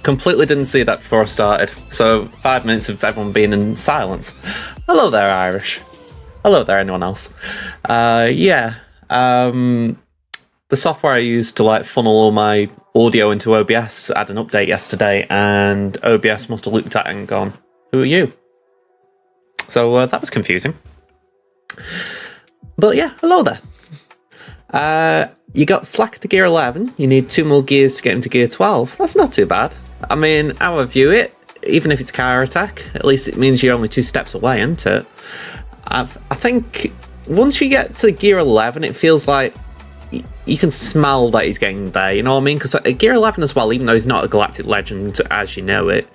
Completely didn't see that before I started. So 5 minutes of everyone being in silence. Hello there, Irish. Hello there, anyone else. The software I used to like funnel all my audio into OBS had an update yesterday, and OBS must have looked at it and gone, "Who are you?" So that was confusing. But yeah, hello there. You got Slack to gear 11. You need 2 more gears to get into gear 12. That's not too bad. I mean, how I view it, even if it's car attack, at least it means you're only 2 steps away, isn't it? I think once you get to gear 11, it feels like you can smell that he's getting there, you know what I mean? Because at gear 11 as well, even though he's not a galactic legend as you know it,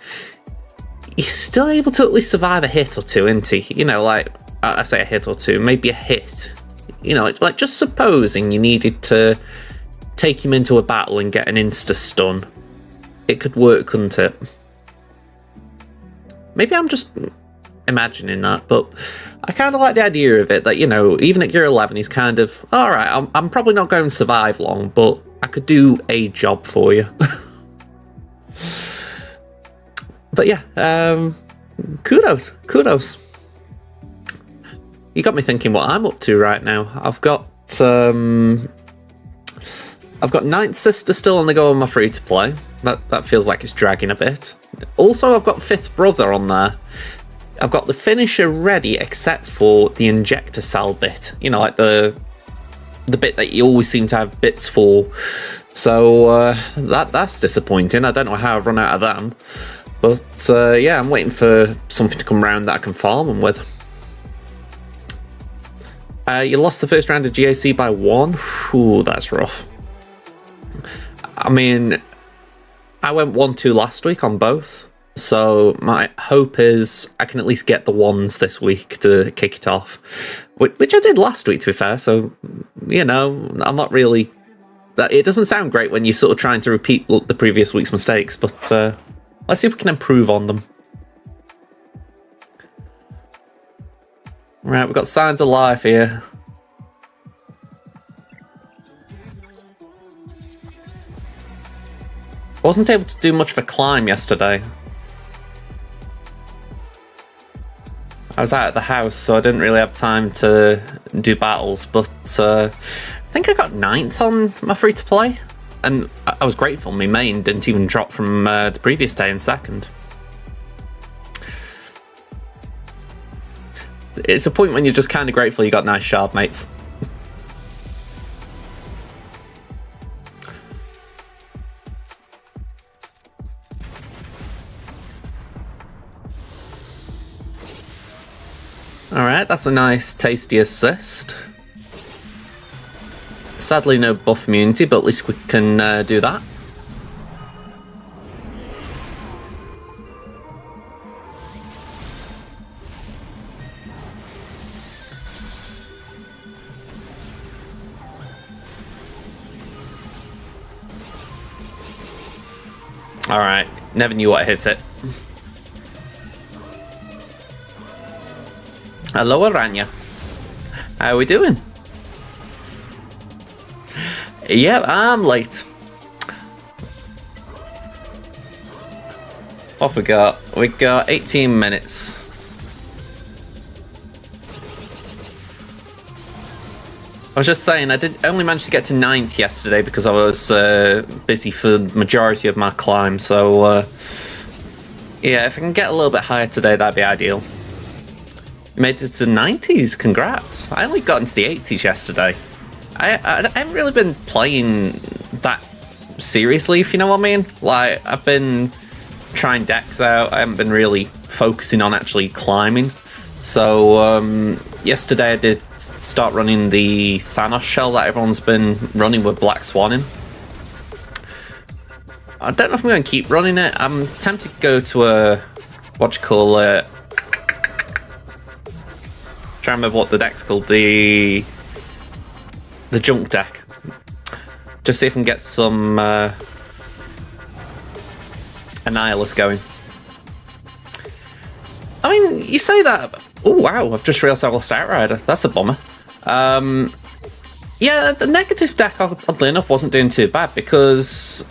he's still able to at least survive a hit or two, isn't he? You know, like, I say a hit or two, maybe a hit. You know, like just supposing you needed to take him into a battle and get an insta-stun. It could work, couldn't it? Maybe I'm just imagining that, but I kind of like the idea of it, that, you know, even at gear 11, he's kind of, alright, I'm probably not going to survive long, but I could do a job for you. But yeah, kudos. You got me thinking what I'm up to right now. I've got Ninth Sister still on the go on my free to play. That feels like it's dragging a bit. Also, I've got Fifth Brother on there. I've got the finisher ready, except for the injector cell bit. You know, like the bit that you always seem to have bits for. So that's disappointing. I don't know how I've run out of them. But yeah, I'm waiting for something to come around that I can farm them with. You lost the first round of GAC by 1. Ooh, that's rough. I mean, I went 1-2 last week on both. So my hope is I can at least get the 1s this week to kick it off. Which I did last week, to be fair. So, you know, I'm not really... It doesn't sound great when you're sort of trying to repeat the previous week's mistakes. But let's see if we can improve on them. Right, we've got Signs of Life here. I wasn't able to do much of a climb yesterday. I was out of the house, so I didn't really have time to do battles, but I think I got 9th on my free-to-play, and I was grateful. My main didn't even drop from the previous day in 2nd. It's a point when you're just kind of grateful you got nice shard mates. Alright, that's a nice tasty assist. Sadly no buff immunity, but at least we can do that. Alright, never knew what hit it. Hello, Aranya. How are we doing? Yep, I'm late. What have we got? We got 18 minutes. I was just saying, I only managed to get to 9th yesterday because I was busy for the majority of my climb, so yeah, if I can get a little bit higher today, that'd be ideal. You made it to 90s, congrats. I only got into the 80s yesterday. I haven't really been playing that seriously, if you know what I mean. Like, I've been trying decks out, I haven't been really focusing on actually climbing. So, yesterday I did start running the Thanos shell that everyone's been running with Black Swan in. I don't know if I'm going to keep running it. I'm tempted to go to a, what you call it, trying to remember what the deck's called, the junk deck. Just see if I can get some Annihilus going. I mean, you say that. Oh wow, I've just realised I lost Outrider. That's a bummer. Yeah, the negative deck, oddly enough, wasn't doing too bad because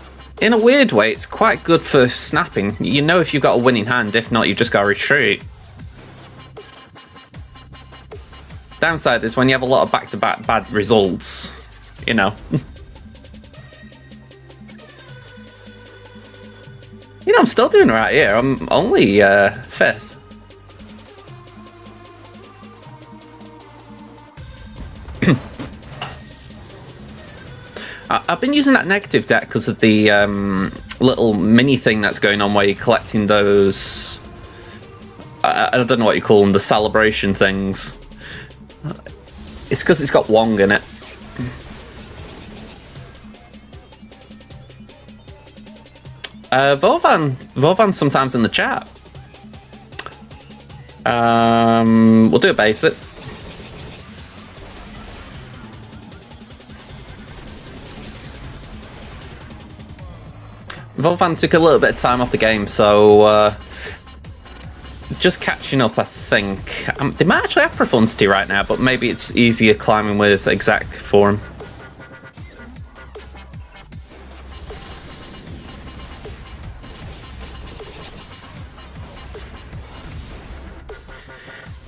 in a weird way, it's quite good for snapping. You know if you've got a winning hand, if not, you just gotta retreat. Downside is when you have a lot of back-to-back bad results, you know. You know, I'm still doing right here. I'm only 5th. I've been using that negative deck because of the little mini thing that's going on where you're collecting those... I don't know what you call them, the celebration things. It's because it's got Wong in it. Vovan sometimes in the chat. We'll do a basic. Vovan took a little bit of time off the game, so just catching up, I think. They might actually have profundity right now, but maybe it's easier climbing with exact for him.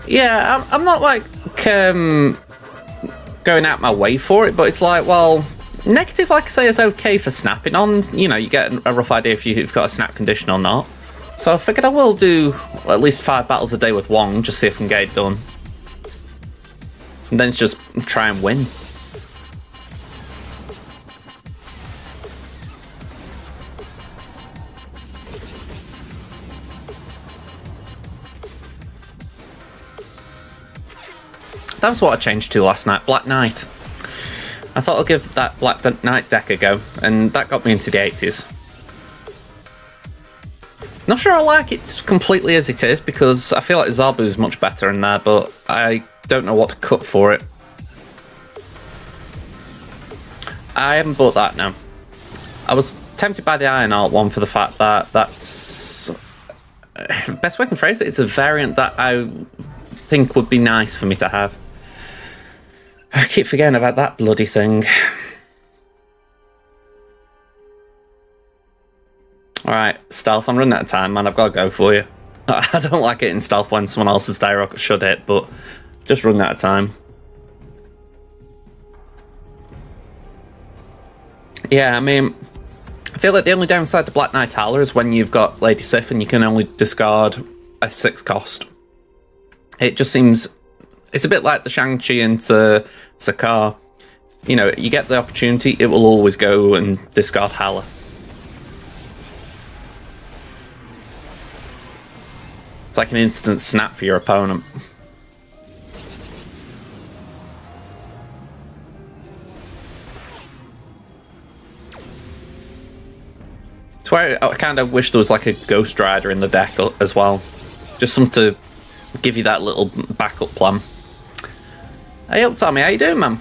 Yeah, I'm not like going out my way for it, but it's like, well, negative, like I say, is okay for snapping on. You know, you get a rough idea if you've got a snap condition or not. So I figured I will do at least 5 battles a day with Wong, just see if I can get it done. And then it's just try and win. That was what I changed to last night, Black Knight. I thought I'll give that Black Knight deck a go, and that got me into the 80s. Not sure I like it completely as it is, because I feel like Zabu's much better in there, but I don't know what to cut for it. I haven't bought that now. I was tempted by the Iron Art one for the fact that that's... Best way I can phrase it, it's a variant that I think would be nice for me to have. I keep forgetting about that bloody thing. Alright, stealth, I'm running out of time, man. I've got to go for you. I don't like it in stealth when someone else is there or should hit, but just running out of time. Yeah, I mean, I feel like the only downside to Black Knight Howler is when you've got Lady Sif and you can only discard a 6 cost. It just seems... It's a bit like the Shang-Chi into Sakaar. You know, you get the opportunity, it will always go and discard Howler. It's like an instant snap for your opponent. It's where I kind of wish there was like a Ghost Rider in the deck as well. Just something to give you that little backup plan. Hey up, Tommy, how you doing, man?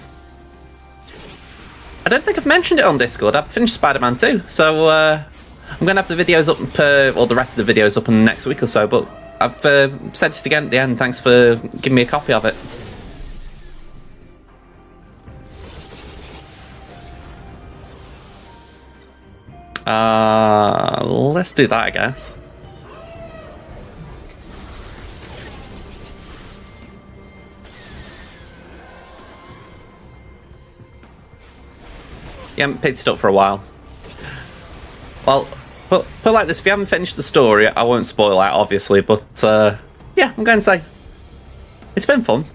I don't think I've mentioned it on Discord. I've finished Spider-Man 2, so I'm going to have the videos up, or the rest of the videos up in the next week or so, but I've said it again at the end. Thanks for giving me a copy of it. Let's do that, I guess. You haven't picked it up for a while. Well, put like this, if you haven't finished the story, I won't spoil that, obviously, but yeah, I'm going to say, it's been fun.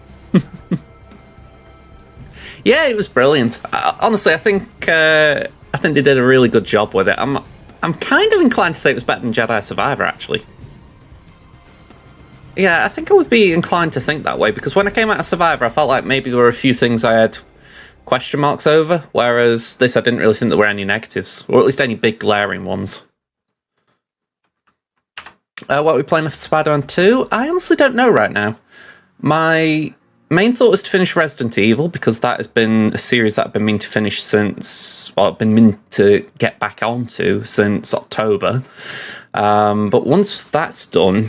Yeah, it was brilliant. Honestly, I think they did a really good job with it. I'm kind of inclined to say it was better than Jedi Survivor, actually. Yeah, I think I would be inclined to think that way, because when I came out of Survivor, I felt like maybe there were a few things I had question marks over, whereas this I didn't really think there were any negatives, or at least any big glaring ones. What are we playing for Spider-Man 2? I honestly don't know right now. My main thought was to finish Resident Evil, because that has been a series that I've been meaning to finish since, well, I've been meaning to get back onto since October. But once that's done...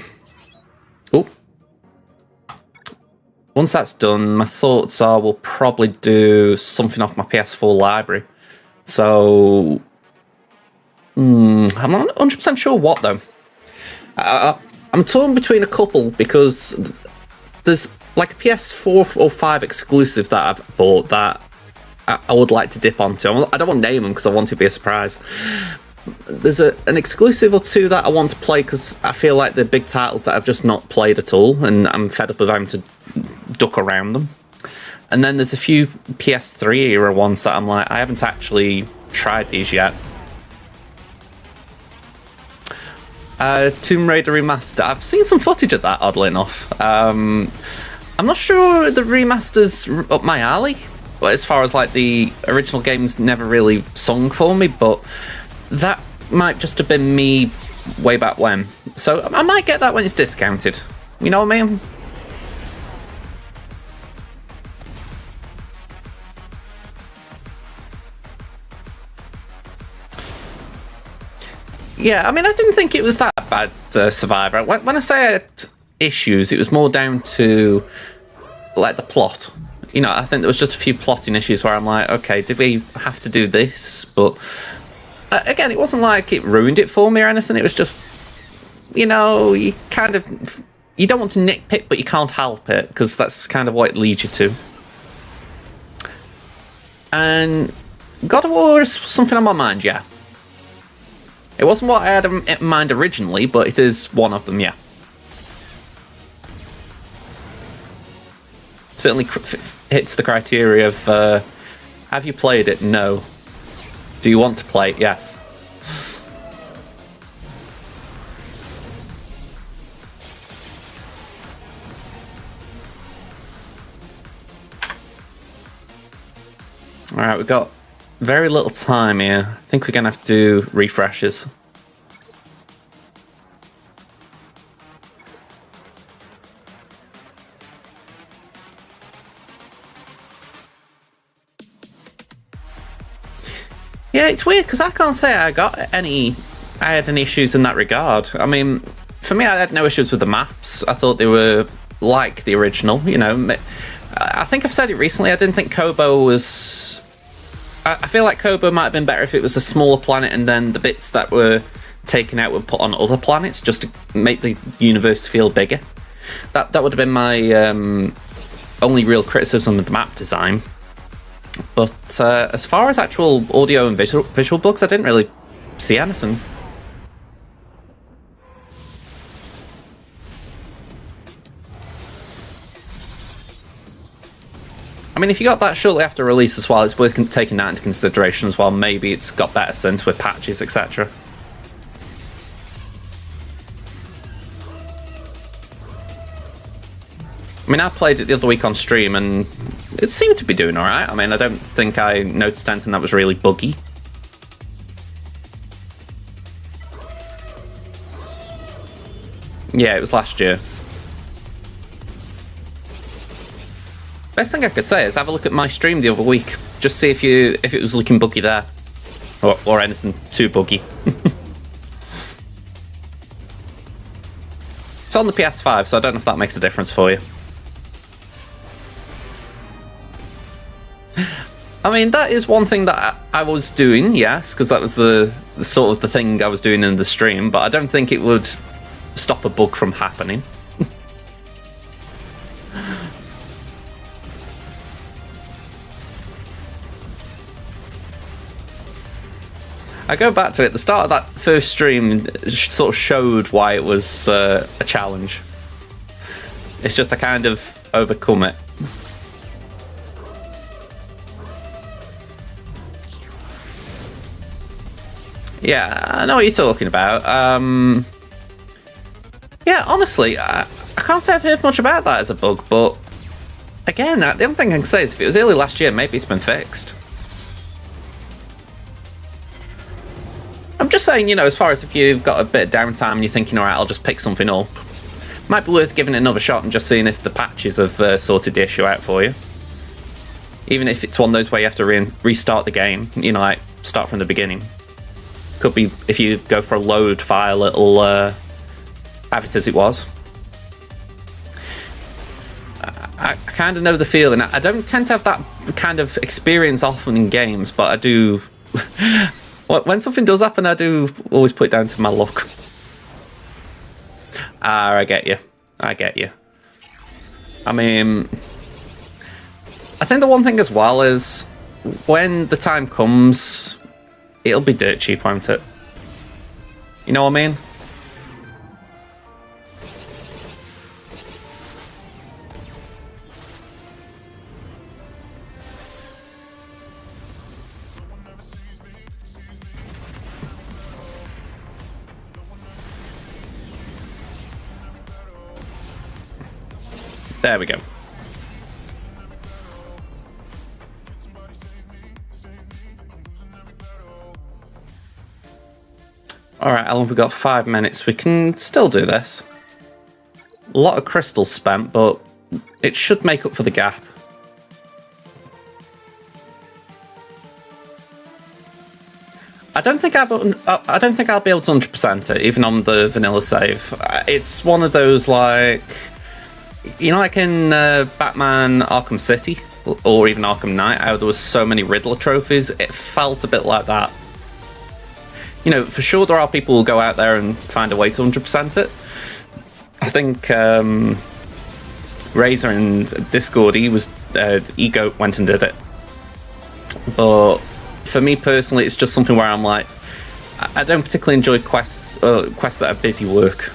Once that's done, my thoughts are we'll probably do something off my PS4 library. So I'm not 100% sure what, though. I'm torn between a couple because there's like a PS4 or 5 exclusive that I've bought that I would like to dip onto. I don't want to name them because I want it to be a surprise. There's an exclusive or two that I want to play because I feel like they're big titles that I've just not played at all, and I'm fed up of having to duck around them. And then there's a few PS3 era ones that I'm like, I haven't actually tried these yet. Tomb Raider Remaster. I've seen some footage of that, oddly enough. I'm not sure the remaster's up my alley. As far as like the original games never really sung for me, but that might just have been me way back when. So I might get that when it's discounted. You know what I mean? Yeah, I mean, I didn't think it was that bad, Survivor. When I say I had issues, it was more down to like the plot. You know, I think there was just a few plotting issues where I'm like, okay, did we have to do this? But again, it wasn't like it ruined it for me or anything. It was just, you know, you don't want to nitpick, but you can't help it because that's kind of what it leads you to. And God of War is something on my mind, yeah. It wasn't what I had in mind originally, but it is one of them, yeah. Certainly hits the criteria of, have you played it? No. Do you want to play it? Yes. Alright, we've got very little time here. I think we're going to have to do refreshes. Yeah, it's weird because I can't say I had any issues in that regard. I mean, for me, I had no issues with the maps. I thought they were like the original, you know. I think I've said it recently, I didn't think Kobo was... I feel like Kobo might have been better if it was a smaller planet and then the bits that were taken out were put on other planets just to make the universe feel bigger. That would have been my only real criticism of the map design. But as far as actual audio and visual bugs, I didn't really see anything. I mean, if you got that shortly after release as well, it's worth taking that into consideration as well. Maybe it's got better sense with patches, etc. I mean, I played it the other week on stream and it seemed to be doing alright. I mean, I don't think I noticed anything that was really buggy. Yeah, it was last year. Best thing I could say is have a look at my stream the other week. Just see if it was looking buggy there. Or anything too buggy. It's on the PS5, so I don't know if that makes a difference for you. I mean, that is one thing that I was doing, yes, because that was the sort of the thing I was doing in the stream, but I don't think it would stop a bug from happening. I go back to it, the start of that first stream sort of showed why it was a challenge. It's just I kind of overcome it. Yeah, I know what you're talking about. Yeah, honestly, I can't say I've heard much about that as a bug, but again, the only thing I can say is if it was early last year, maybe it's been fixed. I'm just saying, you know, as far as if you've got a bit of downtime and you're thinking, alright, I'll just pick something up, might be worth giving it another shot and just seeing if the patches have sorted the issue out for you. Even if it's one of those where you have to restart the game, you know, like start from the beginning. Could be if you go for a load file, it'll have it as it was. I kind of know the feeling. I don't tend to have that kind of experience often in games, but I do. When something does happen, I do always put it down to my luck. Ah, I get you. I get you. I mean, I think the one thing as well is when the time comes, it'll be dirt cheap, won't it? You know what I mean? There we go. Alright, Alan, we've got 5 minutes. We can still do this. A lot of crystals spent, but it should make up for the gap. I don't think I'll be able to 100% it, even on the vanilla save. It's one of those, like, you know, like in Batman Arkham City, or even Arkham Knight, how there was so many Riddler trophies. It felt a bit like that. You know, for sure there are people who go out there and find a way to 100% it. I think Razor and Discord, Ego went and did it. But for me personally, it's just something where I'm like, I don't particularly enjoy quests that are busy work.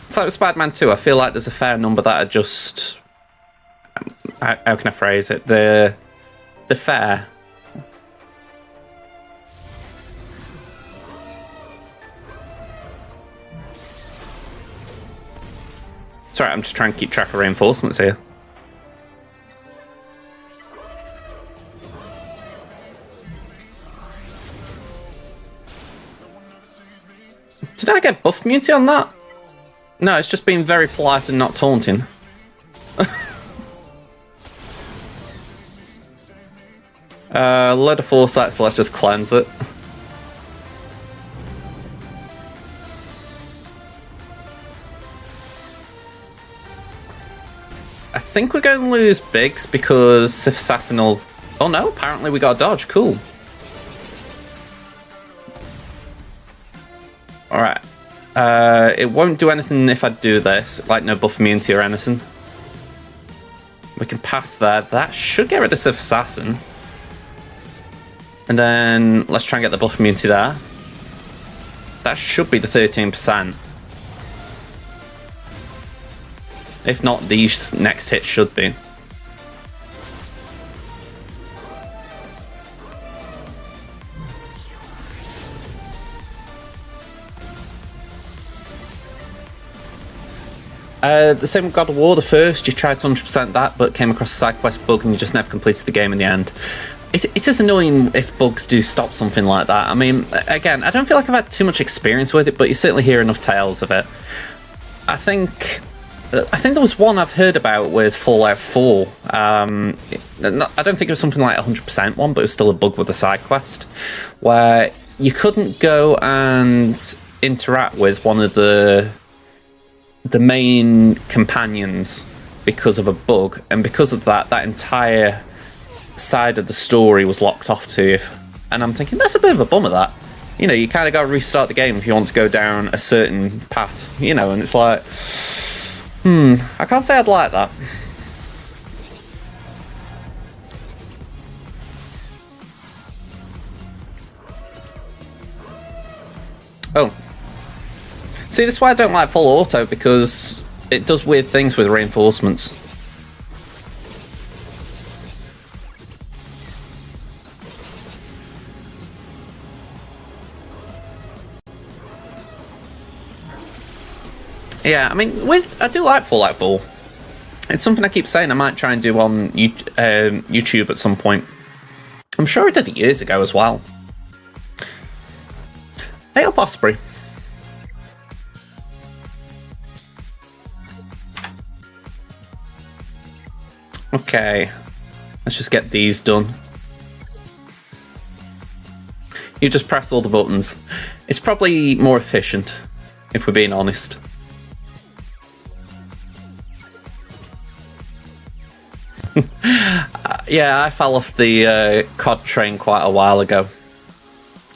It's like with Spider-Man 2, I feel like there's a fair number that are just, how can I phrase it? The fair. Sorry, I'm just trying to keep track of reinforcements here. Did I get buff immunity on that? No, it's just being very polite and not taunting. Load of foresight, so let's just cleanse it. I think we're going to lose Biggs because Sith Assassin will... Oh no, apparently we got a dodge. Cool. Alright. It won't do anything if I do this, like no buff immunity or anything. We can pass that. That should get rid of Sith Assassin. And then let's try and get the buff immunity there. That should be the 13%. If not, these next hits should be. The same with God of War, the first, you tried to 100% that, but came across a side quest bug and you just never completed the game in the end. It is annoying if bugs do stop something like that. I mean, again, I don't feel like I've had too much experience with it, but you certainly hear enough tales of it. I think there was one I've heard about with Fallout 4. I don't think it was something like 100% one, but it was still a bug with a side quest, where you couldn't go and interact with one of the main companions because of a bug, and because of that, that entire side of the story was locked off to you. And I'm thinking, that's a bit of a bummer, that. You know, you kind of got to restart the game if you want to go down a certain path, you know, and it's like, I can't say I'd like that. Oh. See, this is why I don't like full auto, because it does weird things with reinforcements. Yeah, I mean, I do like Fallout 4. It's something I keep saying I might try and do on YouTube at some point. I'm sure I did it years ago as well. Hey up, Osprey. Okay, let's just get these done. You just press all the buttons. It's probably more efficient, if we're being honest. Yeah, I fell off the COD train quite a while ago.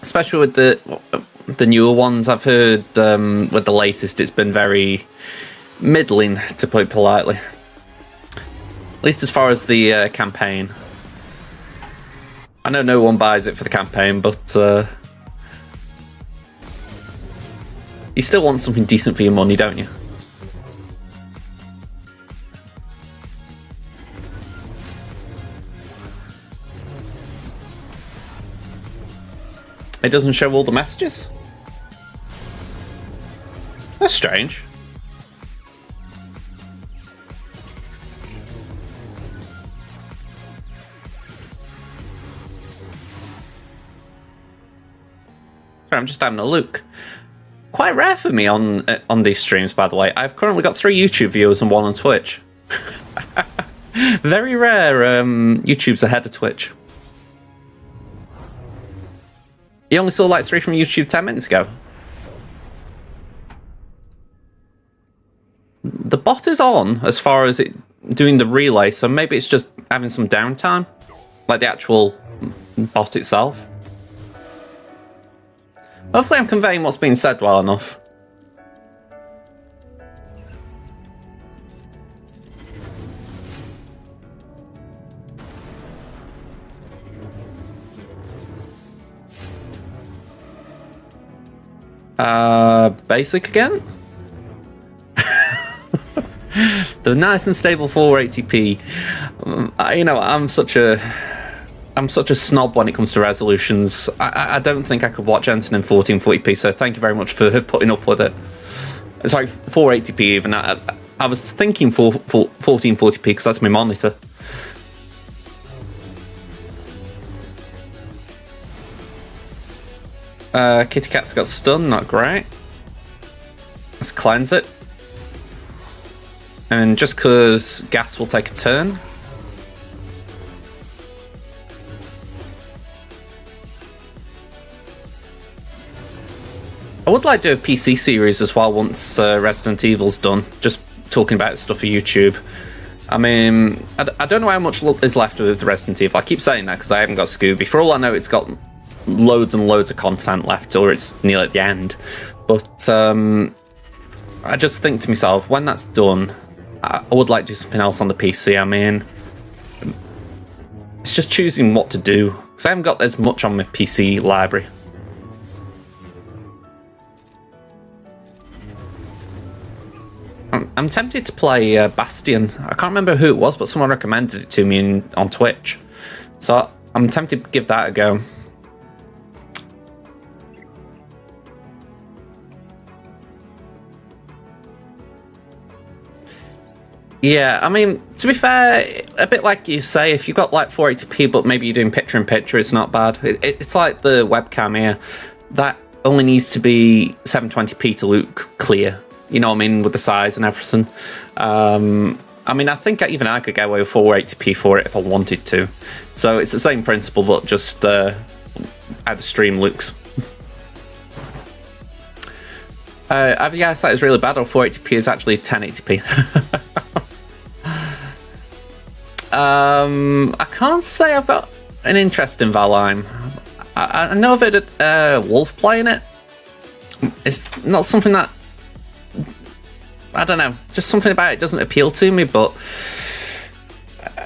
Especially with the newer ones. I've heard with the latest it's been very middling, to put it politely. At least as far as the campaign. I know no one buys it for the campaign, but you still want something decent for your money, don't you? It doesn't show all the messages? That's strange. I'm just having a look. Quite rare for me on these streams, by the way. I've currently got 3 YouTube viewers and 1 on Twitch. Very rare. YouTube's ahead of Twitch. You only saw like 3 from YouTube 10 minutes ago. The bot is on as far as it doing the relay, so maybe it's just having some downtime, like the actual bot itself. Hopefully I'm conveying what's being said well enough. Basic again? The nice and stable 480p. You know, I'm such a snob when it comes to resolutions. I don't think I could watch anything in 1440p, so thank you very much for putting up with it. It's like 480p even. I was thinking for 1440p because that's my monitor. Kitty Cat's got stunned, not great. Let's cleanse it. And just because gas will take a turn. I would like to do a PC series as well once Resident Evil's done. Just talking about stuff for YouTube. I mean, I don't know how much is left with Resident Evil. I keep saying that because I haven't got Scooby. For all I know, it's got loads and loads of content left, or it's nearly at the end. But I just think to myself, when that's done, I would like to do something else on the PC. I mean, it's just choosing what to do, because I haven't got as much on my PC library. I'm tempted to play Bastion. I can't remember who it was, but someone recommended it to me on Twitch. So I'm tempted to give that a go. Yeah, I mean, to be fair, a bit like you say, if you've got like 480p, but maybe you're doing picture-in-picture, it's not bad. It's like the webcam here. That only needs to be 720p to look clear. You know what I mean, with the size and everything. I mean, I think even I could get away with 480p for it if I wanted to. So it's the same principle, but just how the stream looks. Either the eyesight is really bad or 480p is actually 1080p. I can't say I've got an interest in Valheim. I know I've heard Wolf playing it. It's not something that... I don't know, just something about it doesn't appeal to me, but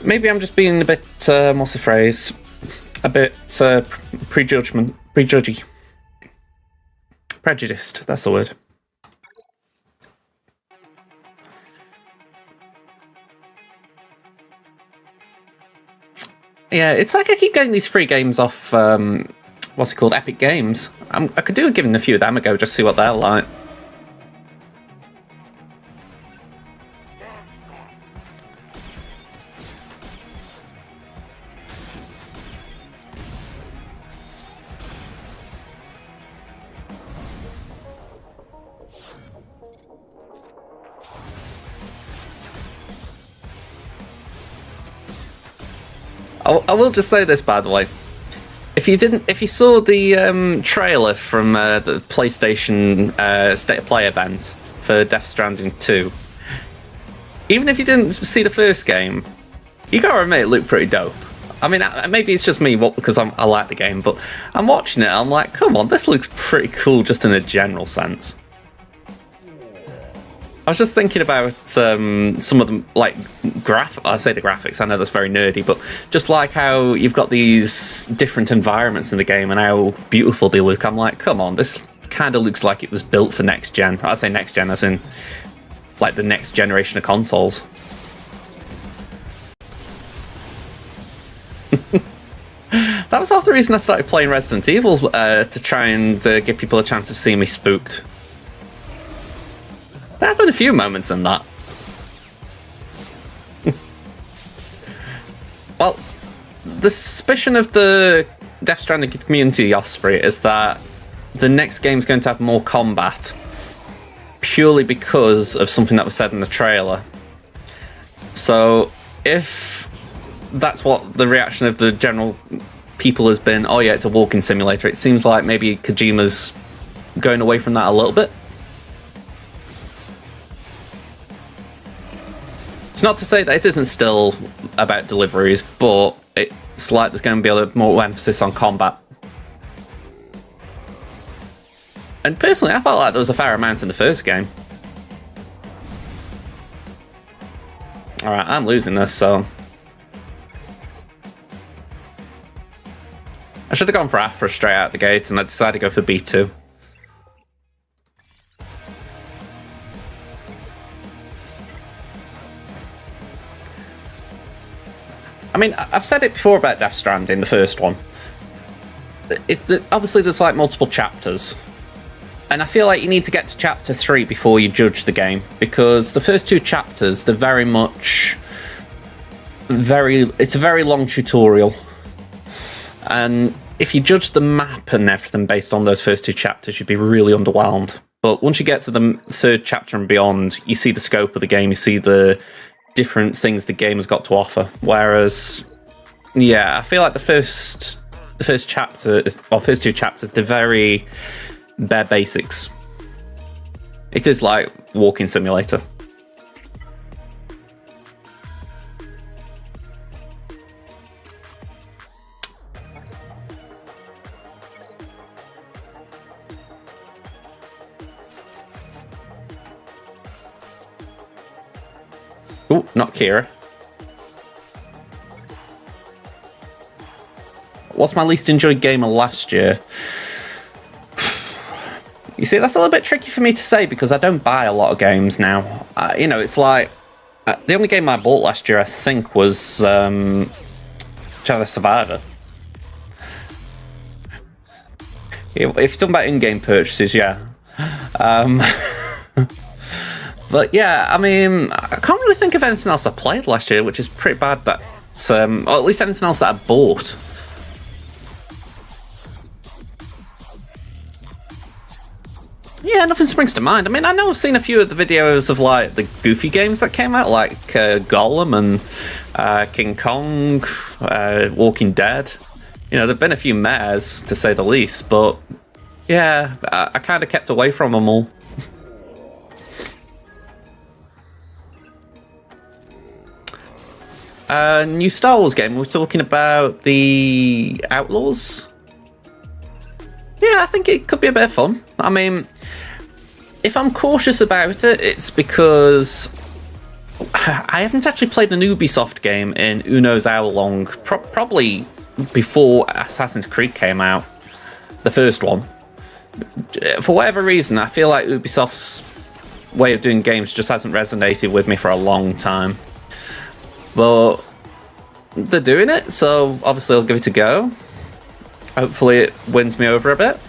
maybe I'm just being a bit, what's the phrase? A bit prejudiced, that's the word. Yeah, it's like I keep getting these free games off, what's it called, Epic Games. I could do giving a few of them a go, just see what they're like. I will just say this, by the way. If you saw the trailer from the PlayStation State of Play event for Death Stranding 2, even if you didn't see the first game, You gotta admit, it looked pretty dope. I mean, maybe it's just me because I like the game, but I'm watching it, I'm like, come on, this looks pretty cool just in a general sense. I was just thinking about some of them, like, I say the graphics, I know that's very nerdy, but just like how you've got these different environments in the game and how beautiful they look, I'm like, come on, this kind of looks like it was built for next gen. I say next gen as in, like, the next generation of consoles. That was half the reason I started playing Resident Evil, to try and give people a chance of seeing me spooked. There have been a few moments in that. Well, the suspicion of the Death Stranding community, Osprey, is that the next game's going to have more combat, purely because of something that was said in the trailer. So, if that's what the reaction of the general people has been, oh yeah, it's a walking simulator, it seems like maybe Kojima's going away from that a little bit. It's not to say that it isn't still about deliveries, but it's like there's going to be a little more emphasis on combat. And personally, I felt like there was a fair amount in the first game. Alright, I'm losing this, so... I should have gone for Afra straight out the gate, and I decided to go for B2. I mean, I've said it before about Death Stranding, the first one. Obviously, there's like multiple chapters. And I feel like you need to get to chapter 3 before you judge the game. Because the first 2 chapters, they're very much... It's a very long tutorial. And if you judge the map and everything based on those first 2 chapters, you'd be really underwhelmed. But once you get to the 3rd chapter and beyond, you see the scope of the game, you see the different things the game has got to offer. Whereas, yeah, I feel like the first chapter, or first 2 chapters, they're very bare basics. It is like walking simulator. Oh, not Kira. What's my least enjoyed game of last year? You see, that's a little bit tricky for me to say because I don't buy a lot of games now. You know, it's like... the only game I bought last year, I think, was Shadow Survivor. If you're talking about in-game purchases, yeah. But yeah, I mean, I can't really think of anything else I played last year, which is pretty bad that... or at least anything else that I bought. Yeah, nothing springs to mind. I mean, I know I've seen a few of the videos of, like, the Goofy games that came out, like Gollum and King Kong, Walking Dead. You know, there've been a few mares, to say the least, but yeah, I kind of kept away from them all. New Star Wars game, we're talking about the Outlaws? Yeah, I think it could be a bit of fun. I mean, if I'm cautious about it, it's because I haven't actually played an Ubisoft game in who knows how long, probably before Assassin's Creed came out, the first one. For whatever reason, I feel like Ubisoft's way of doing games just hasn't resonated with me for a long time. But they're doing it, so obviously I'll give it a go. Hopefully it wins me over a bit.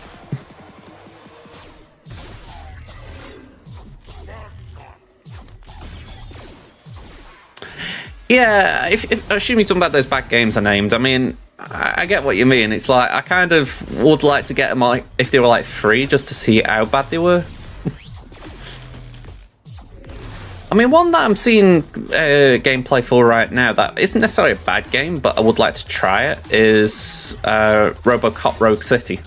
Yeah, if assuming you're talking about those bad games I named, I mean, I get what you mean. It's like, I kind of would like to get them like, if they were like free, just to see how bad they were. I mean, one that I'm seeing gameplay for right now that isn't necessarily a bad game, but I would like to try it, is RoboCop Rogue City.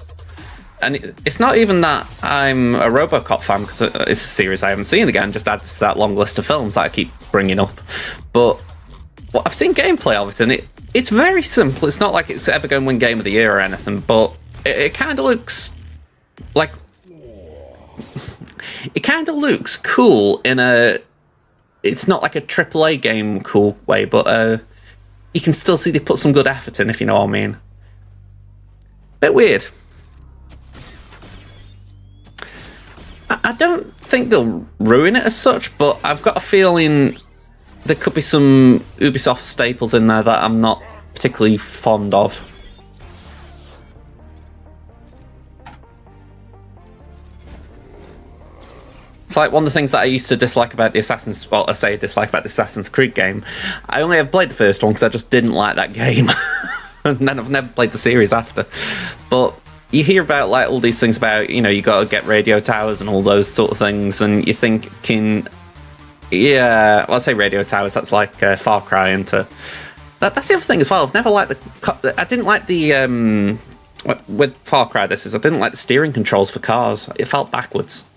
And it's not even that I'm a RoboCop fan, because it's a series I haven't seen again, just add to that long list of films that I keep bringing up. But well, I've seen gameplay of it, and it's very simple. It's not like it's ever going to win Game of the Year or anything, but it kind of looks like... It kind of looks cool in a... It's not like a AAA game cool way, but you can still see they put some good effort in, if you know what I mean. Bit weird. I don't think they'll ruin it as such, but I've got a feeling there could be some Ubisoft staples in there that I'm not particularly fond of. It's like one of the things that I used to dislike about the Assassin's... Well, I say dislike about the Assassin's Creed game. I only ever played the first one because I just didn't like that game. And then I've never played the series after. But you hear about like all these things about, you know, you got to get radio towers and all those sort of things, and you're thinking, yeah, well, I say radio towers, that's like Far Cry into... That's the other thing as well. I've never liked the... I didn't like the... with Far Cry, I didn't like the steering controls for cars. It felt backwards.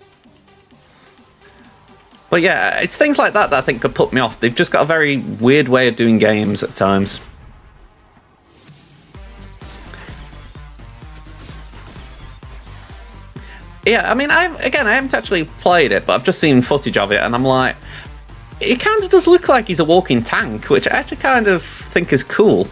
But yeah, it's things like that I think could put me off. They've just got a very weird way of doing games at times. Yeah, I mean, I haven't actually played it, but I've just seen footage of it, and I'm like, it kind of does look like he's a walking tank, which I actually kind of think is cool.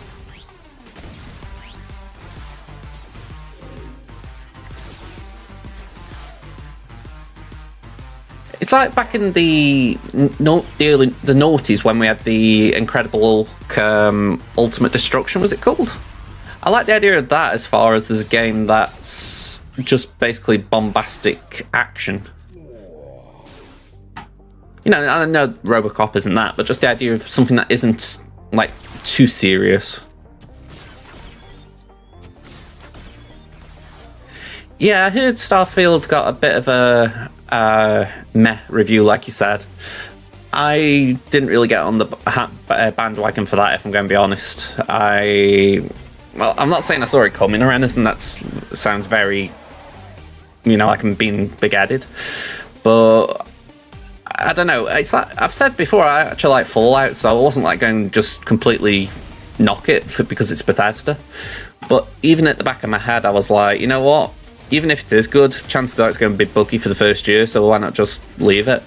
It's like back in the noughties when we had the Incredible Hulk Ultimate Destruction, was it called? I like the idea of that as far as there's a game that's just basically bombastic action. You know, I know Robocop isn't that, but just the idea of something that isn't, like, too serious. Yeah, I heard Starfield got a bit of a meh review, like you said. I didn't really get on the bandwagon for that, if I'm going to be honest. Well, I'm not saying I saw it coming or anything. That sounds very, you know, like I'm being big-headed. But I don't know. It's like I've said before, I actually like Fallout, so I wasn't like going to just completely knock it because it's Bethesda. But even at the back of my head, I was like, you know what? Even if it is good, chances are it's going to be buggy for the first year, so why not just leave it?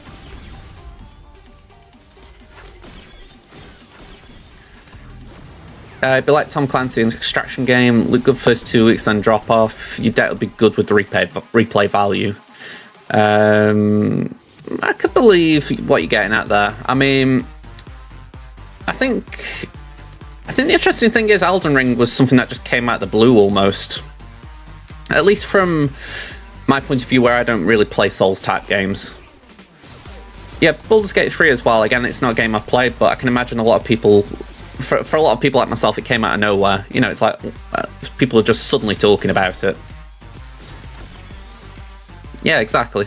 It'd be like Tom Clancy's Extraction game, look good first 2 weeks, then drop off. Your debt will be good with the replay value. I could believe what you're getting at there. I mean, I think the interesting thing is Elden Ring was something that just came out of the blue almost. At least from my point of view, where I don't really play Souls-type games. Yeah, Baldur's Gate 3 as well. Again, it's not a game I've played, but I can imagine a lot of people... For a lot of people like myself, it came out of nowhere. You know, it's like people are just suddenly talking about it. Yeah, exactly.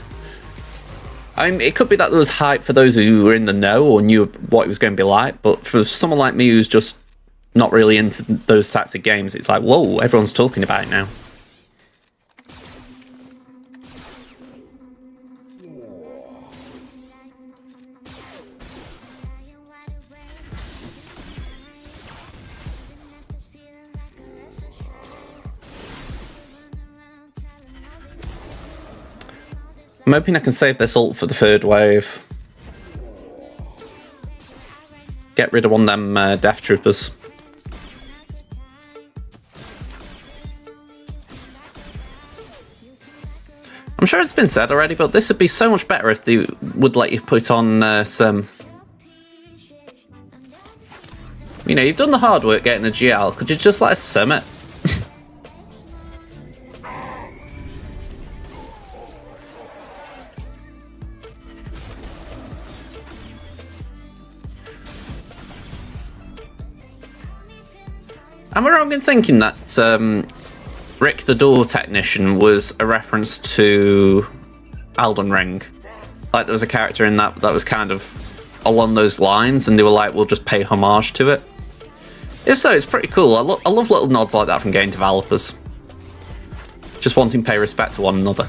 I mean, it could be that there was hype for those who were in the know or knew what it was going to be like, but for someone like me who's just not really into those types of games, it's like, whoa, everyone's talking about it now. I'm hoping I can save this ult for the third wave. Get rid of one of them Death Troopers. I'm sure it's been said already, but this would be so much better if they would let you put on some... You know, you've done the hard work getting a GL, could you just let us sim it? Am I wrong in thinking that Rick the Door Technician was a reference to Elden Ring? Like there was a character in that was kind of along those lines, and they were like, we'll just pay homage to it. If so, it's pretty cool. I love little nods like that from game developers. Just wanting to pay respect to one another.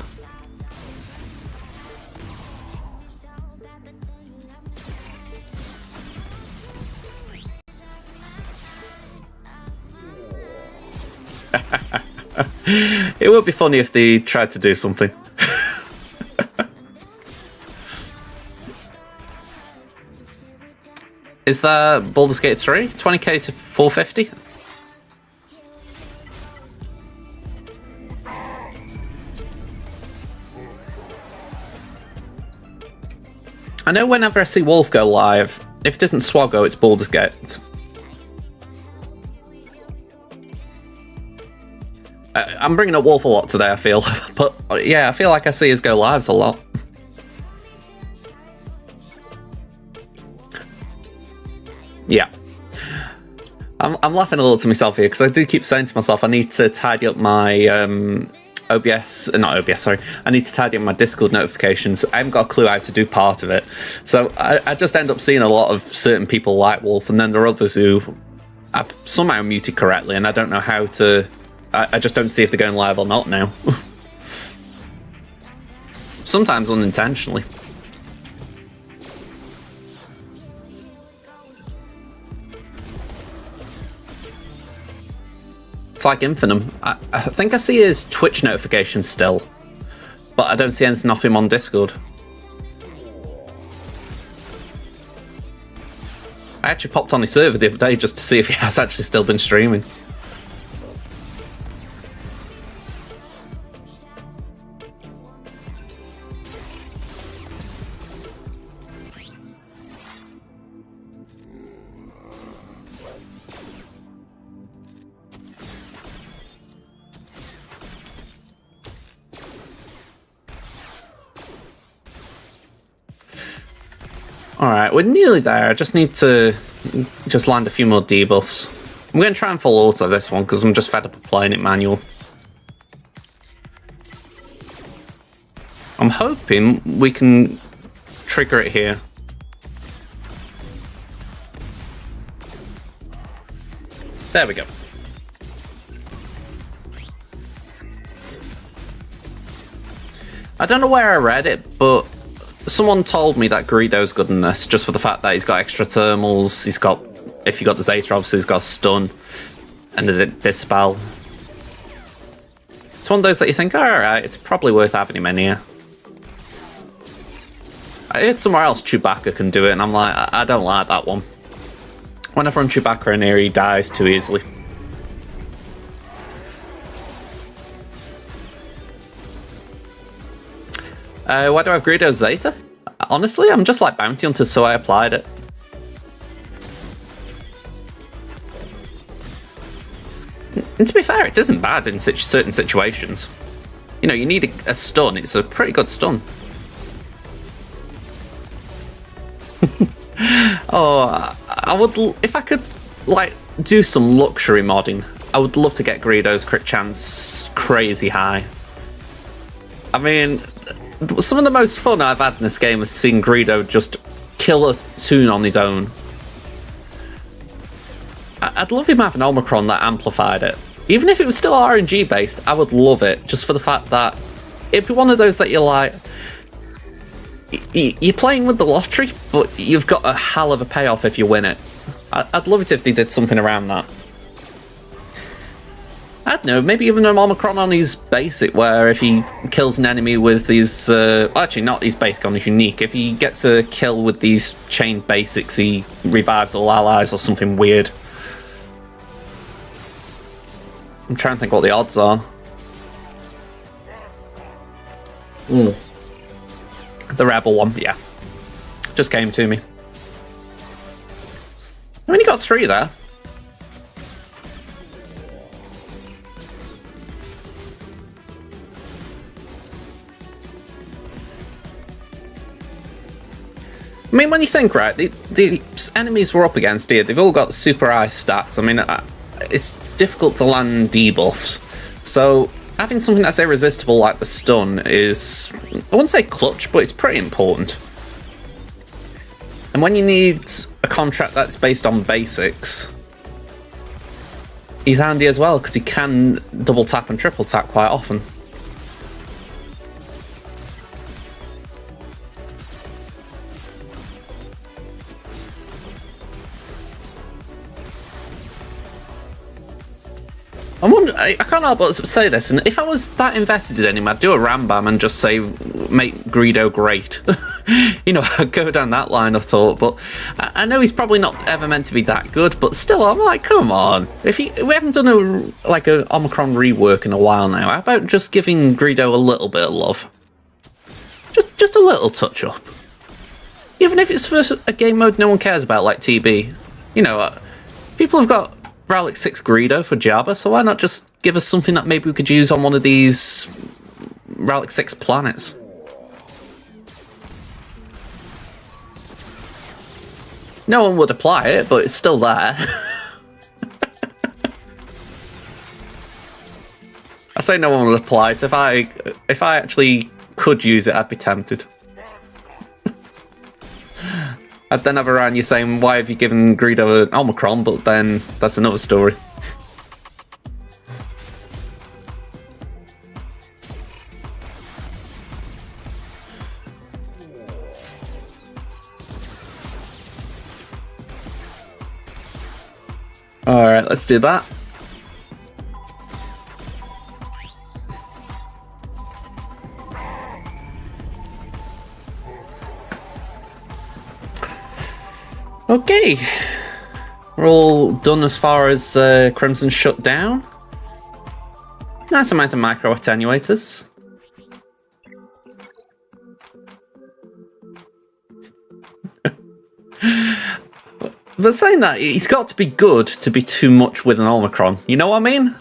It would be funny if they tried to do something. Is there Baldur's Gate 3? 20k to 450? I know whenever I see Wolf go live, if it isn't SWGOH, it's Baldur's Gate. I'm bringing up Wolf a lot today, I feel. But yeah, I feel like I see his go lives a lot. Yeah. I'm laughing a little to myself here because I do keep saying to myself I need to tidy up my not OBS, sorry. I need to tidy up my Discord notifications. I haven't got a clue how to do part of it. So I just end up seeing a lot of certain people like Wolf, and then there are others who I've somehow muted correctly, and I don't know how to... I just don't see if they're going live or not now. Sometimes unintentionally. It's like Infinitum. I think I see his Twitch notifications still, but I don't see anything off him on Discord. I actually popped on his server the other day just to see if he has actually still been streaming. Alright, we're nearly there. I just need to land a few more debuffs. I'm going to try and full auto this one because I'm just fed up of playing it manual. I'm hoping we can trigger it here. There we go. I don't know where I read it, but someone told me that Greedo's good in this, just for the fact that he's got extra thermals, he's got, if you got the Zeta, obviously he's got a stun, and a dispel. It's one of those that you think, alright, it's probably worth having him in here. I heard somewhere else Chewbacca can do it, and I'm like, I don't like that one. Whenever I run Chewbacca in here, he dies too easily. Why do I have Greedo Zeta? Honestly, I'm just like Bounty Hunter, so I applied it. And to be fair, it isn't bad in certain situations. You know, you need a stun, it's a pretty good stun. Oh, I would, if I could, like, do some luxury modding, I would love to get Greedo's crit chance crazy high. I mean, some of the most fun I've had in this game is seeing Greedo just kill a toon on his own. I'd love him having Omicron that amplified it. Even if it was still RNG based, I would love it, just for the fact that it'd be one of those that you're like, you're playing with the lottery, but you've got a hell of a payoff if you win it. I'd love it if they did something around that. I don't know, maybe even an Omicron on his basic, where if he kills an enemy with his... actually, not his basic, on his unique. If he gets a kill with these chained basics, he revives all allies or something weird. I'm trying to think what the odds are. The Rebel one, yeah. Just came to me. I mean, you got 3 there. I mean, when you think, right, the enemies we're up against here, they've all got super high stats. I mean, it's difficult to land debuffs. So having something that's irresistible like the stun is, I wouldn't say clutch, but it's pretty important. And when you need a contract that's based on basics, he's handy as well, because he can double tap and triple tap quite often. I can't help but say this, and if I was that invested in him, I'd do a Rambam and just say, make Greedo great. You know, I'd go down that line of thought, but I know he's probably not ever meant to be that good, but still, I'm like, come on. We haven't done an Omicron rework in a while now, how about just giving Greedo a little bit of love? Just a little touch-up. Even if it's for a game mode no one cares about, like TB. You know, people have got Relic 6 Greedo for Jabba, so why not just give us something that maybe we could use on one of these Relic 6 planets? No one would apply it, but it's still there. I say no one would apply it. If I actually could use it, I'd be tempted. I'd then have around you saying, why have you given Greedo an Omicron? But then that's another story. Alright, let's do that. Okay, we're all done as far as Crimson shut down. Nice amount of micro attenuators. But saying that, he's got to be good to be too much with an Omicron. You know what I mean?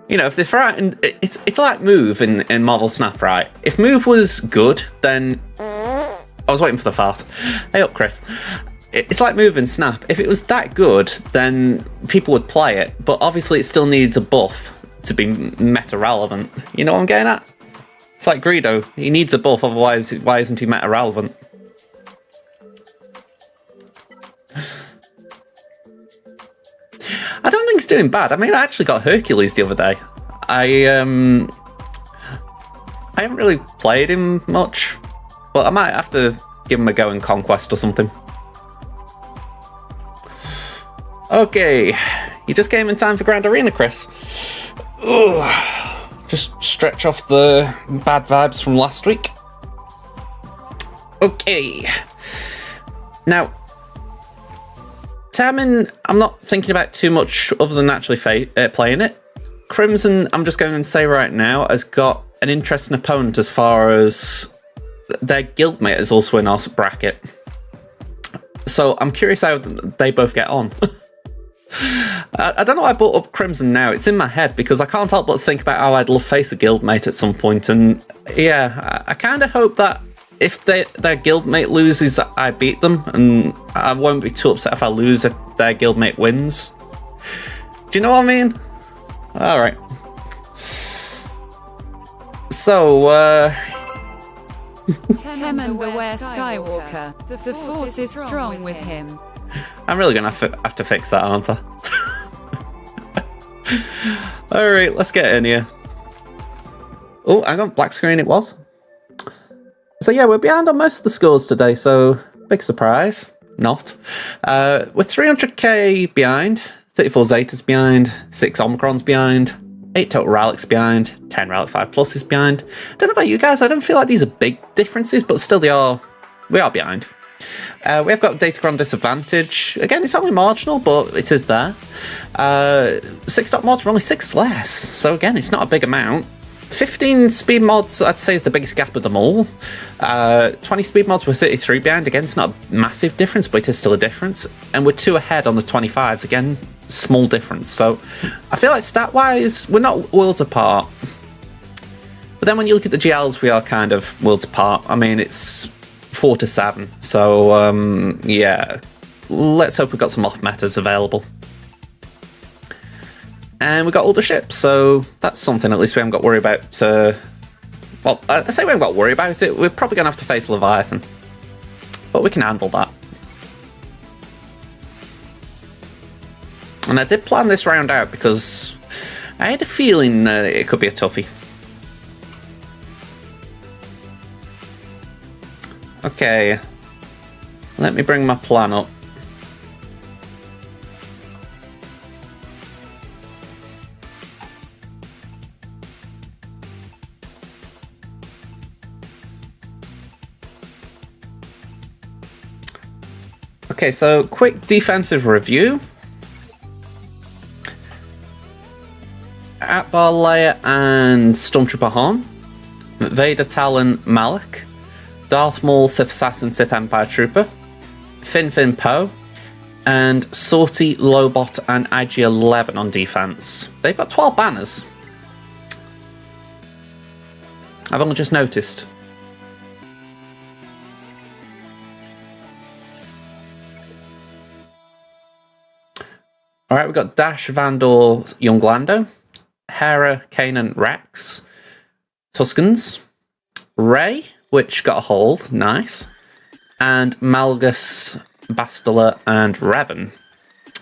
You know, if they're frightened, it's like Move in Marvel Snap, right? If Move was good, then I was waiting for the fart. Hey up, Chris. It's like Move and Snap. If it was that good, then people would play it. But obviously it still needs a buff to be meta-relevant. You know what I'm getting at? It's like Greedo. He needs a buff, otherwise why isn't he meta-relevant? I don't think he's doing bad. I mean, I actually got Hercules the other day. I haven't really played him much. Well, I might have to give him a go in Conquest or something. Okay, you just came in time for Grand Arena, Chris. Ugh. Just stretch off the bad vibes from last week. Okay. Now, Tamin, I'm not thinking about too much other than actually playing it. Crimson, I'm just going to say right now, has got an interesting opponent as far as their guildmate is also in our bracket. So I'm curious how they both get on. I don't know why I brought up Crimson now. It's in my head because I can't help but think about how I'd love to face a guildmate at some point. And yeah, I kind of hope that if their guildmate loses, I beat them. And I won't be too upset if I lose if their guildmate wins. Do you know what I mean? All right. So, Temen beware Skywalker. The Force is strong with him. I'm really going to have to fix that, aren't I? Alright, let's get in here. Oh, hang on, black screen it was. So yeah, we're behind on most of the scores today, so big surprise. Not. We're 300k behind, 34 Zetas behind, 6 Omicrons behind, 8 total Relics behind, 10 Relic 5 Pluses behind. Don't know about you guys, I don't feel like these are big differences, but still we are behind. We have got Datacron disadvantage. Again, it's only marginal, but it is there. 6 dot mods are only 6 less, so again, it's not a big amount. 15 speed mods, I'd say, is the biggest gap of them all. 20 speed mods were 33 behind. Again, it's not a massive difference, but it is still a difference. And we're 2 ahead on the 25s. Again, small difference. So I feel like stat-wise, we're not worlds apart. But then when you look at the GLs, we are kind of worlds apart. I mean, it's 4 to 7. So, yeah. Let's hope we've got some off-metas available. And we got older ships, so that's something at least we haven't got to worry about. Well, I say we haven't got to worry about it. We're probably going to have to face Leviathan. But we can handle that. And I did plan this round out because I had a feeling it could be a toughie. Okay. Let me bring my plan up. Okay, so quick defensive review. Atbar Leia and Stormtrooper Han, Vader Talon Malak, Darth Maul Sith Assassin Sith Empire Trooper, Fin Poe, and Sortie Lobot and IG-11 on defense. They've got 12 banners. I've only just noticed. Alright, we've got Dash, Vandor, Young Lando, Hera, Kanan, Rex, Tuskens, Rey, which got a hold, nice, and Malgus, Bastila, and Revan.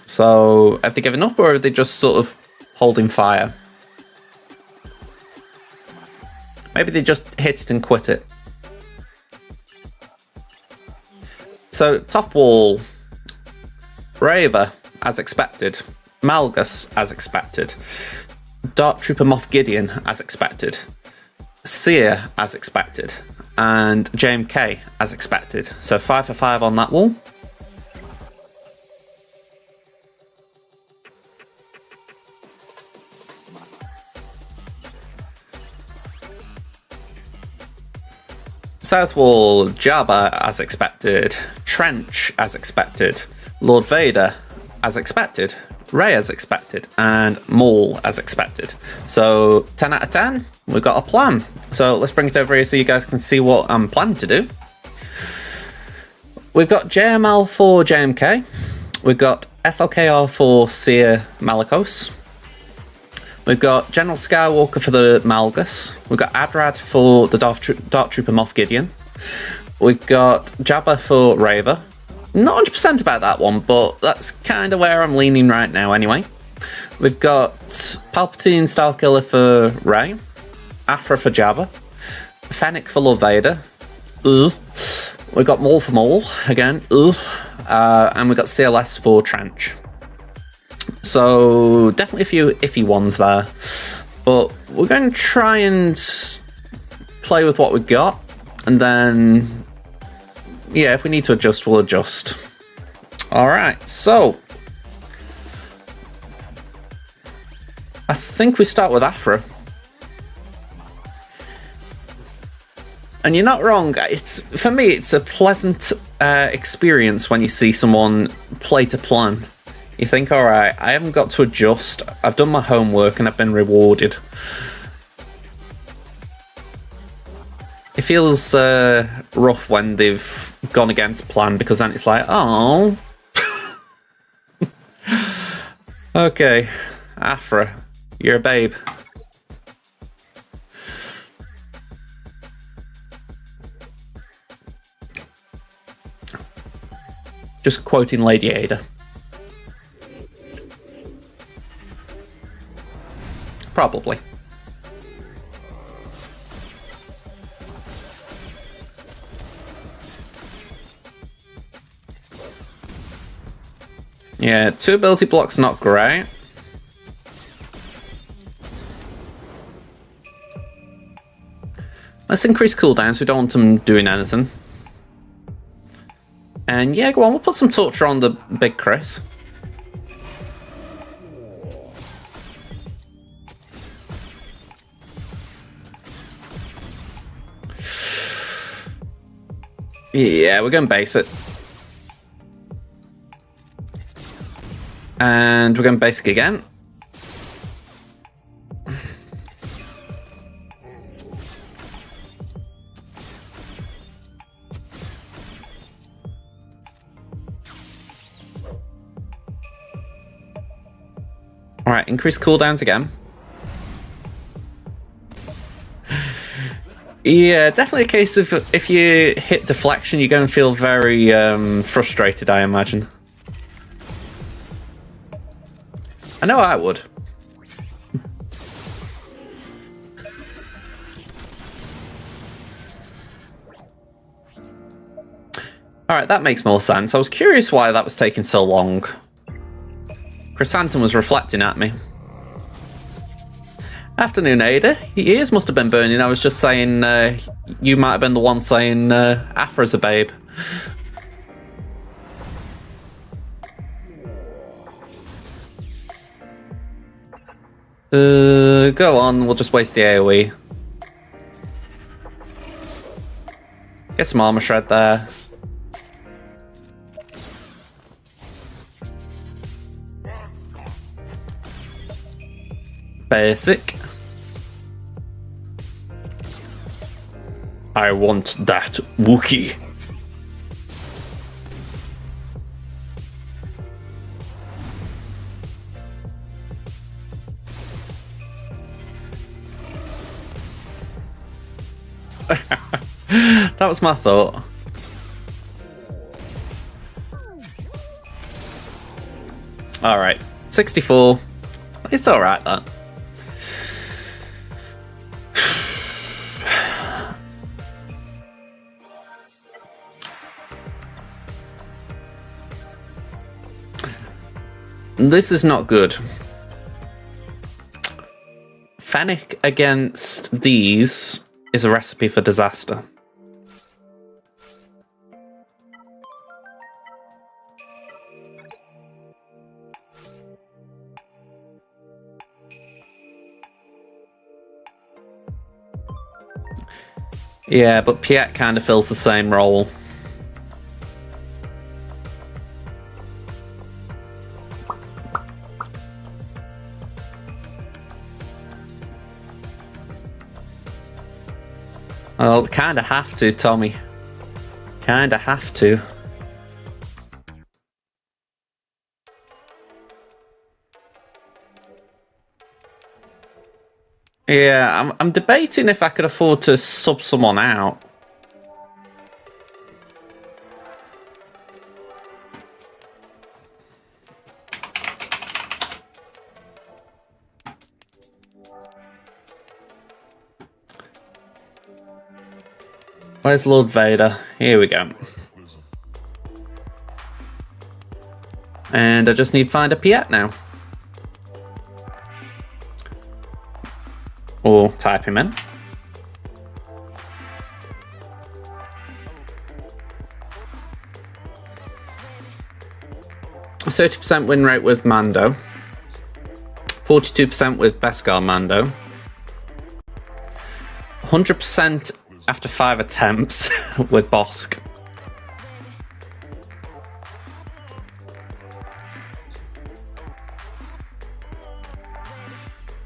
So, have they given up, or are they just sort of holding fire? Maybe they just hit it and quit it. So, top wall, Raver, as expected. Malgus, as expected. Dark Trooper Moff Gideon, as expected. Seer, as expected. And JMK, as expected. So 5 for 5 on that wall. South wall, Jabba, as expected. Trench, as expected. Lord Vader, as expected. Rey, as expected. And Maul, as expected. So 10 out of 10, we've got a plan. So let's bring it over here so you guys can see what I'm planning to do. We've got JML for JMK. We've got SLKR for Seer Malicos. We've got General Skywalker for the Malgus. We've got Adrad for the Dark Trooper Moff Gideon. We've got Jabba for Raver. Not 100% about that one, but that's kind of where I'm leaning right now anyway. We've got Palpatine Style Killer for Rey. Afra for Jabba. Fennec for Lord Vader. Ugh. We've got Maul for Maul again. Ugh. And we've got CLS for Trench. So definitely a few iffy ones there. But we're going to try and play with what we've got. And then, yeah, if we need to adjust, we'll adjust. Alright, so I think we start with Afra. And you're not wrong. It's, for me, it's a pleasant experience when you see someone play to plan. You think, all right, I haven't got to adjust. I've done my homework and I've been rewarded. It feels rough when they've gone against plan, because then it's like, oh. Okay, Afra, you're a babe. Just quoting Lady Ada. Probably. Yeah, 2 ability blocks not great. Let's increase cooldowns. We don't want them doing anything. And yeah, go on, we'll put some torture on the big Chris. Yeah, we're going to base it. And we're going basic again. Alright, increase cooldowns again. Yeah, definitely a case of if you hit deflection, you're going to feel very frustrated, I imagine. I know I would. Alright, that makes more sense. I was curious why that was taking so long. Chrysanthemum was reflecting at me. Afternoon, Ada. Your ears must have been burning. I was just saying, you might have been the one saying, Afra's a babe. Go on, we'll just waste the AoE. Get some armor shred there. Basic. I want that Wookiee. That was my thought. Alright, 64. It's alright, that. This is not good. Fennec against these is a recipe for disaster. Yeah, but Piet kind of fills the same role. Well, kind of have to, Tommy. Kind of have to. Yeah, I'm debating if I could afford to sub someone out. Where's Lord Vader? Here we go. And I just need to find a Piet now. Or type him in. A 30% win rate with Mando. 42% with Beskar Mando. 100% after 5 attempts with Bosk.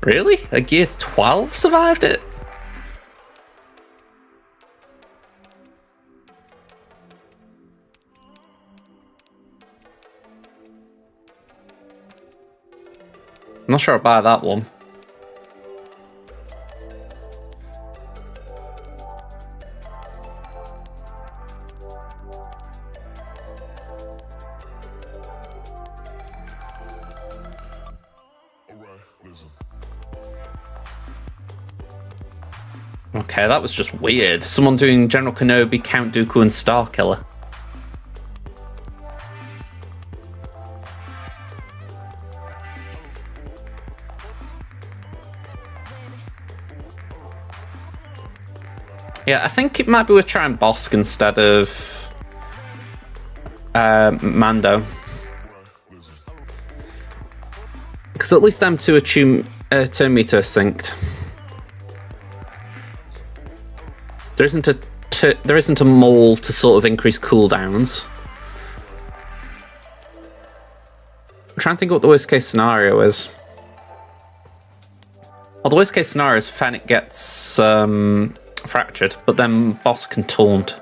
Really? A gear 12 survived it? I'm not sure I'll buy that one. Okay, that was just weird. Someone doing General Kenobi, Count Dooku, and Starkiller. Yeah, I think it might be worth trying Bosk instead of Mando. Because at least them two are turn meter synced. There isn't a mole to sort of increase cooldowns. I'm trying to think what the worst case scenario is. Well, the worst case scenario is Fennec gets fractured, but then Boss can taunt.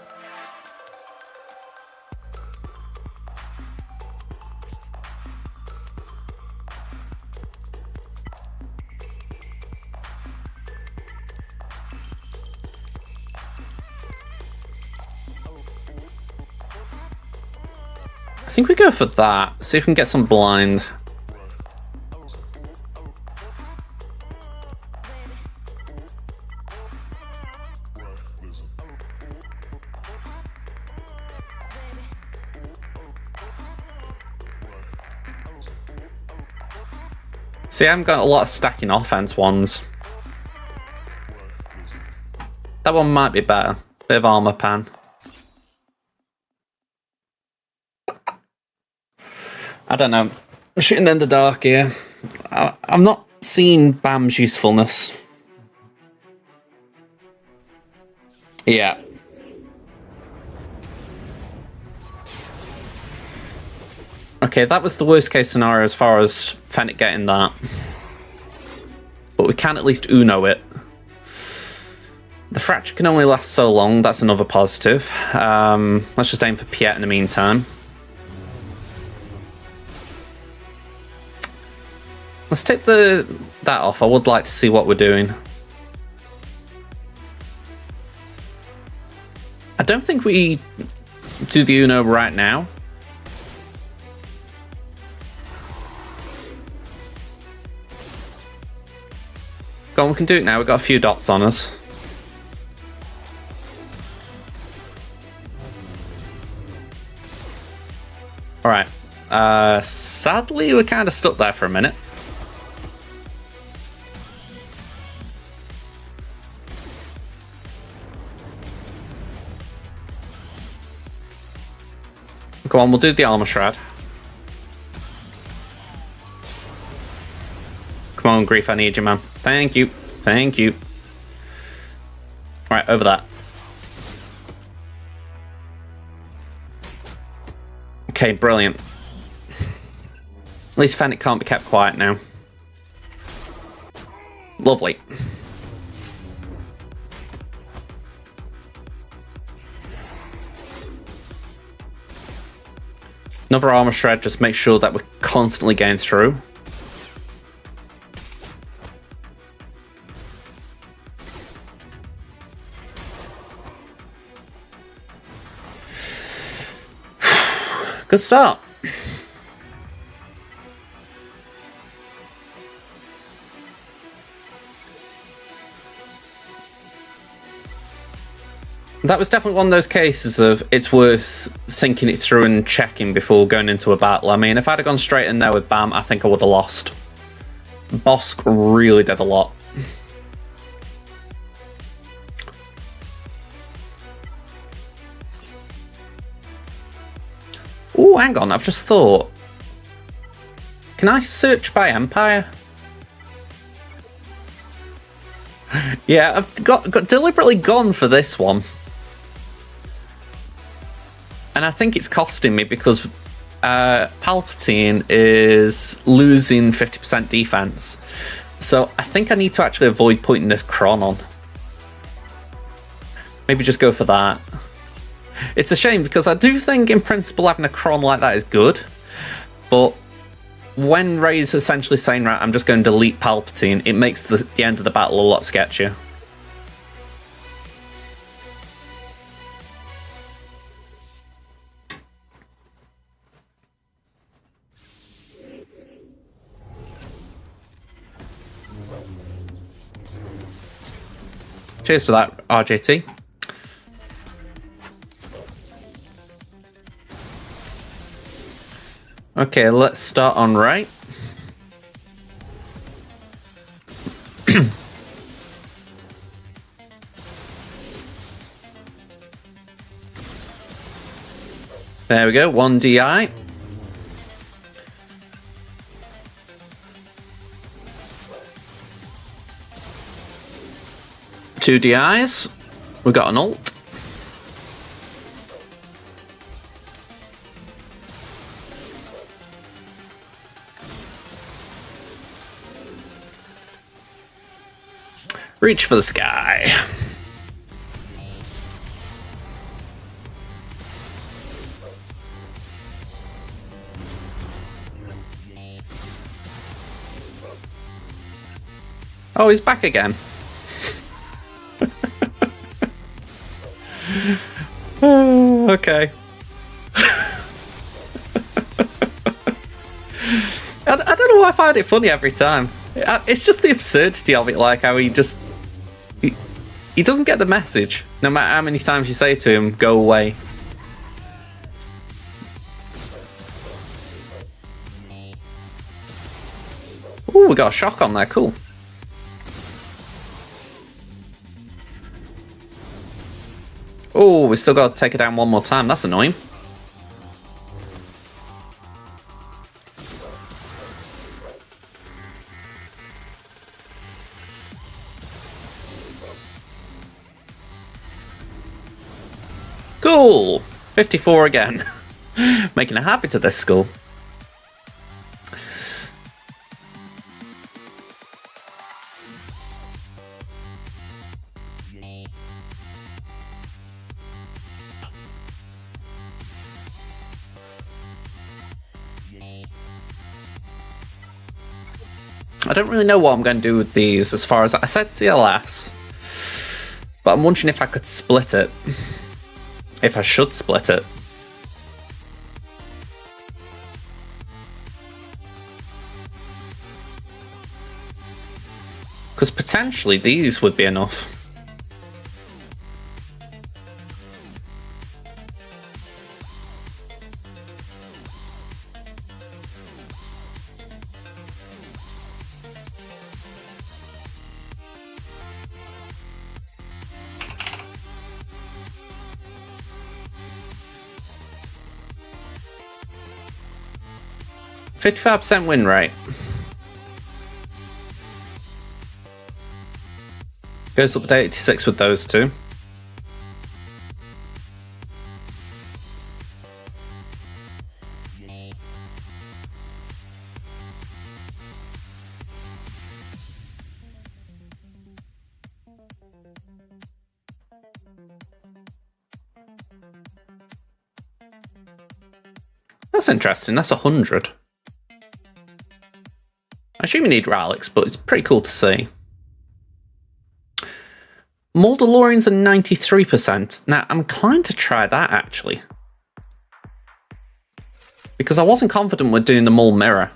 I think we go for that. See if we can get some blind. See, I haven't got a lot of stacking offense ones. That one might be better. Bit of armor pan. I don't know. I'm shooting in the dark here. I'm not seen BAM's usefulness. Yeah. Okay, that was the worst case scenario as far as Fennec getting that. But we can at least Uno it. The fracture can only last so long, that's another positive. Let's just aim for Piet in the meantime. Let's take that off. I would like to see what we're doing. I don't think we do the Uno right now. Go on, we can do it now. We've got a few dots on us. Alright. Sadly, we're kind of stuck there for a minute. Go on, we'll do the armor shroud. Come on, Grief, I need you, man. Thank you. Thank you. Alright, over that. Okay, brilliant. At least Fennec can't be kept quiet now. Lovely. Another armor shred, just make sure that we're constantly going through. Good start. That was definitely one of those cases of it's worth thinking it through and checking before going into a battle. I mean, if I'd have gone straight in there with BAM, I think I would have lost. Bosk really did a lot. Oh, hang on, I've just thought. Can I search by Empire? Yeah, I've got deliberately gone for this one. And I think it's costing me because Palpatine is losing 50% defense. So I think I need to actually avoid putting this Kron on. Maybe just go for that. It's a shame because I do think in principle having a Kron like that is good. But when Rey's essentially saying, right, I'm just going to delete Palpatine, it makes the end of the battle a lot sketchier. Cheers for that, RJT. Okay, let's start on right. There we go, 1 DI. Two DIs. We got an ult. Reach for the sky. Oh, he's back again. Oh, okay. I don't know why I find it funny every time. It's just the absurdity of it, like how he just... He doesn't get the message, no matter how many times you say to him, go away. Ooh, we got a shock on there, cool. Oh, we still got to take it down one more time, that's annoying. Cool! 54 again. Making a habit of this school. I don't really know what I'm going to do with these as far as I said CLS, but I'm wondering if I could split it. If I should split it. Because potentially these would be enough. %55 win rate. Goes up to 86 with those two. That's interesting. That's 100. I assume you need relics, but it's pretty cool to see. Mauldalorians are 93%. Now, I'm inclined to try that, actually. Because I wasn't confident with doing the Maul Mirror.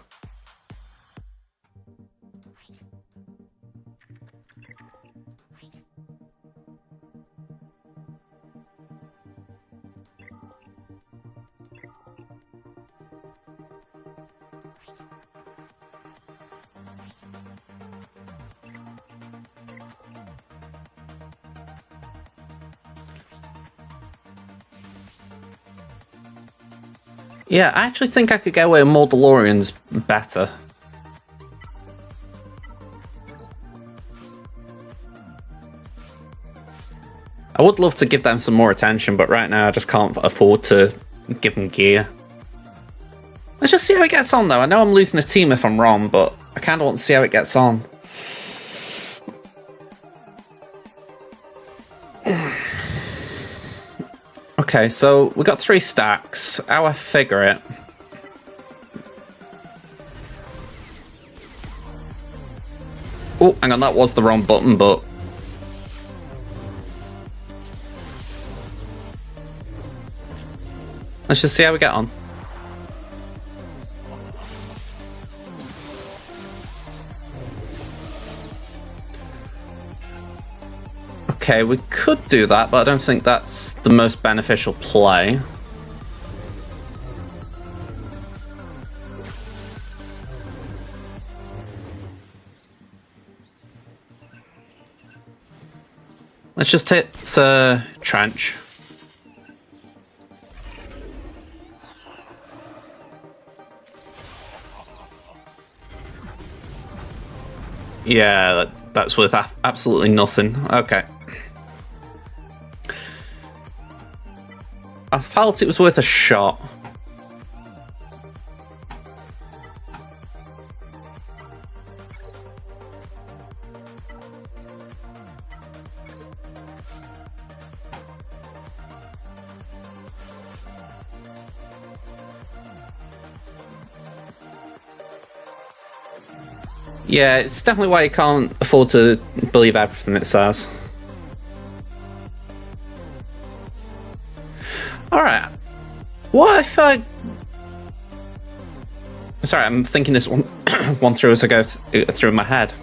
Yeah, I actually think I could get away with Mauldalorians better. I would love to give them some more attention, but right now I just can't afford to give them gear. Let's just see how it gets on, though. I know I'm losing a team if I'm wrong, but I kind of want to see how it gets on. Okay, so we got 3 stacks. How I figure it. Oh, hang on, that was the wrong button, but... let's just see how we get on. Okay, we could do that, but I don't think that's the most beneficial play. Let's just hit trench. Yeah, that's worth absolutely nothing. Okay. I felt it was worth a shot. Yeah, it's definitely why you can't afford to believe everything it says. Alright. What if I... sorry, I'm thinking this one through as I go through my head.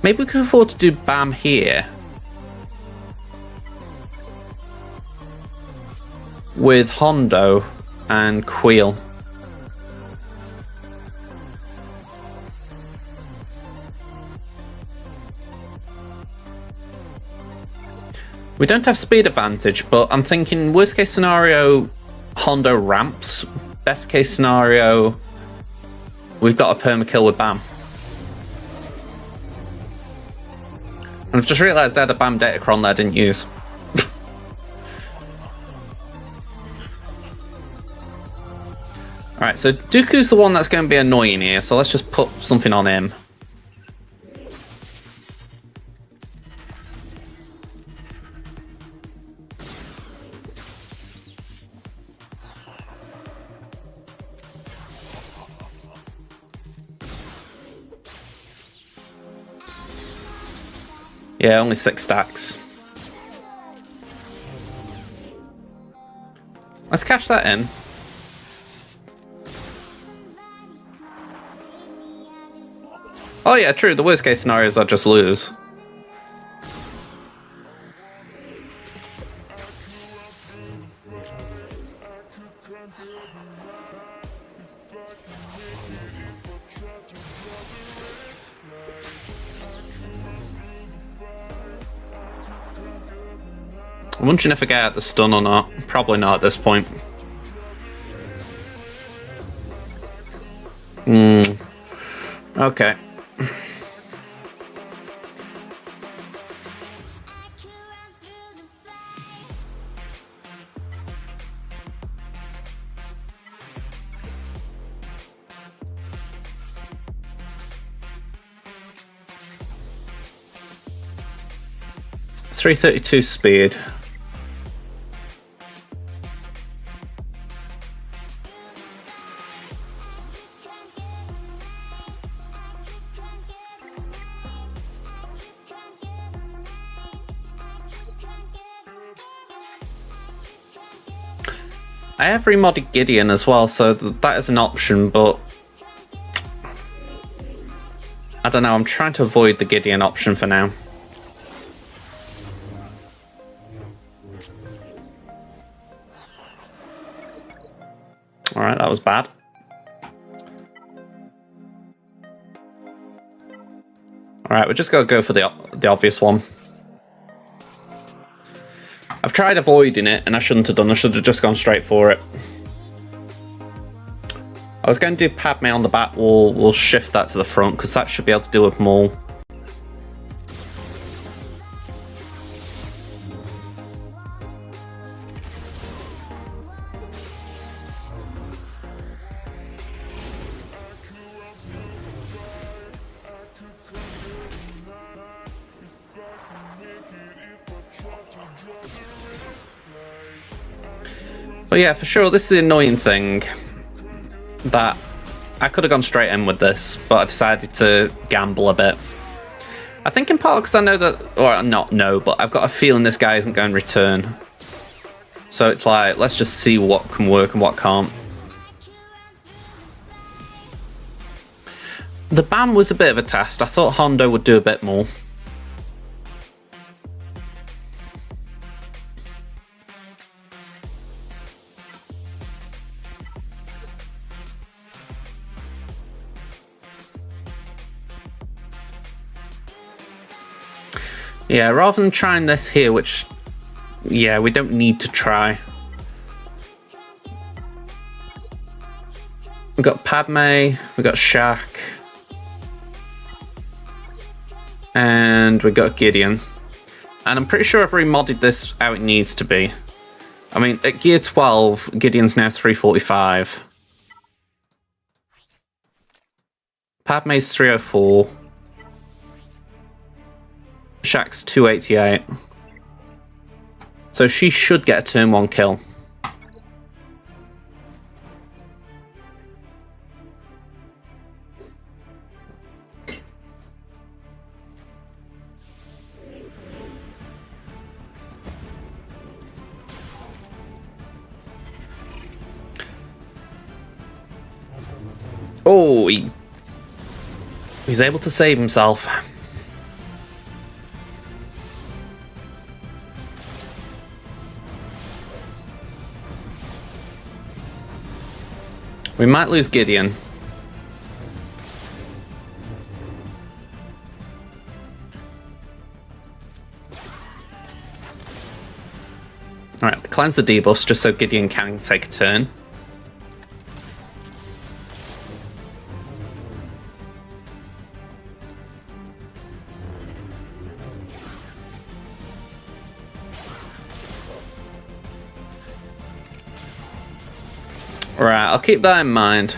Maybe we could afford to do BAM here. With Hondo and Queel. We don't have speed advantage, but I'm thinking worst case scenario, Hondo ramps. Best case scenario, we've got a permakill with BAM. And I've just realised I had a BAM Datacron that I didn't use. Alright, so Dooku's the one that's going to be annoying here, so let's just put something on him. Yeah, only 6 stacks. Let's cash that in. Oh yeah, true. The worst case scenario is I just lose. I'm wondering if I get out the stun or not. Probably not at this point. Okay. .332 speed. I have remodded Gideon as well, so that is an option, but I don't know, I'm trying to avoid the Gideon option for now. Alright, that was bad. Alright, we just gotta go for the obvious one. I've tried avoiding it, and I shouldn't have done. I should have just gone straight for it. I was going to do Padme on the back wall. We'll shift that to the front, because that should be able to deal with Maul. But yeah, for sure, this is the annoying thing, that I could have gone straight in with this, but I decided to gamble a bit. I think in part because I know that, or not know, but I've got a feeling this guy isn't going to return. So it's like, let's just see what can work and what can't. The ban was a bit of a test. I thought Hondo would do a bit more. Yeah, rather than trying this here, which, yeah, we don't need to try. We've got Padme, we've got Shaq, and we've got Gideon. And I'm pretty sure I've remodded this how it needs to be. I mean, at gear 12, Gideon's now 345. Padme's 304. Shaq's 288. So she should get a turn 1 kill. Oh, he's able to save himself. We might lose Gideon. Alright, cleanse the debuffs just so Gideon can take a turn. Right, I'll keep that in mind.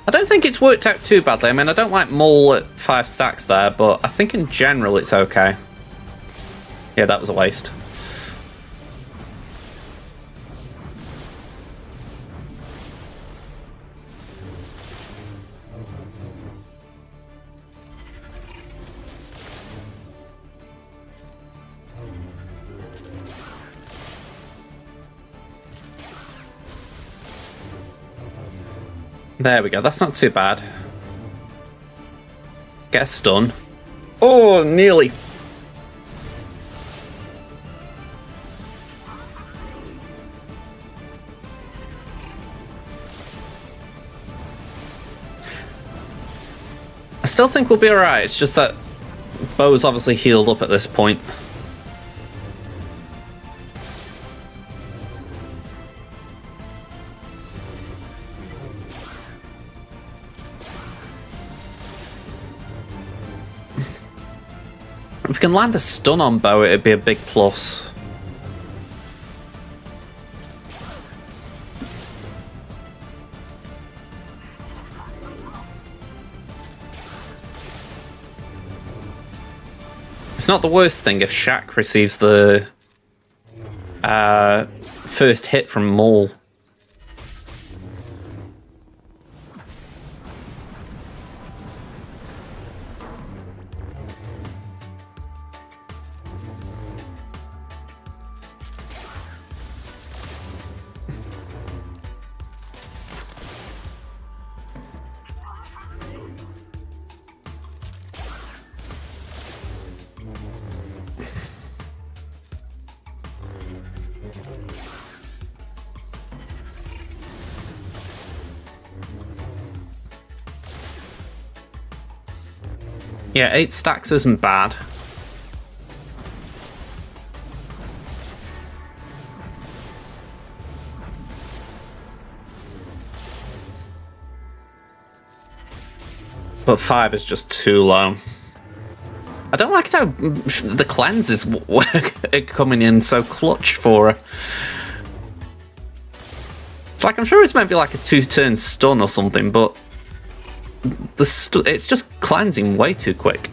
I don't think it's worked out too badly. I mean, I don't like Mole at 5 stacks there, but I think in general it's okay. Yeah, that was a waste. There we go, that's not too bad. Get a stun. Oh, nearly. I still think we'll be alright, it's just that Bo's obviously healed up at this point. If we can land a stun on Bo, it'd be a big plus. It's not the worst thing if Shaq receives the first hit from Maul. Yeah, 8 stacks isn't bad. But 5 is just too low. I don't like how the cleanses coming in so clutch for her. It's like, I'm sure it's meant to be like a 2-turn stun or something, but it's just cleansing way too quick.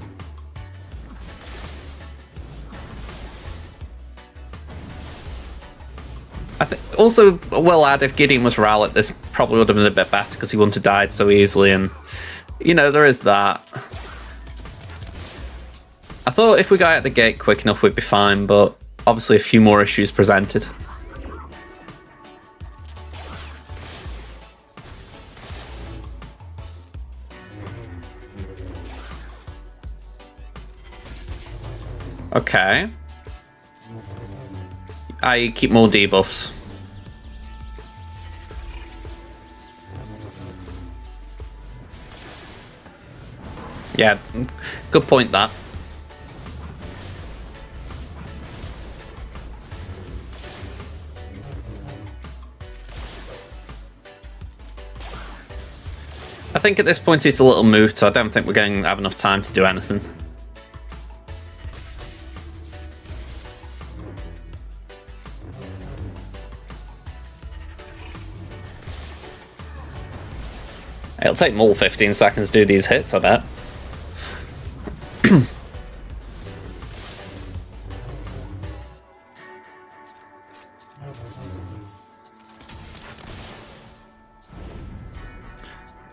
I think also, well, add if Gideon was Rowlet, this probably would have been a bit better because he wouldn't have died so easily, and you know, there is that. I thought if we got out the gate quick enough we'd be fine, but obviously a few more issues presented. Okay. I keep more debuffs. Yeah, good point that. I think at this point it's a little moot, so I don't think we're going to have enough time to do anything. It'll take Maul 15 seconds to do these hits, I bet.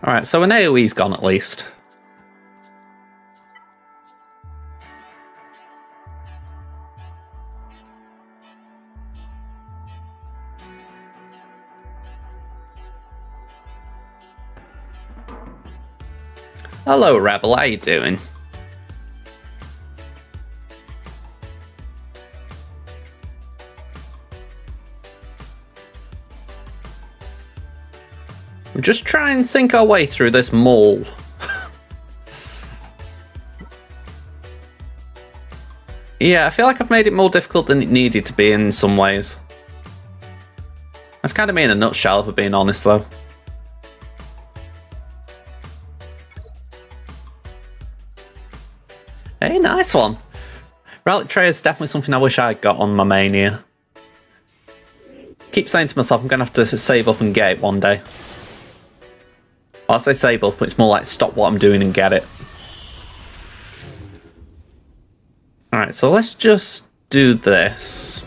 Alright, so an AoE's gone at least. Hello, Rebel, how you doing? We'll just try and think our way through this Maul. Yeah, I feel like I've made it more difficult than it needed to be in some ways. That's kind of me in a nutshell, if we're being honest, though. Hey, nice one. Relic Tray is definitely something I wish I got on my mania. Keep saying to myself, I'm going to have to save up and get it one day. Well, I say save up, but it's more like stop what I'm doing and get it. Alright, so let's just do this.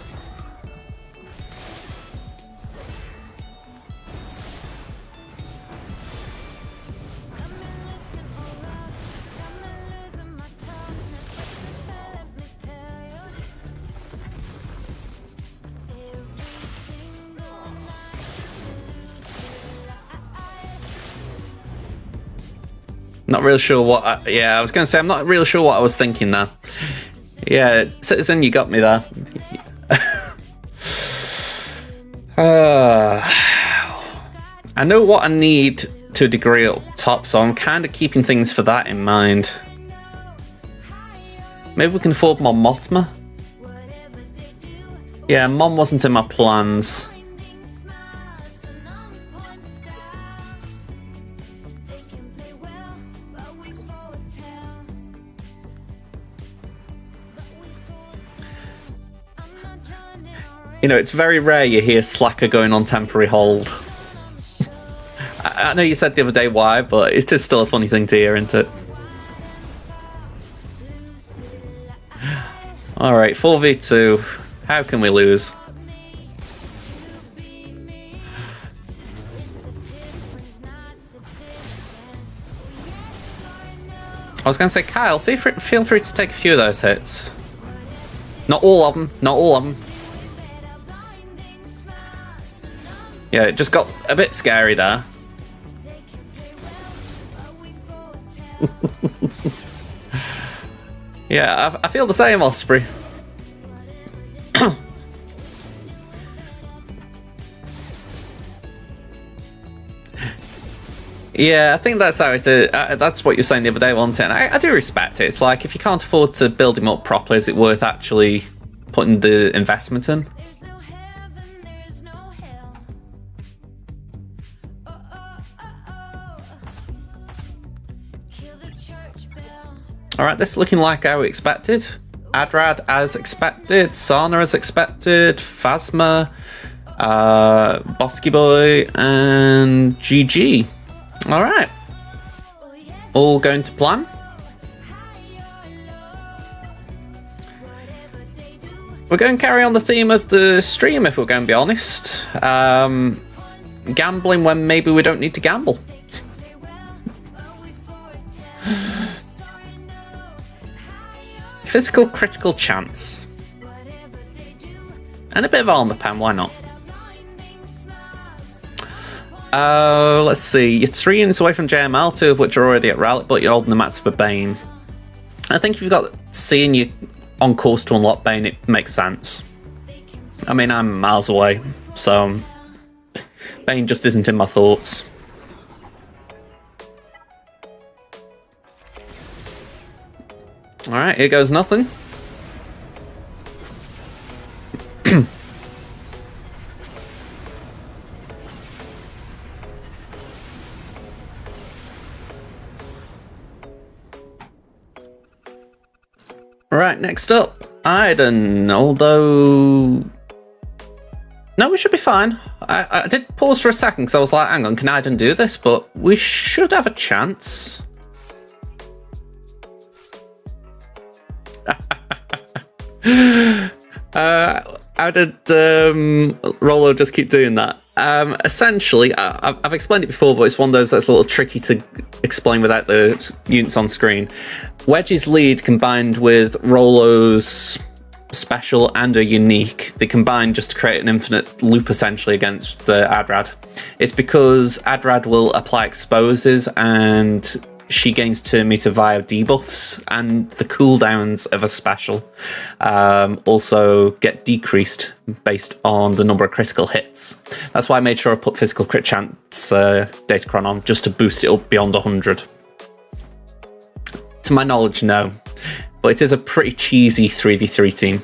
Not really sure what I was going to say, I'm not really sure what I was thinking there. Yeah, Citizen, you got me there. I know what I need to a degree up top, so I'm kind of keeping things for that in mind. Maybe we can afford more Mothma? Yeah, Mom wasn't in my plans. You know, it's very rare you hear Slacker going on temporary hold. I know you said the other day why, but it is still a funny thing to hear, isn't it? Alright, 4v2. How can we lose? I was going to say, Kyle, feel free to take a few of those hits. Not all of them, not all of them. Yeah, it just got a bit scary there. Yeah, I feel the same, Osprey. Yeah, I think that's how it is. That's what you were saying the other day, wasn't it? And I do respect it. It's like, if you can't afford to build him up properly, is it worth actually putting the investment in? Alright, this is looking like how we expected. Adrad as expected, Sana as expected, Phasma, Bosky Boy, and GG. Alright. All going to plan. We're going to carry on the theme of the stream, if we're going to be honest. Gambling when maybe we don't need to gamble. Physical critical chance. And a bit of armor pen, why not? Let's see. You're 3 units away from JML, 2 of which are already at Relic, but you're holding the mats for Bane. I think if you've got C and you're on course to unlock Bane, it makes sense. I mean, I'm miles away, so Bane just isn't in my thoughts. Alright, here goes nothing. Right, next up, Iden, although... No, we should be fine. I did pause for a second because I was like, hang on, can Iden do this? But we should have a chance. How did Rolo just keep doing that? Essentially, I've explained it before, but it's one of those that's a little tricky to explain without the units on screen. Wedge's lead combined with Rolo's special and a unique, they combine just to create an infinite loop essentially against Adrad. It's because Adrad will apply exposes and she gains turn meter via debuffs, and the cooldowns of a special also get decreased based on the number of critical hits. That's why I made sure I put physical crit chance Datacron on, just to boost it up beyond 100. To my knowledge, no. But it is a pretty cheesy 3v3 team.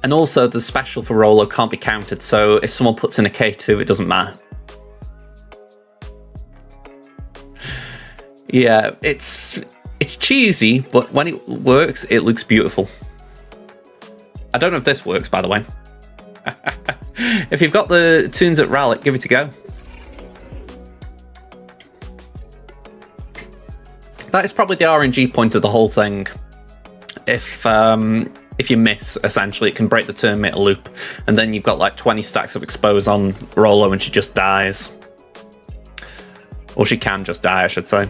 And also the special for Rolo can't be countered, so if someone puts in a K2, it doesn't matter. Yeah, it's It's cheesy, but when it works, it looks beautiful. I don't know if this works, by the way. If you've got the tunes at Rallick, give it a go. That is probably the RNG point of the whole thing. If you miss, essentially, it can break the turn meter loop, and then you've got like 20 stacks of expose on Rolo and she just dies. Or she can just die, I should say.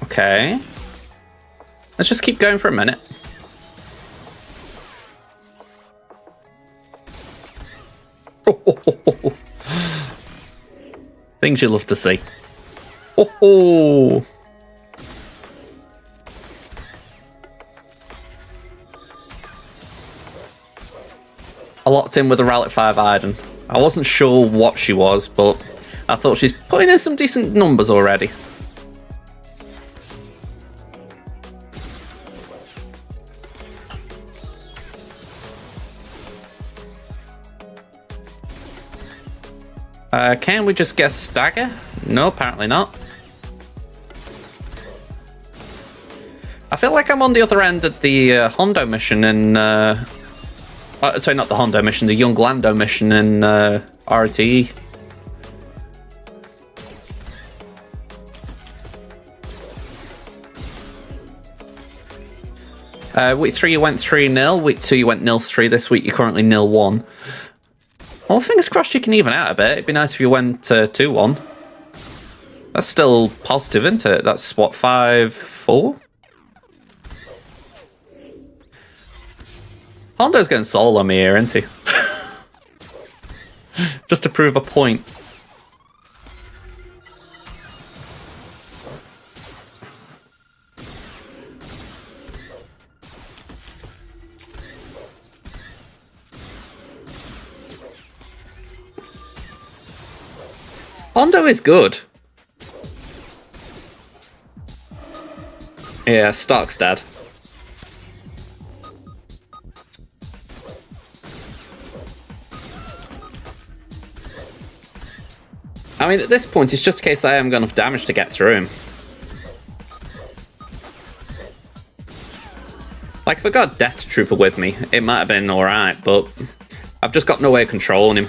Okay. Let's just keep going for a minute. Things you love to see. I locked in with a Rallick 5 Iden. I wasn't sure what she was, but I thought she's putting in some decent numbers already. Can we just guess stagger? No, apparently not. I feel like I'm on the other end of the Hondo mission in... sorry, not the Hondo mission, the Young Lando mission in RTE. Week 3 you went 3-0, week 2 you went 0-3, this week you're currently 0-1. Well, fingers crossed you can even out a bit. It'd be nice if you went 2-1. That's still positive, isn't it? That's, what, 5-4? Hondo's going solo me here, isn't he? Just to prove a point. Hondo is good. Yeah, Stark's dead. I mean, at this point, it's just a case I haven't got enough damage to get through him. Like, if I got a Death Trooper with me, it might have been alright, but I've just got no way of controlling him.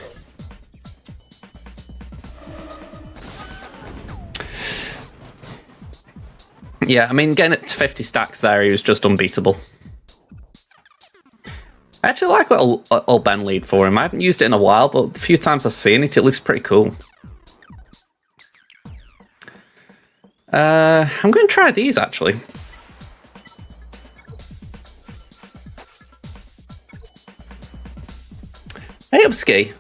Yeah, I mean, getting it to 50 stacks there, he was just unbeatable. I actually like little Ben lead for him. I haven't used it in a while, but the few times I've seen it, it looks pretty cool. I'm going to try these, actually. Hey, Upski.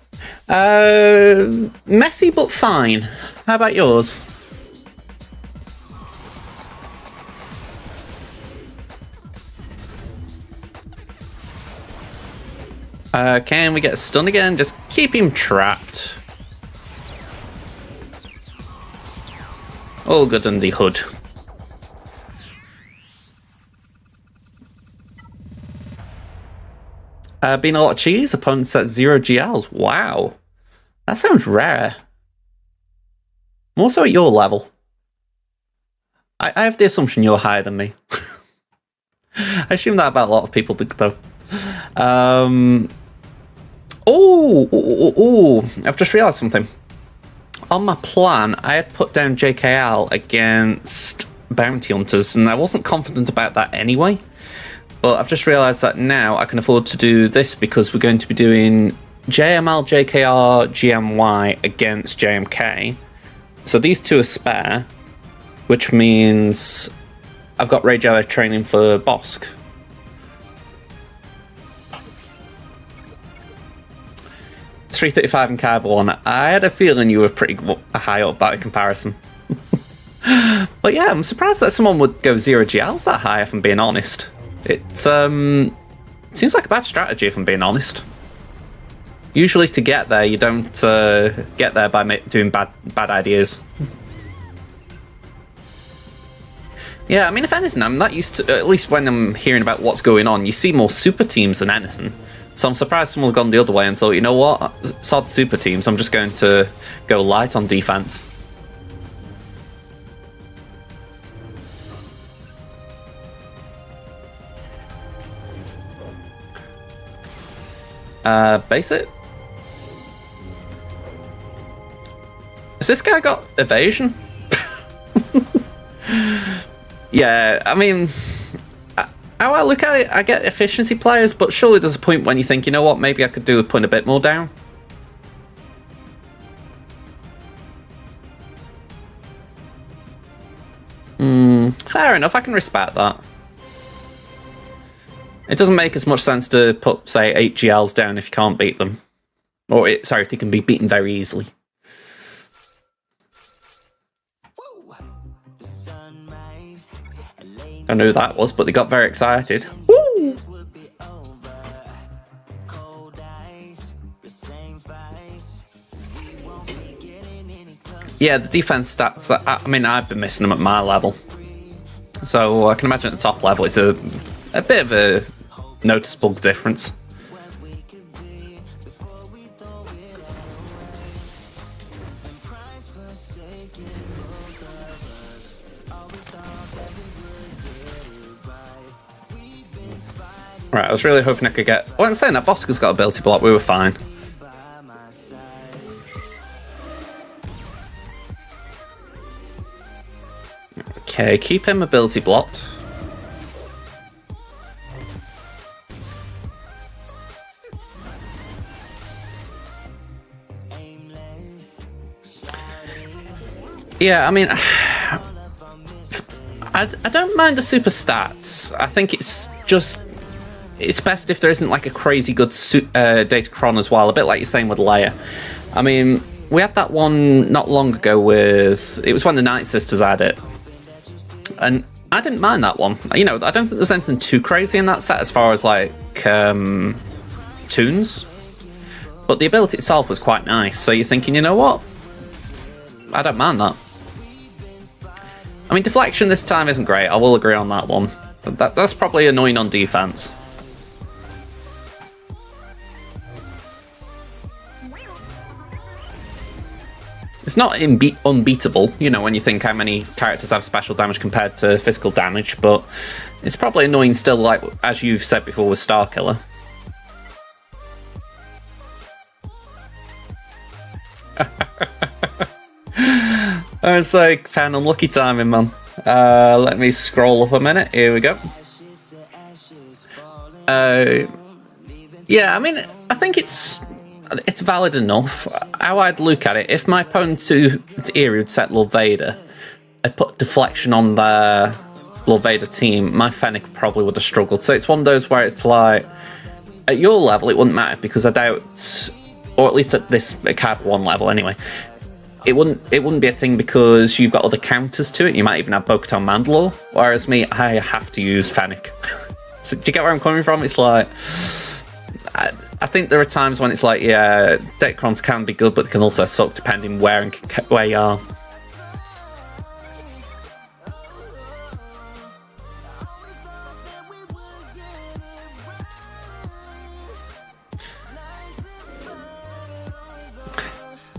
Messy but fine. How about yours? Can we get a stun again? Just keep him trapped. All good under the hood. Been a lot of cheese. Opponents at 0 GLs. Wow. That sounds rare. More so at your level. I have the assumption you're higher than me. I assume that about a lot of people, though. I've just realised something. On my plan, I had put down JKL against Bounty Hunters, and I wasn't confident about that anyway. But I've just realised that now I can afford to do this because we're going to be doing JML, JKR, GMY against JMK. So these two are spare, which means I've got Rage Ally training for Bosk. .335 and Kyber 1. I had a feeling you were pretty high up by comparison. But yeah, I'm surprised that someone would go 0 GLs that high, if I'm being honest. It seems like a bad strategy, if I'm being honest. Usually to get there, you don't get there by doing bad ideas. Yeah, I mean, if anything, I'm not used to, at least when I'm hearing about what's going on, you see more super teams than anything. So I'm surprised someone gone the other way and thought, you know what, sod super teams, I'm just going to go light on defense. Base it? Has this guy got evasion? Yeah, I mean, how I look at it, I get efficiency players, but surely there's a point when you think, you know what, maybe I could do with putting a bit more down. Fair enough, I can respect that. It doesn't make as much sense to put, say, 8 GLs down if you can't beat them. Or, sorry, if they can be beaten very easily. I don't know who that was, but they got very excited. Woo! Yeah, the defense stats, I mean, I've been missing them at my level. So I can imagine at the top level it's a bit of a noticeable difference. Right, I was really hoping I could get... Well, I'm saying that Bosca's got ability block, we were fine. Okay, keep him ability blocked. Yeah, I mean... I don't mind the super stats. I think it's just... It's best if there isn't like a crazy good Datacron as well, a bit like you're saying with Leia. I mean, we had that one not long ago with... It was when the Night Sisters had it. And I didn't mind that one. You know, I don't think there's anything too crazy in that set as far as like tunes. But the ability itself was quite nice. So you're thinking, you know what? I don't mind that. I mean, deflection this time isn't great. I will agree on that one. That's probably annoying on defense. It's not unbeatable, you know, when you think how many characters have special damage compared to physical damage, but it's probably annoying still, like, as you've said before with Starkiller. It's like fan unlucky timing, man. Let me scroll up a minute. Here we go. Yeah, I mean, I think it's valid enough. How I'd look at it, if my opponent to Eerie would set Lord Vader, I'd put deflection on their Lord Vader team, my Fennec probably would have struggled. So it's one of those where it's like, at your level, it wouldn't matter because I doubt, or at least at this card 1 level anyway, it wouldn't be a thing because you've got other counters to it. You might even have Bo-Katan Mandalore, whereas me, I have to use Fennec. So do you get where I'm coming from? It's like, I think there are times when it's like, yeah, Datacrons can be good, but they can also suck depending where you are.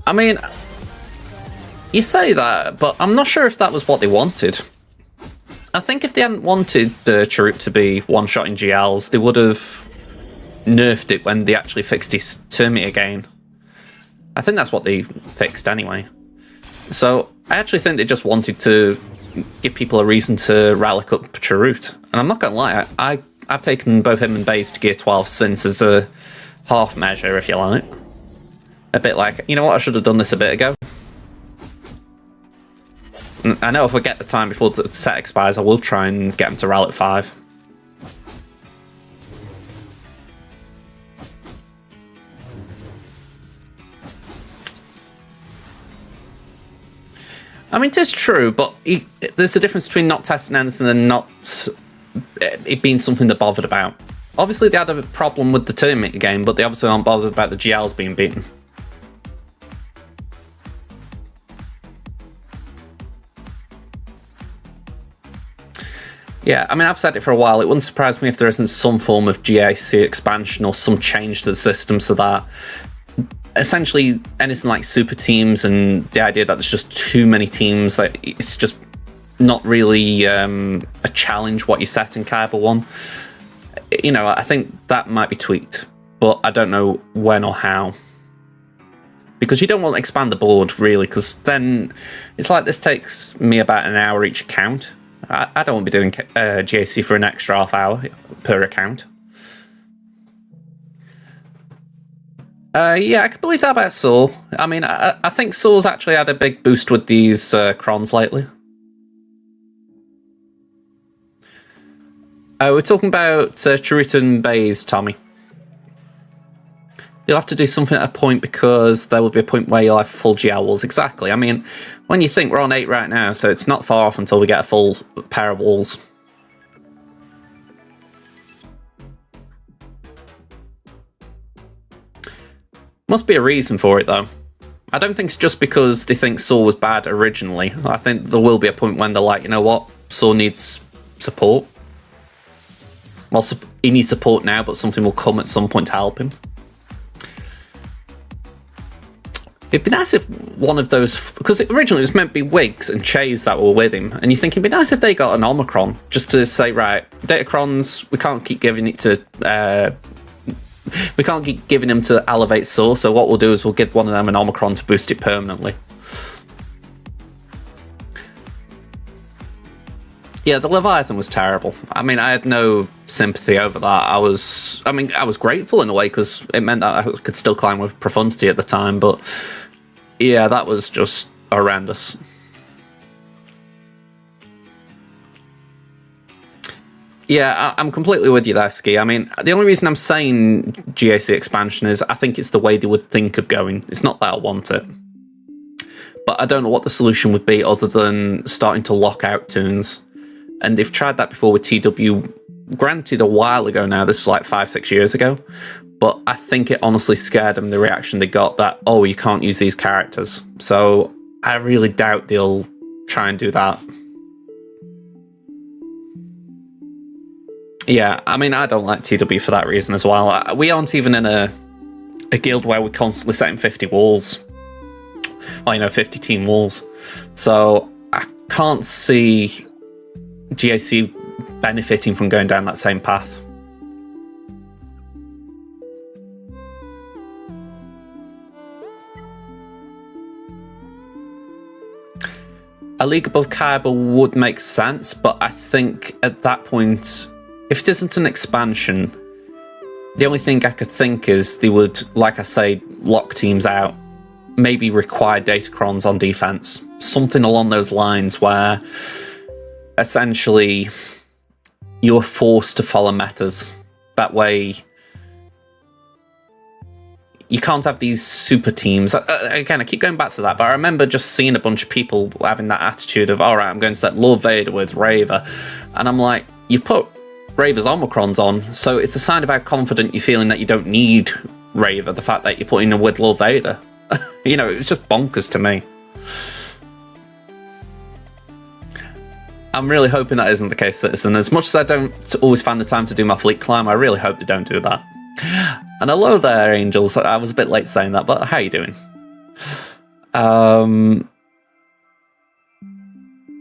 I mean, you say that, but I'm not sure if that was what they wanted. I think if they hadn't wanted Chirrut to be one-shotting GLs, they would have nerfed it when they actually fixed his Terminator again. I think that's what they fixed anyway. So I actually think they just wanted to give people a reason to relic up Chirrut. And I'm not going to lie, I've taken both him and Baze to Gear 12 since as a half measure, if you like. A bit like, you know what, I should have done this a bit ago. I know if I get the time before the set expires, I will try and get him to relic 5. I mean, it is true, but there's a difference between not testing anything and not it being something they're bothered about. Obviously, they had a problem with the Terminator game, but they obviously aren't bothered about the GLs being beaten. Yeah, I mean, I've said it for a while. It wouldn't surprise me if there isn't some form of GAC expansion or some change to the system so that essentially anything like super teams and the idea that there's just too many teams, that it's just not really a challenge what you set in Kaiba 1. You know, I think that might be tweaked, but I don't know when or how. Because you don't want to expand the board, really, because then it's like this takes me about an hour each account. I don't want to be doing GAC for an extra half hour per account. Yeah, I can believe that about Saul. I mean, I think Saul's actually had a big boost with these crons lately. We're talking about Chirutan Bays, Tommy. You'll have to do something at a point because there will be a point where you'll have full GL walls. Exactly. I mean, when you think we're on 8 right now, so it's not far off until we get a full pair of walls. Must be a reason for it, though. I don't think it's just because they think Saul was bad originally. I think there will be a point when they're like, you know what, Saul needs support. Well, he needs support now, but something will come at some point to help him. It'd be nice if one of those, because originally it was meant to be Wiggs and Chase that were with him, and you think it'd be nice if they got an Omicron, just to say, right, Datacrons, we can't keep giving it to, we can't keep giving them to Elevate Saw, so what we'll do is we'll give one of them an Omicron to boost it permanently. Yeah, the Leviathan was terrible. I mean, I had no sympathy over that. I was grateful in a way because it meant that I could still climb with Profundity at the time, but yeah, that was just horrendous. Yeah, I'm completely with you there, Ski. I mean, the only reason I'm saying GAC expansion is I think it's the way they would think of going. It's not that I want it. But I don't know what the solution would be other than starting to lock out tunes. And they've tried that before with TW, granted a while ago now, this was like 5-6 years ago, but I think it honestly scared them, the reaction they got that, oh, you can't use these characters. So I really doubt they'll try and do that. Yeah, I mean, I don't like TW for that reason as well. We aren't even in a guild where we're constantly setting 50 walls. Well, 50 team walls. So I can't see GAC benefiting from going down that same path. A league above Kaiba would make sense, but I think at that point, if it isn't an expansion, the only thing I could think is they would, like I say, lock teams out, maybe require Datacrons on defense, something along those lines where essentially you're forced to follow metas. That way you can't have these super teams. Again, I keep going back to that, but I remember just seeing a bunch of people having that attitude of, all right, I'm going to set Lord Vader with Raver. And I'm like, you've put Raver's Omicrons on, so it's a sign of how confident you're feeling that you don't need Raver, the fact that you're putting him with Lord Vader. It was just bonkers to me. I'm really hoping that isn't the case, Citizen. As much as I don't always find the time to do my fleet climb, I really hope they don't do that. And hello there, Angels. I was a bit late saying that, but how you doing?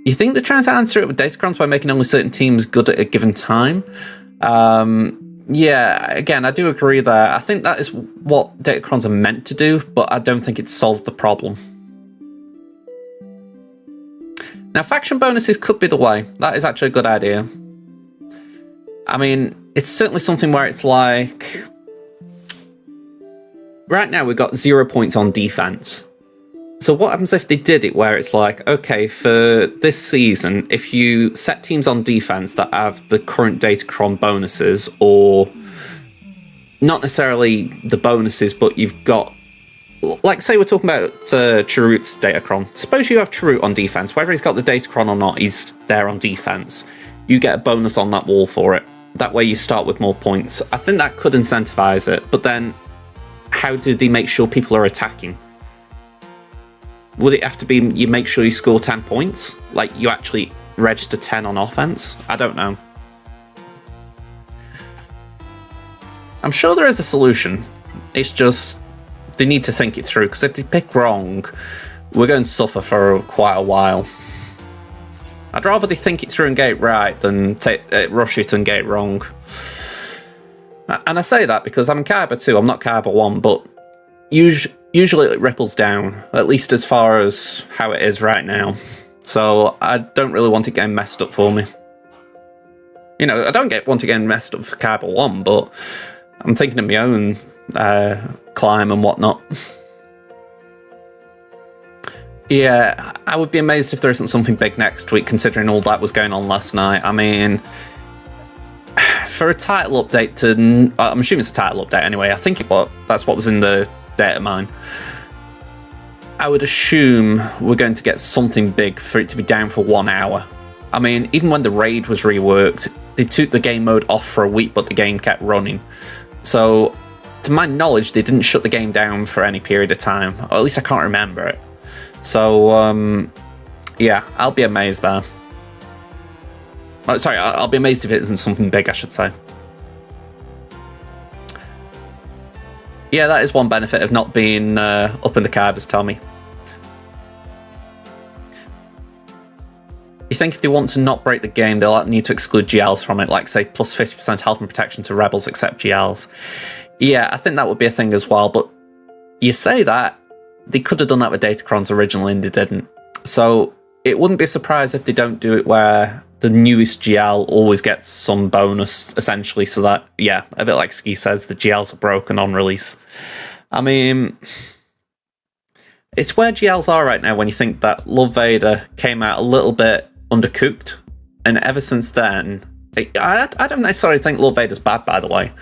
You think they're trying to answer it with Datacrons by making only certain teams good at a given time? Yeah, again, I do agree there. I think that is what Datacrons are meant to do, but I don't think it's solved the problem. Now, faction bonuses could be the way. That is actually a good idea. I mean, it's certainly something where it's like... Right now, we've got 0 points on defense. So what happens if they did it where it's like, okay, for this season, if you set teams on defense that have the current Datacron bonuses, or not necessarily the bonuses, but you've got, like, say we're talking about Chirrut's Datacron. Suppose you have Chirrut on defense, whether he's got the Datacron or not, he's there on defense. You get a bonus on that wall for it. That way you start with more points. I think that could incentivize it, but then how do they make sure people are attacking? Would it have to be you make sure you score 10 points? Like, you actually register 10 on offense. I don't know. I'm sure there is a solution. It's just they need to think it through, because if they pick wrong, we're going to suffer for quite a while. I'd rather they think it through and get it right than rush it and get it wrong. And I say that because I'm Kyber 2, I'm not Kyber 1, but usually it ripples down, at least as far as how it is right now. So I don't really want it getting messed up for me. You know, I don't want it getting messed up for Kyber 1, but I'm thinking of my own climb and whatnot. Yeah, I would be amazed if there isn't something big next week, considering all that was going on last night. I mean, for a title update I'm assuming it's a title update anyway. I think that's what was in the data mine. I would assume we're going to get something big for it to be down for 1 hour. I mean, even when the raid was reworked, they took the game mode off for a week, but the game kept running. So, to my knowledge, they didn't shut the game down for any period of time. Or at least I can't remember it. So, yeah, I'll be amazed there. Oh, sorry, I'll be amazed if it isn't something big, I should say. Yeah, that is one benefit of not being up in the Kybers, Tommy. You think if they want to not break the game, they'll need to exclude GLs from it, like say plus 50% health and protection to rebels except GLs. Yeah, I think that would be a thing as well, but you say that, they could have done that with Datacrons originally and they didn't. So it wouldn't be a surprise if they don't do it where the newest GL always gets some bonus, essentially, so that, yeah, a bit like Ski says, the GLs are broken on release. I mean, it's where GLs are right now when you think that Love Vader came out a little bit undercooked, and ever since then, I don't necessarily think Love Vader's bad, by the way,